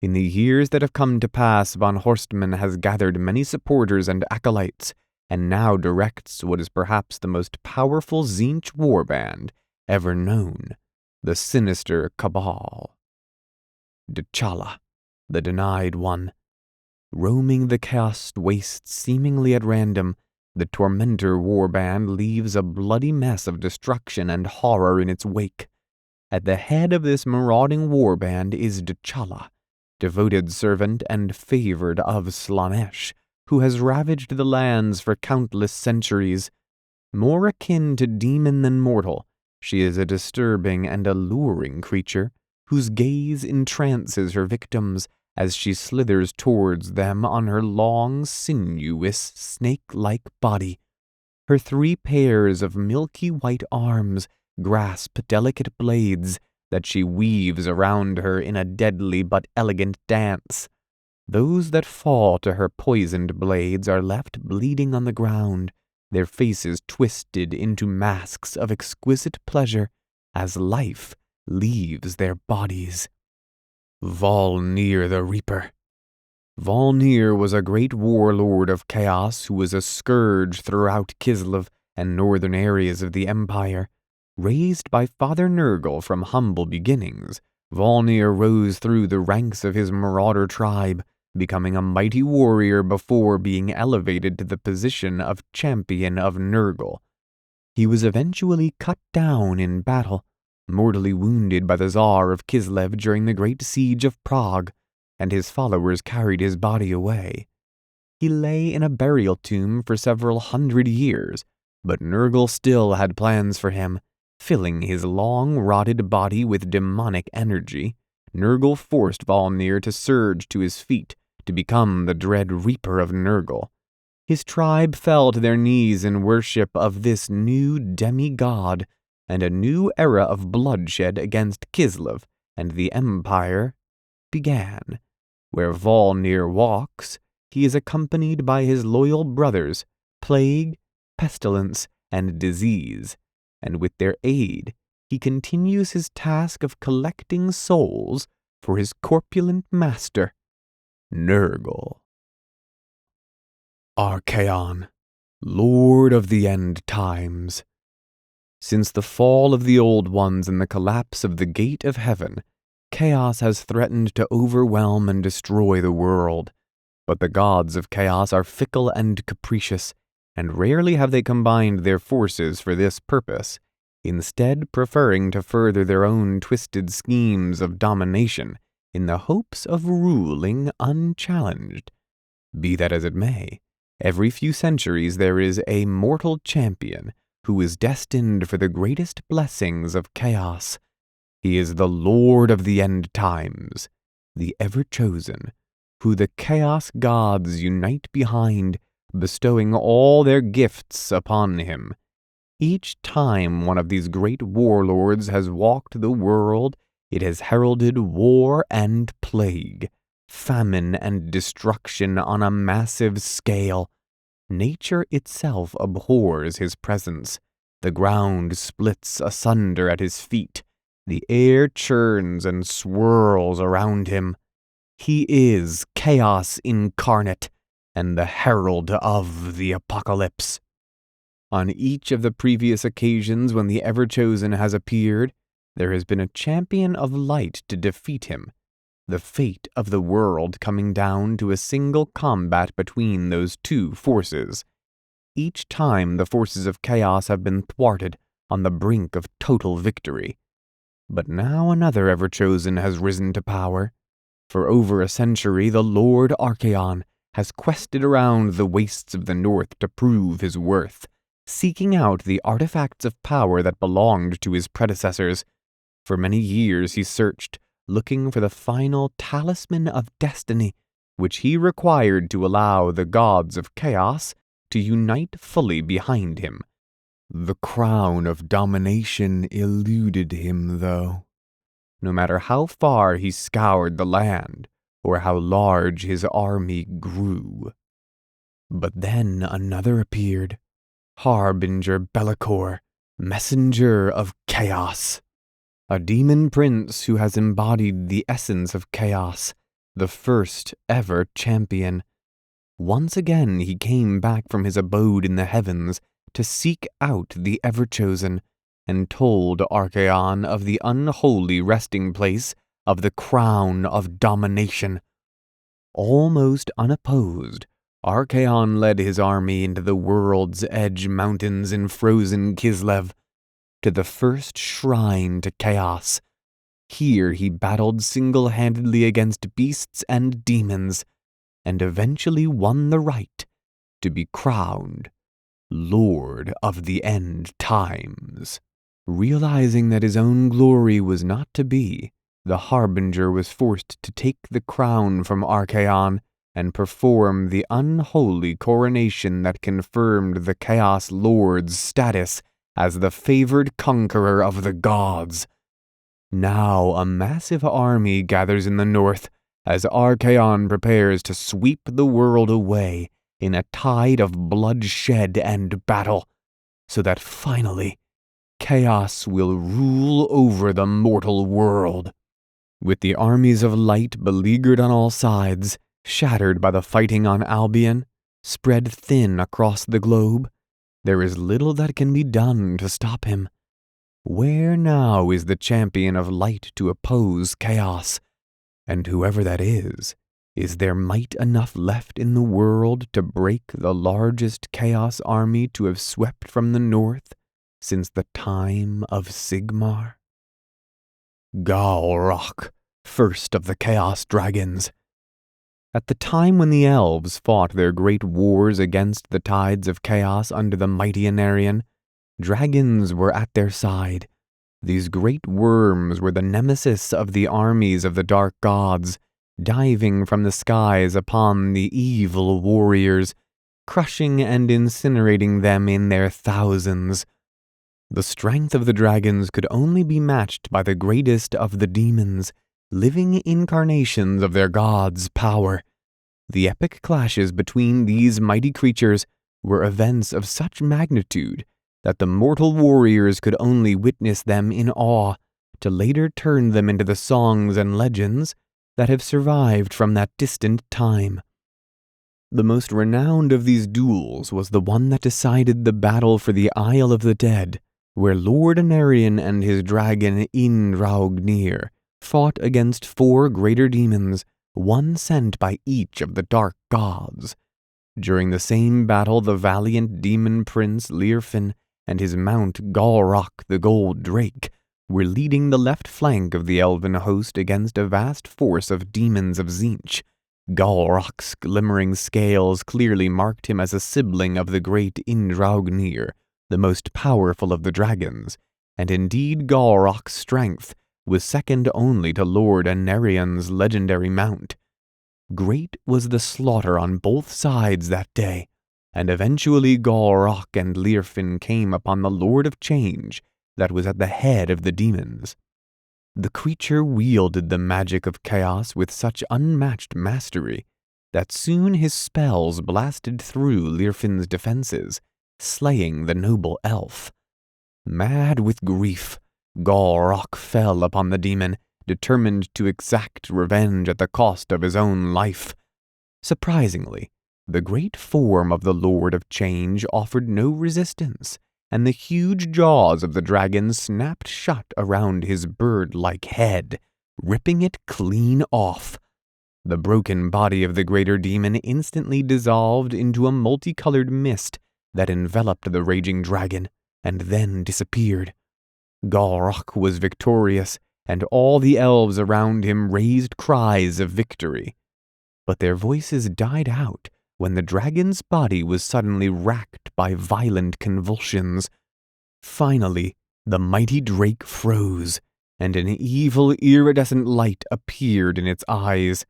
In the years that have come to pass, von Horstmann has gathered many supporters and acolytes, and now directs what is perhaps the most powerful Tzeentch warband ever known, the Sinister Cabal. D'Challa, the Denied One. Roaming the chaos wastes seemingly at random, the Tormentor warband leaves a bloody mess of destruction and horror in its wake. At the head of this marauding warband is D'Challa, devoted servant and favored of Slaanesh, who has ravaged the lands for countless centuries. More akin to demon than mortal, she is a disturbing and alluring creature, whose gaze entrances her victims as she slithers towards them on her long, sinuous, snake-like body. Her 3 pairs of milky white arms grasp delicate blades that she weaves around her in a deadly but elegant dance. Those that fall to her poisoned blades are left bleeding on the ground, their faces twisted into masks of exquisite pleasure as life leaves their bodies. Volnir the Reaper. Volnir was a great warlord of chaos who was a scourge throughout Kislev and northern areas of the Empire. Raised by Father Nurgle from humble beginnings, Volnir rose through the ranks of his marauder tribe, becoming a mighty warrior before being elevated to the position of champion of Nurgle. He was eventually cut down in battle, mortally wounded by the Tsar of Kislev during the Great Siege of Prague, and his followers carried his body away. He lay in a burial tomb for several hundred years, but Nurgle still had plans for him. Filling his long, rotted body with demonic energy, Nurgle forced Volnir to surge to his feet to become the dread Reaper of Nurgle. His tribe fell to their knees in worship of this new demigod, and a new era of bloodshed against Kislev and the Empire began. Where Volnir walks, he is accompanied by his loyal brothers, Plague, Pestilence, and Disease, and with their aid, he continues his task of collecting souls for his corpulent master, Nurgle. Archaon, Lord of the End Times. Since the fall of the Old Ones and the collapse of the Gate of Heaven, chaos has threatened to overwhelm and destroy the world. But the gods of chaos are fickle and capricious, and rarely have they combined their forces for this purpose, instead preferring to further their own twisted schemes of domination in the hopes of ruling unchallenged. Be that as it may, every few centuries there is a mortal champion who is destined for the greatest blessings of chaos. He is the Lord of the End Times, the Ever-Chosen, who the chaos gods unite behind, bestowing all their gifts upon him. Each time one of these great warlords has walked the world, it has heralded war and plague, famine and destruction on a massive scale. Nature itself abhors his presence. The ground splits asunder at his feet. The air churns and swirls around him. He is chaos incarnate and the herald of the apocalypse. On each of the previous occasions when the Ever-Chosen has appeared, there has been a champion of light to defeat him, the fate of the world coming down to a single combat between those two forces. Each time the forces of chaos have been thwarted on the brink of total victory. But now another Ever-Chosen has risen to power. For over a century the Lord Archaon has quested around the wastes of the north to prove his worth, seeking out the artifacts of power that belonged to his predecessors. For many years he searched, looking for the final talisman of destiny, which he required to allow the gods of chaos to unite fully behind him. The crown of domination eluded him, though. No matter how far he scoured the land, or how large his army grew. But then another appeared, Harbinger Bellicor, messenger of chaos. A demon prince who has embodied the essence of chaos, the first ever champion. Once again he came back from his abode in the heavens to seek out the Ever-Chosen, and told Archaon of the unholy resting place of the crown of domination. Almost unopposed, Archaon led his army into the World's Edge Mountains in frozen Kislev, to the first shrine to chaos. Here he battled single-handedly against beasts and demons, and eventually won the right to be crowned Lord of the End Times. Realizing that his own glory was not to be, the Harbinger was forced to take the crown from Archaon and perform the unholy coronation that confirmed the Chaos Lord's status as the favored conqueror of the gods. Now a massive army gathers in the north as Archaon prepares to sweep the world away in a tide of bloodshed and battle, so that finally chaos will rule over the mortal world. With the armies of light beleaguered on all sides, shattered by the fighting on Albion, spread thin across the globe, there is little that can be done to stop him. Where now is the champion of light to oppose chaos? And whoever that is there might enough left in the world to break the largest chaos army to have swept from the north since the time of Sigmar? Galrock, first of the Chaos Dragons. At the time when the elves fought their great wars against the tides of chaos under the mighty Anarion, dragons were at their side. These great worms were the nemesis of the armies of the dark gods, diving from the skies upon the evil warriors, crushing and incinerating them in their thousands. The strength of the dragons could only be matched by the greatest of the demons, living incarnations of their gods' power. The epic clashes between these mighty creatures were events of such magnitude that the mortal warriors could only witness them in awe, to later turn them into the songs and legends that have survived from that distant time. The most renowned of these duels was the one that decided the battle for the Isle of the Dead, where Lord Anarion and his dragon Indraugnir fought against 4 greater demons, one sent by each of the dark gods. During the same battle, the valiant demon prince Learfin and his mount Galrock the Gold Drake were leading the left flank of the elven host against a vast force of demons of Tzeentch. Galrock's glimmering scales clearly marked him as a sibling of the great Indraugnir, the most powerful of the dragons, and indeed Galrock's strength was second only to Lord Anarion's legendary mount. Great was the slaughter on both sides that day, and eventually Galrock and Learfin came upon the Lord of Change that was at the head of the demons. The creature wielded the magic of chaos with such unmatched mastery that soon his spells blasted through Learfin's defenses, slaying the noble elf. Mad with grief, Galrock fell upon the demon, determined to exact revenge at the cost of his own life. Surprisingly, the great form of the Lord of Change offered no resistance, and the huge jaws of the dragon snapped shut around his bird-like head, ripping it clean off. The broken body of the greater demon instantly dissolved into a multicolored mist that enveloped the raging dragon, and then disappeared. Galrock was victorious, and all the elves around him raised cries of victory. But their voices died out when the dragon's body was suddenly racked by violent convulsions. Finally, the mighty drake froze, and an evil iridescent light appeared in its eyes.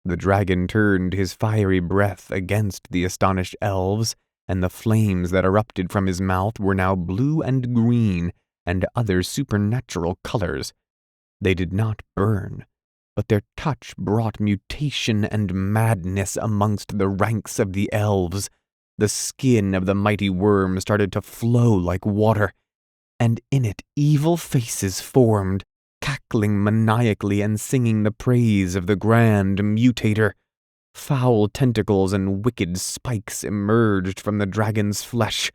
The dragon turned his fiery breath against the astonished elves, and the flames that erupted from his mouth were now blue and green and other supernatural colors. They did not burn, but their touch brought mutation and madness amongst the ranks of the elves. The skin of the mighty worm started to flow like water, and in it evil faces formed, cackling maniacally and singing the praise of the grand mutator. Foul tentacles and wicked spikes emerged from the dragon's flesh,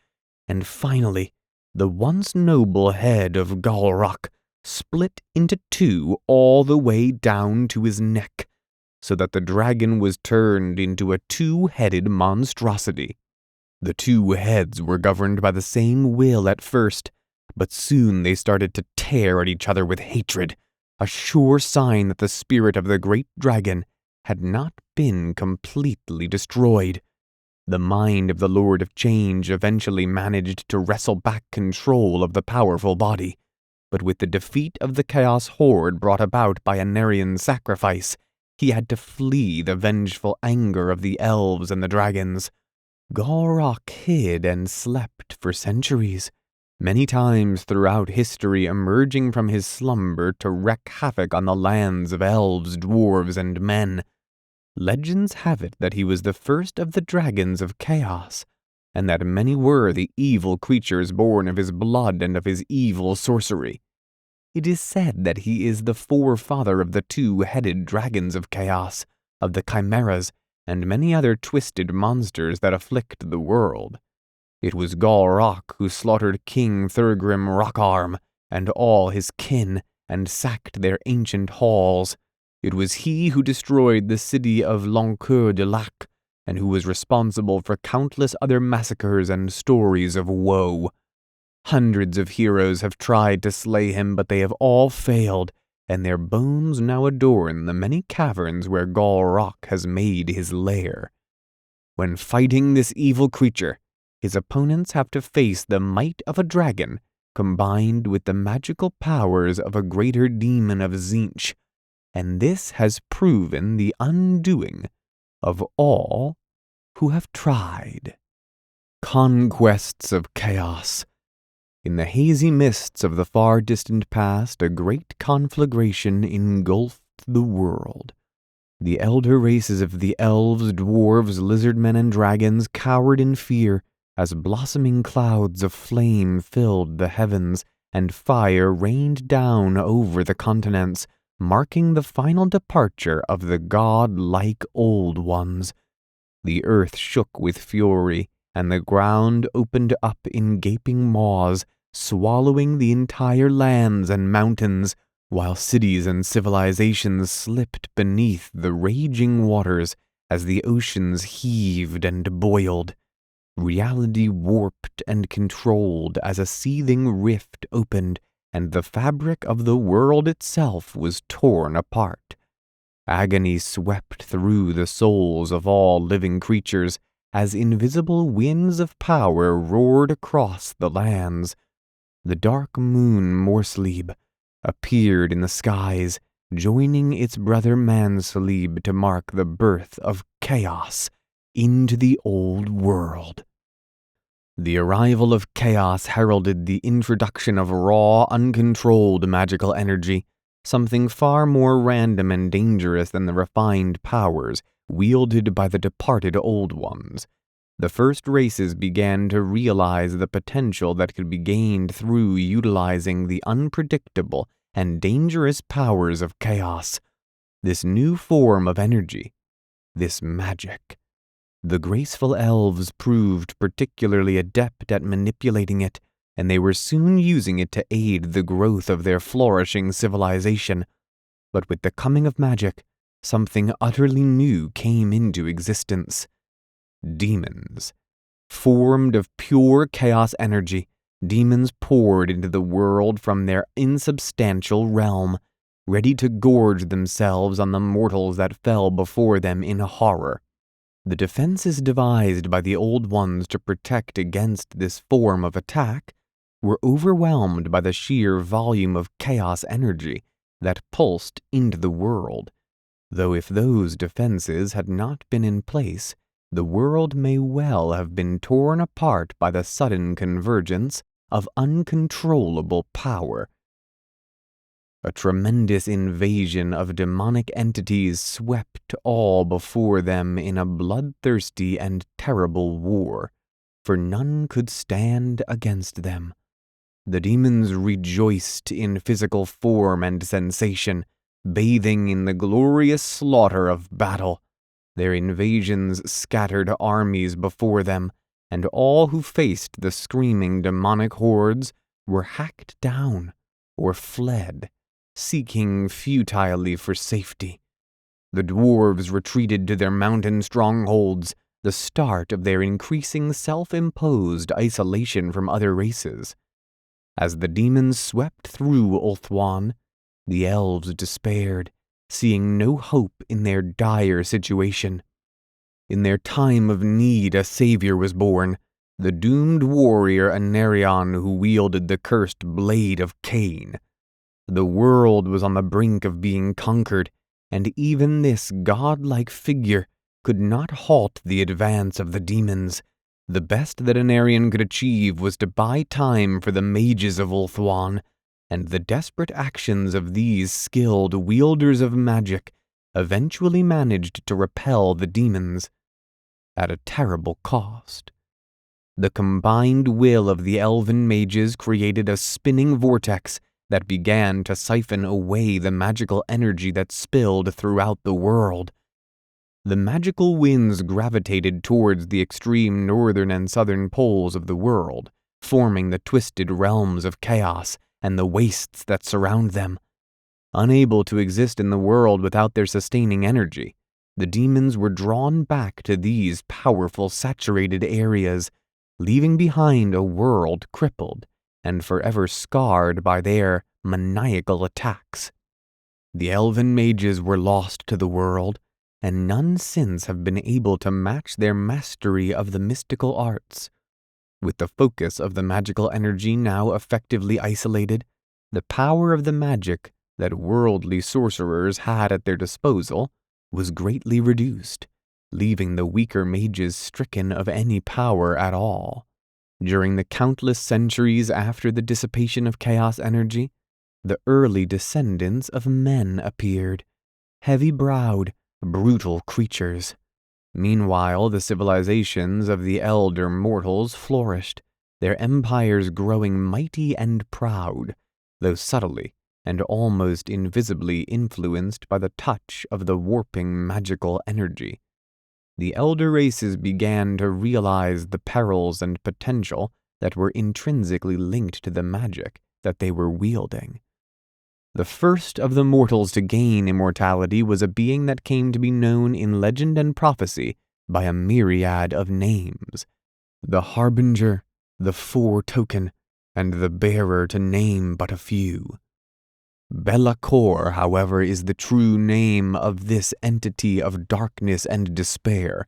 and finally, the once noble head of Galrock split into 2 all the way down to his neck, so that the dragon was turned into a 2-headed monstrosity. The 2 heads were governed by the same will at first, but soon they started to tear at each other with hatred, a sure sign that the spirit of the great dragon had not been completely destroyed. The mind of the Lord of Change eventually managed to wrestle back control of the powerful body, but with the defeat of the Chaos Horde brought about by Anarion's sacrifice, he had to flee the vengeful anger of the elves and the dragons. Galrock hid and slept for centuries, many times throughout history emerging from his slumber to wreak havoc on the lands of elves, dwarves, and men. Legends have it that he was the first of the dragons of chaos, and that many were the evil creatures born of his blood and of his evil sorcery. It is said that he is the forefather of the 2-headed dragons of chaos, of the chimeras, and many other twisted monsters that afflict the world. It was Galrock who slaughtered King Thurgrim Rockarm and all his kin, and sacked their ancient halls. It was he who destroyed the city of Loncoeur de Lac, and who was responsible for countless other massacres and stories of woe. Hundreds of heroes have tried to slay him, but they have all failed, and their bones now adorn the many caverns where Galrock has made his lair. When fighting this evil creature, his opponents have to face the might of a dragon combined with the magical powers of a greater demon of Tzeentch, and this has proven the undoing of all who have tried. Conquests of Chaos. In the hazy mists of the far distant past, a great conflagration engulfed the world. The elder races of the elves, dwarves, lizardmen, and dragons cowered in fear as blossoming clouds of flame filled the heavens and fire rained down over the continents, marking the final departure of the god-like Old Ones. The earth shook with fury, and the ground opened up in gaping maws swallowing the entire lands and mountains, while cities and civilizations slipped beneath the raging waters as the oceans heaved and boiled. Reality warped and controlled as a seething rift opened, and the fabric of the world itself was torn apart. Agony swept through the souls of all living creatures as invisible winds of power roared across the lands. The dark moon Morsleb appeared in the skies, joining its brother Mansleb to mark the birth of chaos into the old world. The arrival of chaos heralded the introduction of raw, uncontrolled magical energy, something far more random and dangerous than the refined powers wielded by the departed Old Ones. The first races began to realize the potential that could be gained through utilizing the unpredictable and dangerous powers of chaos. This new form of energy, this magic. The graceful elves proved particularly adept at manipulating it, and they were soon using it to aid the growth of their flourishing civilization. But with the coming of magic, something utterly new came into existence. Demons. Formed of pure chaos energy, demons poured into the world from their insubstantial realm, ready to gorge themselves on the mortals that fell before them in horror. The defenses devised by the Old Ones to protect against this form of attack were overwhelmed by the sheer volume of chaos energy that pulsed into the world, though if those defenses had not been in place, the world may well have been torn apart by the sudden convergence of uncontrollable power. A tremendous invasion of demonic entities swept all before them in a bloodthirsty and terrible war, for none could stand against them. The demons rejoiced in physical form and sensation, bathing in the glorious slaughter of battle. Their invasions scattered armies before them, and all who faced the screaming demonic hordes were hacked down or fled, seeking futilely for safety. The dwarves retreated to their mountain strongholds, the start of their increasing self-imposed isolation from other races. As the demons swept through Ulthuan, the elves despaired, seeing no hope in their dire situation. In their time of need, a savior was born, the doomed warrior Anarion who wielded the cursed blade of Cain. The world was on the brink of being conquered, and even this godlike figure could not halt the advance of the demons. The best that Anarion could achieve was to buy time for the mages of Ulthuan, and the desperate actions of these skilled wielders of magic eventually managed to repel the demons, at a terrible cost. The combined will of the elven mages created a spinning vortex that began to siphon away the magical energy that spilled throughout the world. The magical winds gravitated towards the extreme northern and southern poles of the world, forming the twisted realms of chaos and the wastes that surround them. Unable to exist in the world without their sustaining energy, the demons were drawn back to these powerful saturated areas, leaving behind a world crippled and forever scarred by their maniacal attacks. The elven mages were lost to the world, and none since have been able to match their mastery of the mystical arts. With the focus of the magical energy now effectively isolated, the power of the magic that worldly sorcerers had at their disposal was greatly reduced, leaving the weaker mages stricken of any power at all. During the countless centuries after the dissipation of chaos energy, the early descendants of men appeared, heavy-browed, brutal creatures. Meanwhile, the civilizations of the elder mortals flourished, their empires growing mighty and proud, though subtly and almost invisibly influenced by the touch of the warping magical energy. The elder races began to realize the perils and potential that were intrinsically linked to the magic that they were wielding. The first of the mortals to gain immortality was a being that came to be known in legend and prophecy by a myriad of names: the Harbinger, the Foretoken, and the Bearer, to name but a few. Belacor, however, is the true name of this entity of darkness and despair,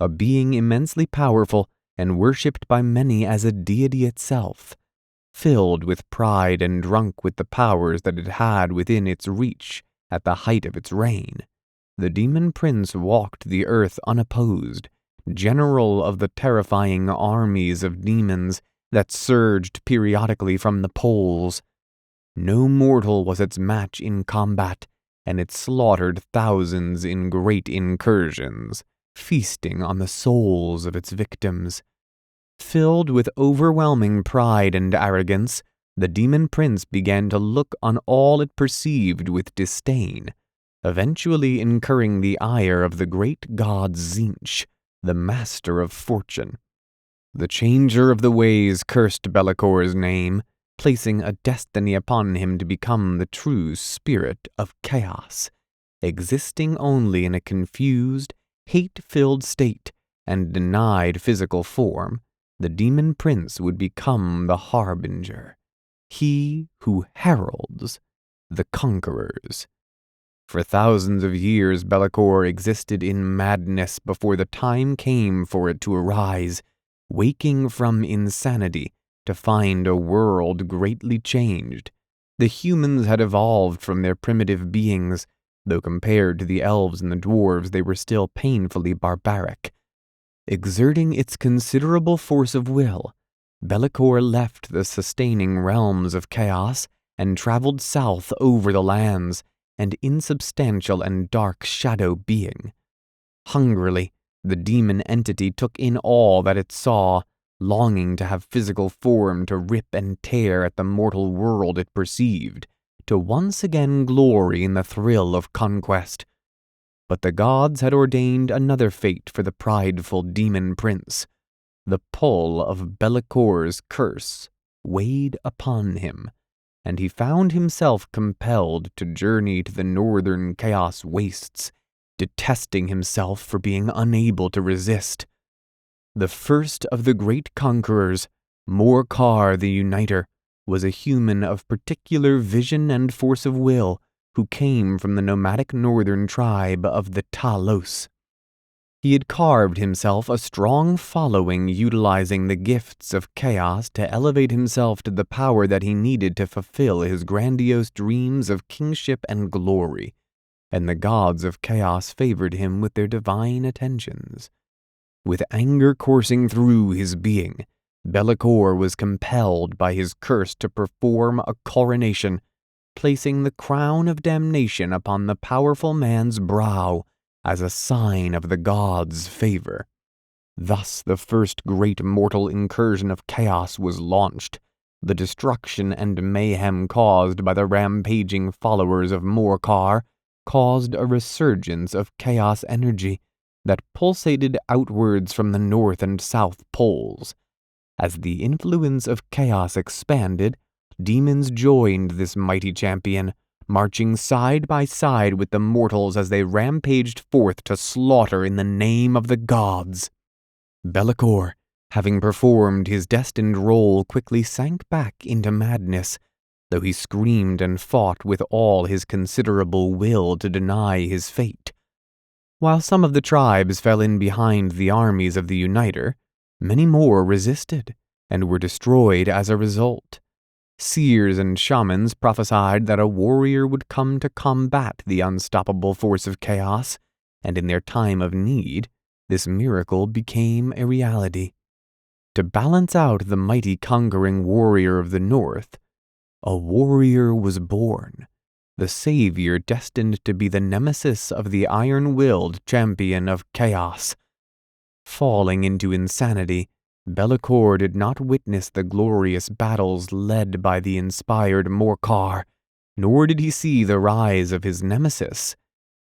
a being immensely powerful and worshipped by many as a deity itself. Filled with pride and drunk with the powers that it had within its reach at the height of its reign, the demon prince walked the earth unopposed, general of the terrifying armies of demons that surged periodically from the poles. No mortal was its match in combat, and it slaughtered thousands in great incursions, feasting on the souls of its victims. Filled with overwhelming pride and arrogance, the demon prince began to look on all it perceived with disdain, eventually incurring the ire of the great god Tzeentch, the master of fortune. The changer of the ways cursed Belacor's name, placing a destiny upon him to become the true spirit of chaos, existing only in a confused, hate-filled state and denied physical form. The demon prince would become the Harbinger, he who heralds the conquerors. For thousands of years, Belacor existed in madness before the time came for it to arise, waking from insanity to find a world greatly changed. The humans had evolved from their primitive beings, though compared to the elves and the dwarves they were still painfully barbaric. Exerting its considerable force of will, Belacor left the sustaining realms of chaos and traveled south over the lands, an insubstantial and dark shadow being. Hungrily, the demon entity took in all that it saw, longing to have physical form to rip and tear at the mortal world it perceived, to once again glory in the thrill of conquest. But the gods had ordained another fate for the prideful demon prince. The pull of Belacor's curse weighed upon him, and he found himself compelled to journey to the northern chaos wastes, detesting himself for being unable to resist. The first of the great conquerors, Morcar the Uniter, was a human of particular vision and force of will, who came from the nomadic northern tribe of the Talos. He had carved himself a strong following, utilizing the gifts of chaos to elevate himself to the power that he needed to fulfill his grandiose dreams of kingship and glory, and the gods of chaos favored him with their divine attentions. With anger coursing through his being, Belacor was compelled by his curse to perform a coronation, placing the crown of damnation upon the powerful man's brow as a sign of the gods' favor. Thus the first great mortal incursion of chaos was launched. The destruction and mayhem caused by the rampaging followers of Morcar caused a resurgence of chaos energy that pulsated outwards from the north and south poles. As the influence of chaos expanded, demons joined this mighty champion, marching side by side with the mortals as they rampaged forth to slaughter in the name of the gods. Belacor, having performed his destined role, quickly sank back into madness, though he screamed and fought with all his considerable will to deny his fate. While some of the tribes fell in behind the armies of the Uniter, many more resisted and were destroyed as a result. Seers and shamans prophesied that a warrior would come to combat the unstoppable force of chaos, and in their time of need, this miracle became a reality. To balance out the mighty conquering warrior of the north, a warrior was born, the savior destined to be the nemesis of the iron-willed champion of chaos. Falling into insanity, Belacor did not witness the glorious battles led by the inspired Morcar, nor did he see the rise of his nemesis,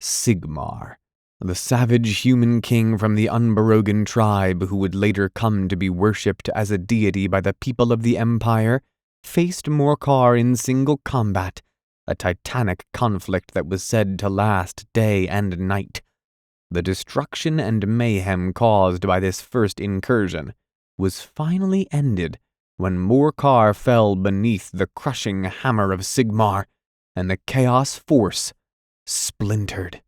Sigmar, The savage human king from the Unborogan tribe, who would later come to be worshipped as a deity by the people of the Empire, faced Morcar in single combat, a titanic conflict that was said to last day and night. The destruction and mayhem caused by this first incursion was finally ended when Morcar fell beneath the crushing hammer of Sigmar, and the Chaos Force splintered.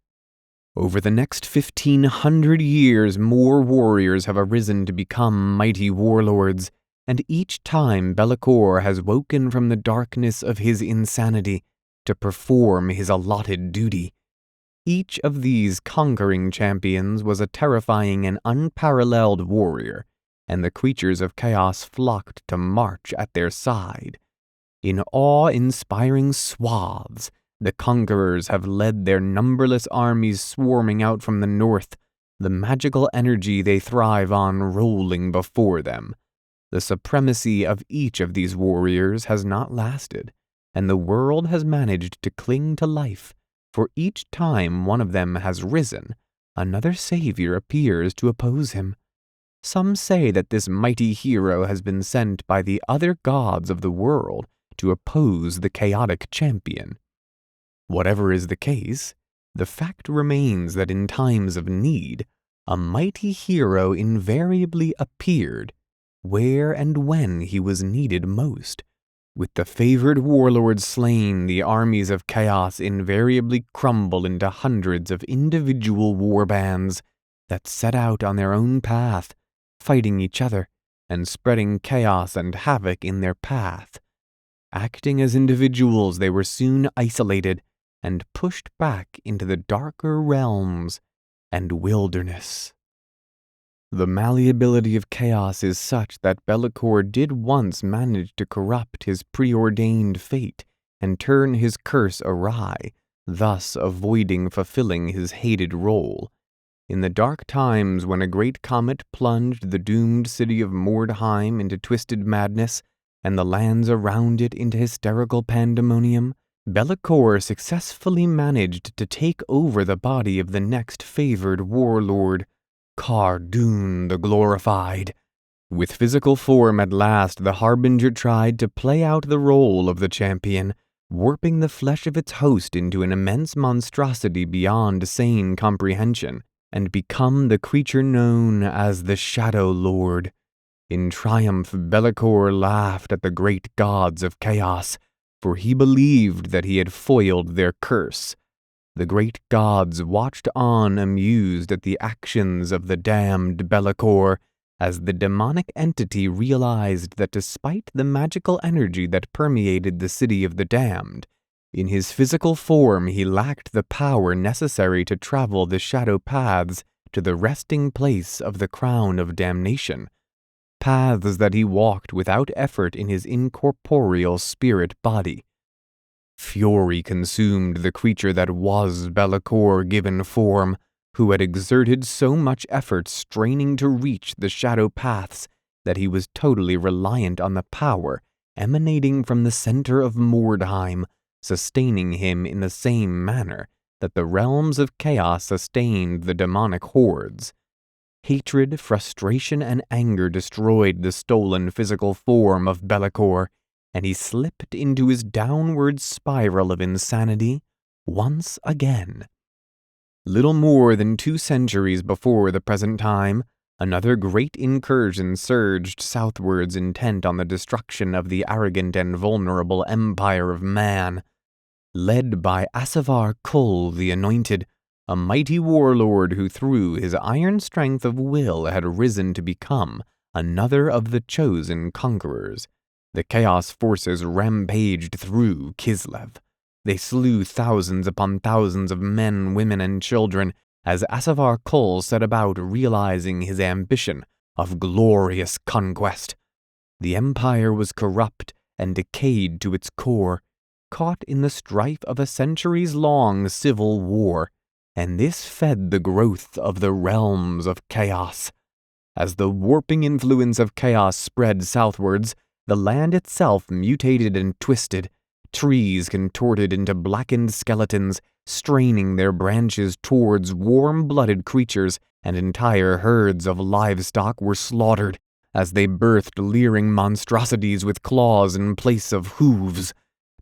Over the next 1,500 years, more warriors have arisen to become mighty warlords, and each time Be'lakor has woken from the darkness of his insanity to perform his allotted duty. Each of these conquering champions was a terrifying and unparalleled warrior, and the creatures of chaos flocked to march at their side. In awe-inspiring swaths, the conquerors have led their numberless armies swarming out from the north, the magical energy they thrive on rolling before them. The supremacy of each of these warriors has not lasted, and the world has managed to cling to life, for each time one of them has risen, another savior appears to oppose him. Some say that this mighty hero has been sent by the other gods of the world to oppose the chaotic champion. Whatever is the case, the fact remains that in times of need, a mighty hero invariably appeared where and when he was needed most. With the favored warlord slain, the armies of chaos invariably crumble into hundreds of individual warbands that set out on their own path, fighting each other and spreading chaos and havoc in their path. Acting as individuals, they were soon isolated and pushed back into the darker realms and wilderness. The malleability of chaos is such that Be'lakor did once manage to corrupt his preordained fate and turn his curse awry, thus avoiding fulfilling his hated role. In the dark times when a great comet plunged the doomed city of Mordheim into twisted madness and the lands around it into hysterical pandemonium, Be'lakor successfully managed to take over the body of the next favored warlord, Cardoon the Glorified. With physical form at last, the Harbinger tried to play out the role of the champion, warping the flesh of its host into an immense monstrosity beyond sane comprehension, and become the creature known as the Shadow Lord. In triumph, Be'lakor laughed at the great gods of chaos, for he believed that he had foiled their curse. The great gods watched on amused at the actions of the damned Be'lakor, as the demonic entity realized that despite the magical energy that permeated the city of the damned, in his physical form he lacked the power necessary to travel the shadow paths to the resting place of the crown of damnation, paths that he walked without effort in his incorporeal spirit body. Fury consumed the creature that was Be'lakor given form, who had exerted so much effort straining to reach the shadow paths that he was totally reliant on the power emanating from the center of Mordheim, sustaining him in the same manner that the realms of chaos sustained the demonic hordes. Hatred, frustration, and anger destroyed the stolen physical form of Be'lakor, and he slipped into his downward spiral of insanity once again. Little more than 2 centuries before the present time, another great incursion surged southwards intent on the destruction of the arrogant and vulnerable empire of man. Led by Asavar Kul the Anointed, a mighty warlord who through his iron strength of will had risen to become another of the chosen conquerors. The chaos forces rampaged through Kislev. They slew thousands upon thousands of men, women, and children as Asavar Kul set about realizing his ambition of glorious conquest. The empire was corrupt and decayed to its core, caught in the strife of a centuries-long civil war, and this fed the growth of the realms of chaos. As the warping influence of chaos spread southwards, the land itself mutated and twisted. Trees contorted into blackened skeletons, straining their branches towards warm-blooded creatures, and entire herds of livestock were slaughtered as they birthed leering monstrosities with claws in place of hooves.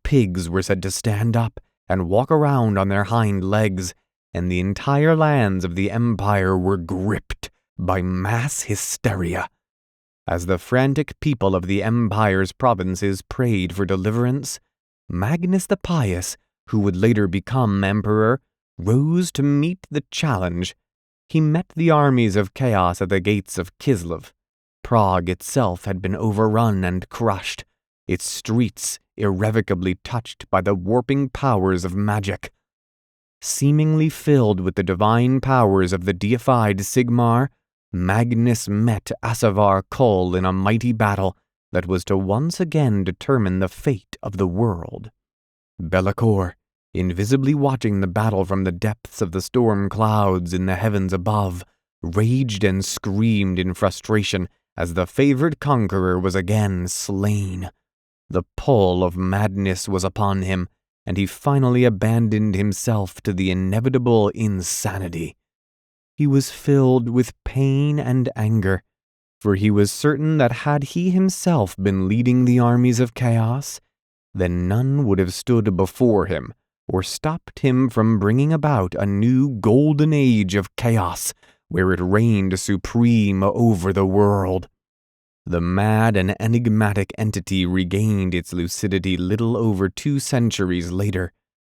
Pigs were said to stand up and walk around on their hind legs, and the entire lands of the Empire were gripped by mass hysteria. As the frantic people of the Empire's provinces prayed for deliverance, Magnus the Pious, who would later become emperor, rose to meet the challenge. He met the armies of chaos at the gates of Kislev. Prague itself had been overrun and crushed, its streets irrevocably touched by the warping powers of magic. Seemingly filled with the divine powers of the deified Sigmar, Magnus met Asavar Kol in a mighty battle that was to once again determine the fate of the world. Be'lakor, invisibly watching the battle from the depths of the storm clouds in the heavens above, raged and screamed in frustration as the favored conqueror was again slain. The pull of madness was upon him, and he finally abandoned himself to the inevitable insanity. He was filled with pain and anger, for he was certain that had he himself been leading the armies of chaos, then none would have stood before him or stopped him from bringing about a new golden age of chaos where it reigned supreme over the world. The mad and enigmatic entity regained its lucidity little over 2 centuries later,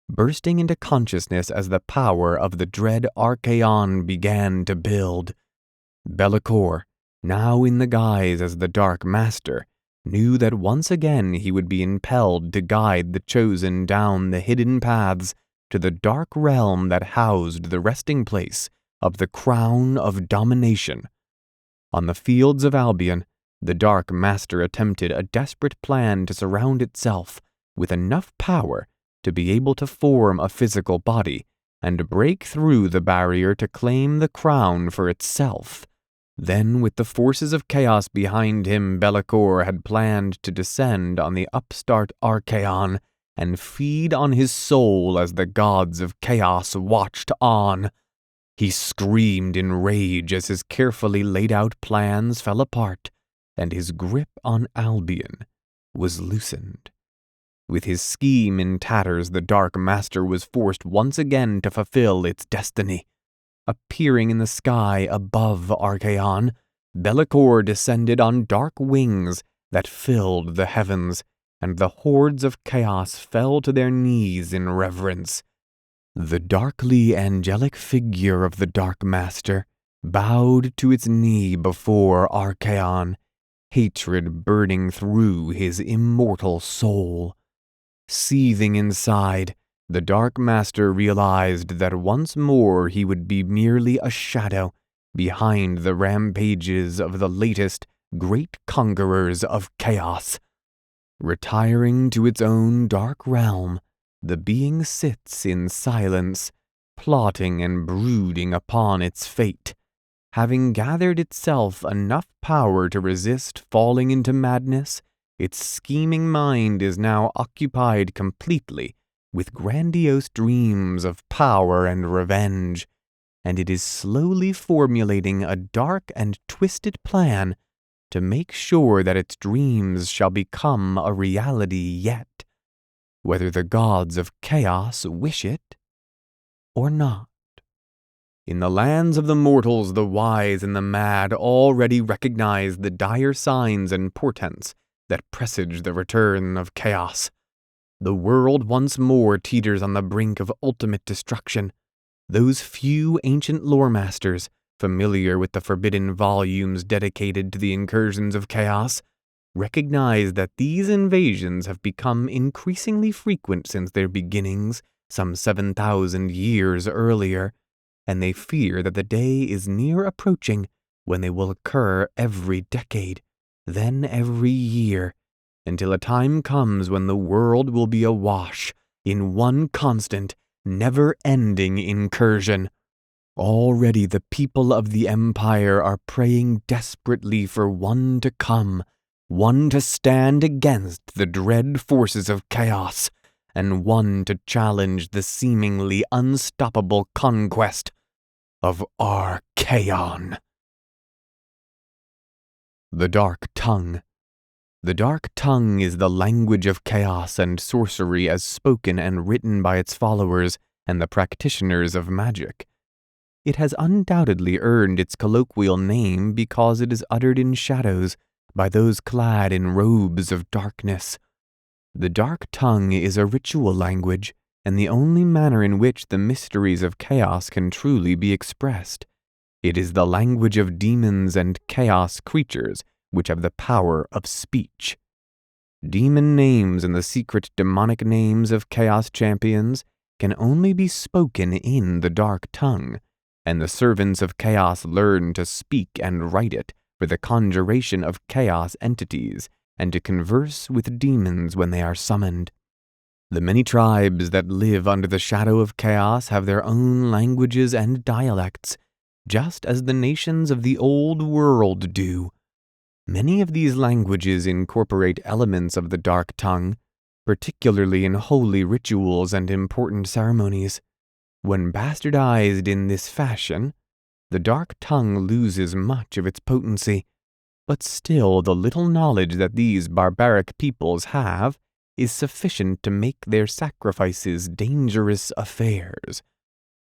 bursting into consciousness as the power of the dread Archaon began to build. Be'lakor, now in the guise as the Dark Master, knew that once again he would be impelled to guide the chosen down the hidden paths to the dark realm that housed the resting place of the Crown of Domination. On the fields of Albion, the Dark Master attempted a desperate plan to surround itself with enough power to be able to form a physical body and break through the barrier to claim the crown for itself. Then, with the forces of chaos behind him, Be'lakor had planned to descend on the upstart Archaon and feed on his soul as the gods of chaos watched on. He screamed in rage as his carefully laid out plans fell apart, and his grip on Albion was loosened. With his scheme in tatters, the Dark Master was forced once again to fulfill its destiny. Appearing in the sky above Archaon, Be'lakor descended on dark wings that filled the heavens, and the hordes of chaos fell to their knees in reverence. The darkly angelic figure of the Dark Master bowed to its knee before Archaon, hatred burning through his immortal soul. Seething inside, the Dark Master realized that once more he would be merely a shadow behind the rampages of the latest great conquerors of chaos. Retiring to its own dark realm, the being sits in silence, plotting and brooding upon its fate. Having gathered itself enough power to resist falling into madness, its scheming mind is now occupied completely with grandiose dreams of power and revenge, and it is slowly formulating a dark and twisted plan to make sure that its dreams shall become a reality yet, whether the gods of chaos wish it or not. In the lands of the mortals, the wise and the mad already recognize the dire signs and portents that presage the return of chaos. The world once more teeters on the brink of ultimate destruction. Those few ancient lore masters, familiar with the forbidden volumes dedicated to the incursions of chaos, recognize that these invasions have become increasingly frequent since their beginnings some 7,000 years earlier, and they fear that the day is near approaching when they will occur every decade, then every year, until a time comes when the world will be awash in one constant, never-ending incursion. Already the people of the Empire are praying desperately for one to come, one to stand against the dread forces of chaos, and one to challenge the seemingly unstoppable conquest of Archaon. The Dark Tongue. The Dark Tongue is the language of chaos and sorcery as spoken and written by its followers and the practitioners of magic. It has undoubtedly earned its colloquial name because it is uttered in shadows by those clad in robes of darkness. The Dark Tongue is a ritual language and the only manner in which the mysteries of chaos can truly be expressed. It is the language of demons and chaos creatures which have the power of speech. Demon names and the secret demonic names of chaos champions can only be spoken in the Dark Tongue, and the servants of chaos learn to speak and write it for the conjuration of chaos entities and to converse with demons when they are summoned. The many tribes that live under the shadow of chaos have their own languages and dialects, just as the nations of the old world do. Many of these languages incorporate elements of the Dark Tongue, particularly in holy rituals and important ceremonies. When bastardized in this fashion, the Dark Tongue loses much of its potency, but still the little knowledge that these barbaric peoples have is sufficient to make their sacrifices dangerous affairs.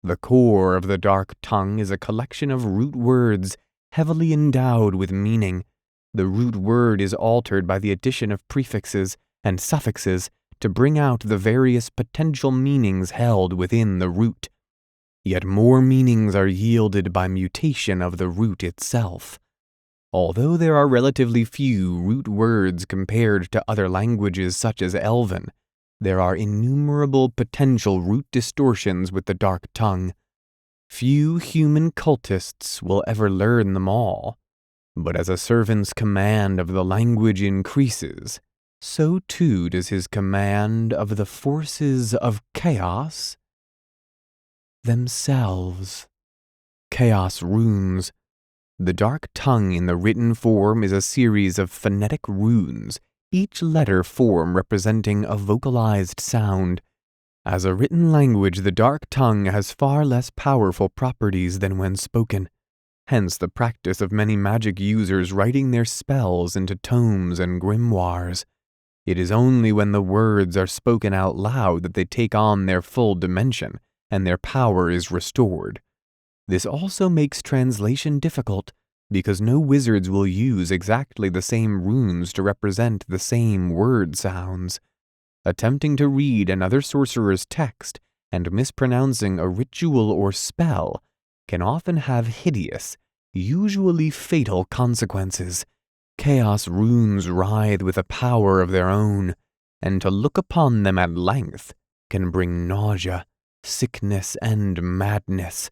The core of the Dark Tongue is a collection of root words heavily endowed with meaning. The root word is altered by the addition of prefixes and suffixes to bring out the various potential meanings held within the root. Yet more meanings are yielded by mutation of the root itself. Although there are relatively few root words compared to other languages such as Elven, there are innumerable potential root distortions with the Dark Tongue. Few human cultists will ever learn them all. But as a servant's command of the language increases, so too does his command of the forces of chaos themselves. Chaos runes. The Dark Tongue in the written form is a series of phonetic runes, each letter form representing a vocalized sound. As a written language, the Dark Tongue has far less powerful properties than when spoken. Hence the practice of many magic users writing their spells into tomes and grimoires. It is only when the words are spoken out loud that they take on their full dimension, and their power is restored. This also makes translation difficult, because no wizards will use exactly the same runes to represent the same word sounds. Attempting to read another sorcerer's text and mispronouncing a ritual or spell can often have hideous, usually fatal consequences. Chaos runes writhe with a power of their own, and to look upon them at length can bring nausea, sickness, and madness.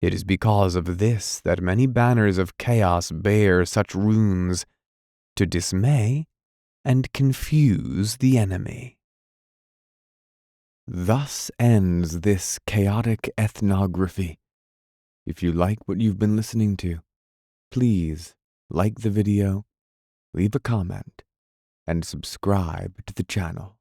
It is because of this that many banners of chaos bear such runes, to dismay and confuse the enemy. Thus ends this chaotic ethnography. If you like what you've been listening to, please like the video, leave a comment, and subscribe to the channel.